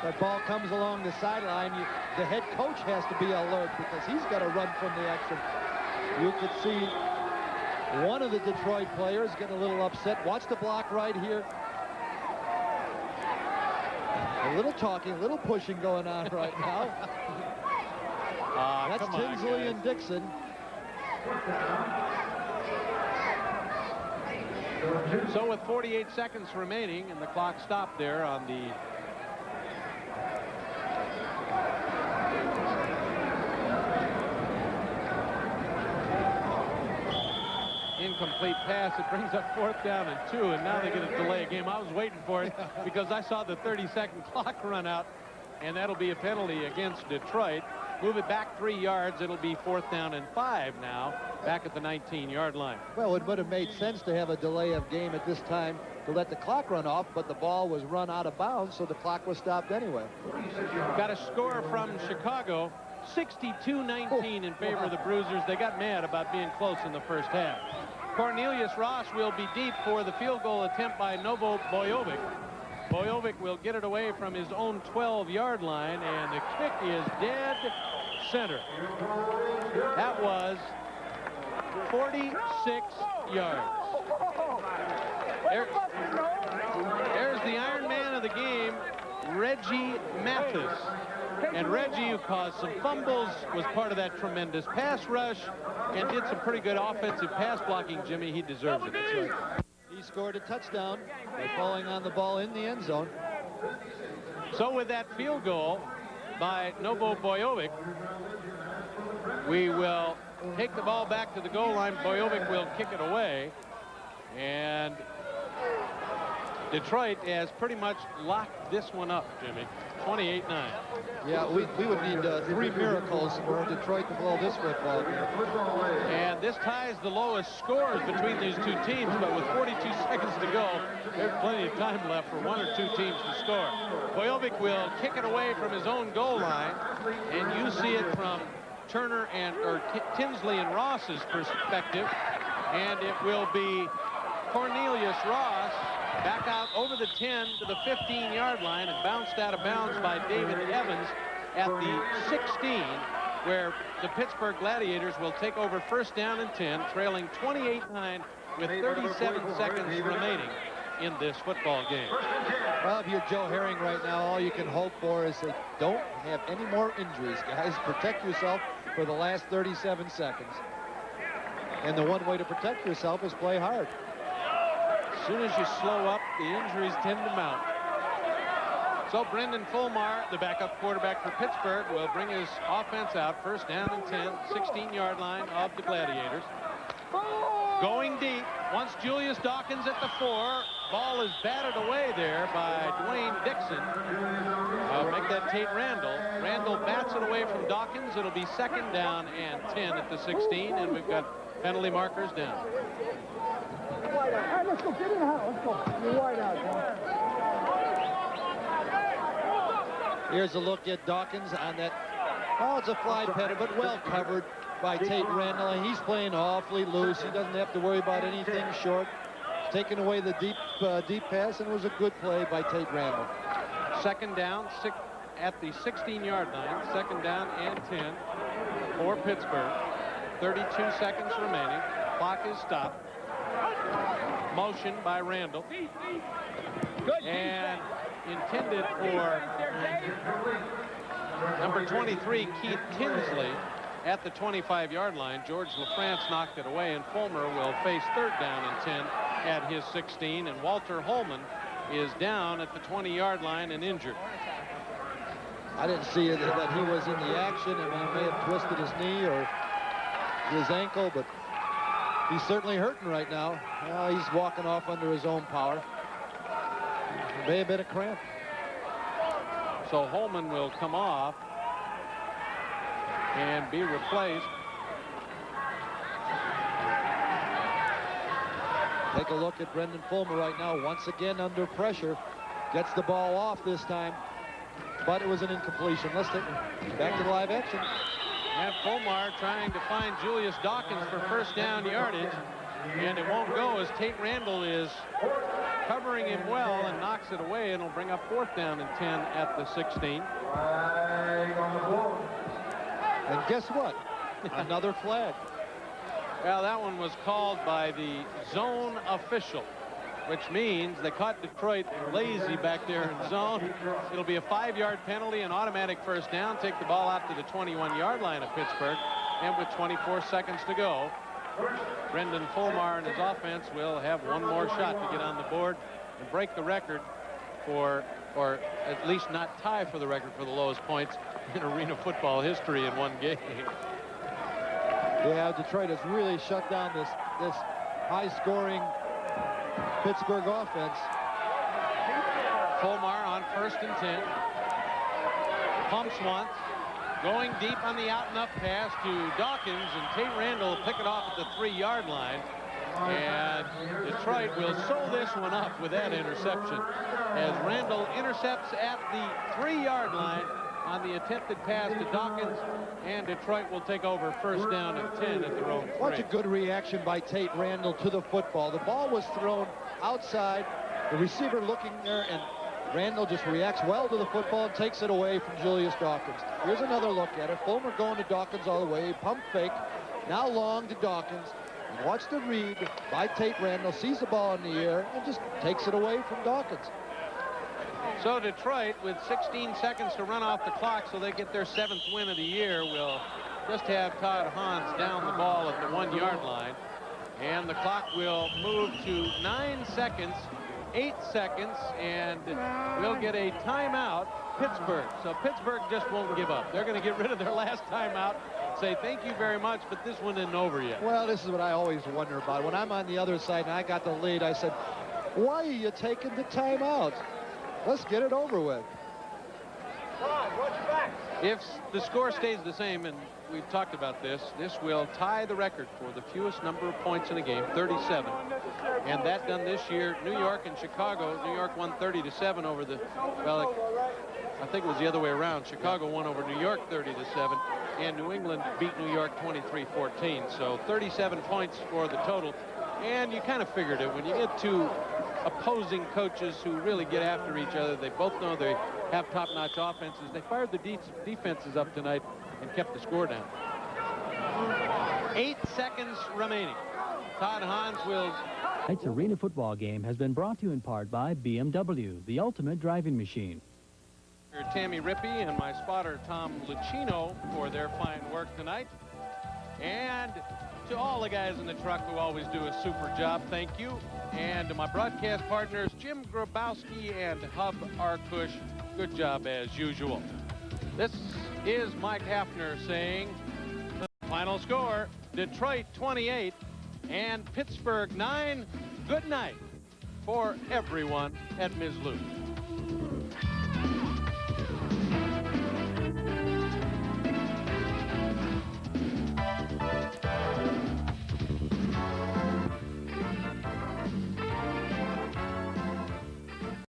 That ball comes along the sideline. The head coach has to be alert because he's got to run from the action. You could see one of the Detroit players getting a little upset. Watch the block right here. A little talking, a little pushing going on right now. That's Tinsley and Dixon. So with 48 seconds remaining, and the clock stopped there on the incomplete pass. It brings up 4th down and 2, and now they get a delay game. I was waiting for it because I saw the 30-second clock run out, and that'll be a penalty against Detroit. Move it back 3 yards. It'll be 4th down and 5 now, back at the 19-yard line. Well, it would have made sense to have a delay of game at this time to let the clock run off, but the ball was run out of bounds, so the clock was stopped anyway. Got a score from Chicago, 62-19 in favor of the Bruisers. They got mad about being close in the first half. Cornelius Ross will be deep for the field goal attempt by Novo Bojovic. Bojovic will get it away from his own 12-yard line, and the kick is dead center. That was 46 yards. There's the Iron Man of the game, Reggie Mathis. And Reggie, who caused some fumbles, was part of that tremendous pass rush and did some pretty good offensive pass blocking. Jimmy, he deserves it. That's right. He scored a touchdown by falling on the ball in the end zone. So with that field goal by Novo Bojovic, we will take the ball back to the goal line. Bojovic will kick it away, and Detroit has pretty much locked this one up, Jimmy. 28-9. Yeah, we would need 3 miracles for Detroit to blow this football game. And this ties the lowest scores between these two teams, but with 42 seconds to go, there's plenty of time left for 1 or 2 teams to score. Bojovic will kick it away from his own goal line, and you see it from Turner or Tinsley and Ross's perspective, and it will be Cornelius Ross back out over the 10 to the 15-yard line and bounced out of bounds by David Evans at the 16, where the Pittsburgh Gladiators will take over 1st down and 10, trailing 28-9 with 37 seconds remaining in this football game. Well, if you're Joe Herring right now, all you can hope for is they don't have any more injuries. Guys, protect yourself for the last 37 seconds. And the one way to protect yourself is play hard. As soon as you slow up, the injuries tend to mount. So Brendan Fulmer, the backup quarterback for Pittsburgh, will bring his offense out. 1st down and 10, 16-yard line of the Gladiators. Going deep, wants Julius Dawkins at the 4. Ball is batted away there by Dwayne Dixon. Make that Tate Randall. Randall bats it away from Dawkins. It'll be 2nd down and 10 at the 16, and we've got penalty markers down. All right, let's go. Get in the house. Let's go. You're wide out, John. Here's a look at Dawkins on that. Oh, it's a fly petter, but well covered by Tate Randall. And he's playing awfully loose. He doesn't have to worry about anything short. Taking away the deep pass, and it was a good play by Tate Randall. 2nd down, at the 16-yard line. 2nd down and 10 for Pittsburgh. 32 seconds remaining. Clock is stopped. Motion by Randall. And intended for number 23, Keith Tinsley, at the 25-yard line. George LaFrance knocked it away, and Fulmer will face 3rd down and 10 at his 16. And Walter Holman is down at the 20-yard line and injured. I didn't see it, that he was in the action. I mean, he may have twisted his knee or his ankle, but he's certainly hurting right now. He's walking off under his own power. May have been a cramp. So Holman will come off and be replaced. Take a look at Brendan Fulmer right now, once again under pressure. Gets the ball off this time, but it was an incompletion. Let's take back to the live action. And Fulmer trying to find Julius Dawkins for 1st down yardage, and it won't go as Tate Randall is covering him well and knocks it away, and will bring up 4th down and 10 at the 16. And guess what? Another flag. Well, that one was called by the zone official, which means they caught Detroit lazy back there in zone. It'll be a 5-yard penalty, an automatic 1st down. Take the ball out to the 21-yard line of Pittsburgh, and with 24 seconds to go, Brendan Fulmer and his offense will have one more shot to get on the board and break the record for, or at least not tie for the record for the lowest points in arena football history in one game. Yeah, Detroit has really shut down this high-scoring Pittsburgh offense. Fulmer on 1st and 10. Pumps once. Going deep on the out-and-up pass to Dawkins, and Tate Randall will pick it off at the 3-yard line. And Detroit will sew this one up with that interception as Randall intercepts at the 3-yard line on the attempted pass to Dawkins, and Detroit will take over 1st down and 10 at their own 3. Watch a good reaction by Tate Randall to the football. The ball was thrown outside, the receiver looking there, and Randall just reacts well to the football and takes it away from Julius Dawkins. Here's another look at it. Fulmer going to Dawkins all the way. Pump fake. Now long to Dawkins. And watch the read by Tate Randall. Sees the ball in the air and just takes it away from Dawkins. So Detroit, with 16 seconds to run off the clock so they get their 7th win of the year, will just have Todd Hans down the ball at the 1-yard line. And the clock will move to 9 seconds. 8 seconds, and we'll get a timeout, Pittsburgh. So Pittsburgh just won't give up. They're going to get rid of their last timeout, say thank you very much, but this one isn't over yet. Well, this is what I always wonder about. When I'm on the other side and I got the lead, I said, why are you taking the timeout? Let's get it over with. If the score stays the same, and we've talked about this, this will tie the record for the fewest number of points in a game, 37. And that done this year, New York and Chicago. New York won 30-7 over the, well, I think it was the other way around. Chicago won over New York 30-7, and New England beat New York 23-14. So 37 points for the total. And you kind of figured it. When you get two opposing coaches who really get after each other, they both know they have top-notch offenses. They fired the defenses up tonight and kept the score down. 8 seconds remaining. Todd Hans will... Tonight's arena football game has been brought to you in part by BMW, the ultimate driving machine. Tammy Rippey and my spotter Tom Lucchino for their fine work tonight. And to all the guys in the truck who always do a super job, thank you. And to my broadcast partners, Jim Grabowski and Hub Arkush, good job as usual. This is Mike Haffner saying the final score, Detroit 28 and Pittsburgh 9. Good night for everyone at Ms. Lou.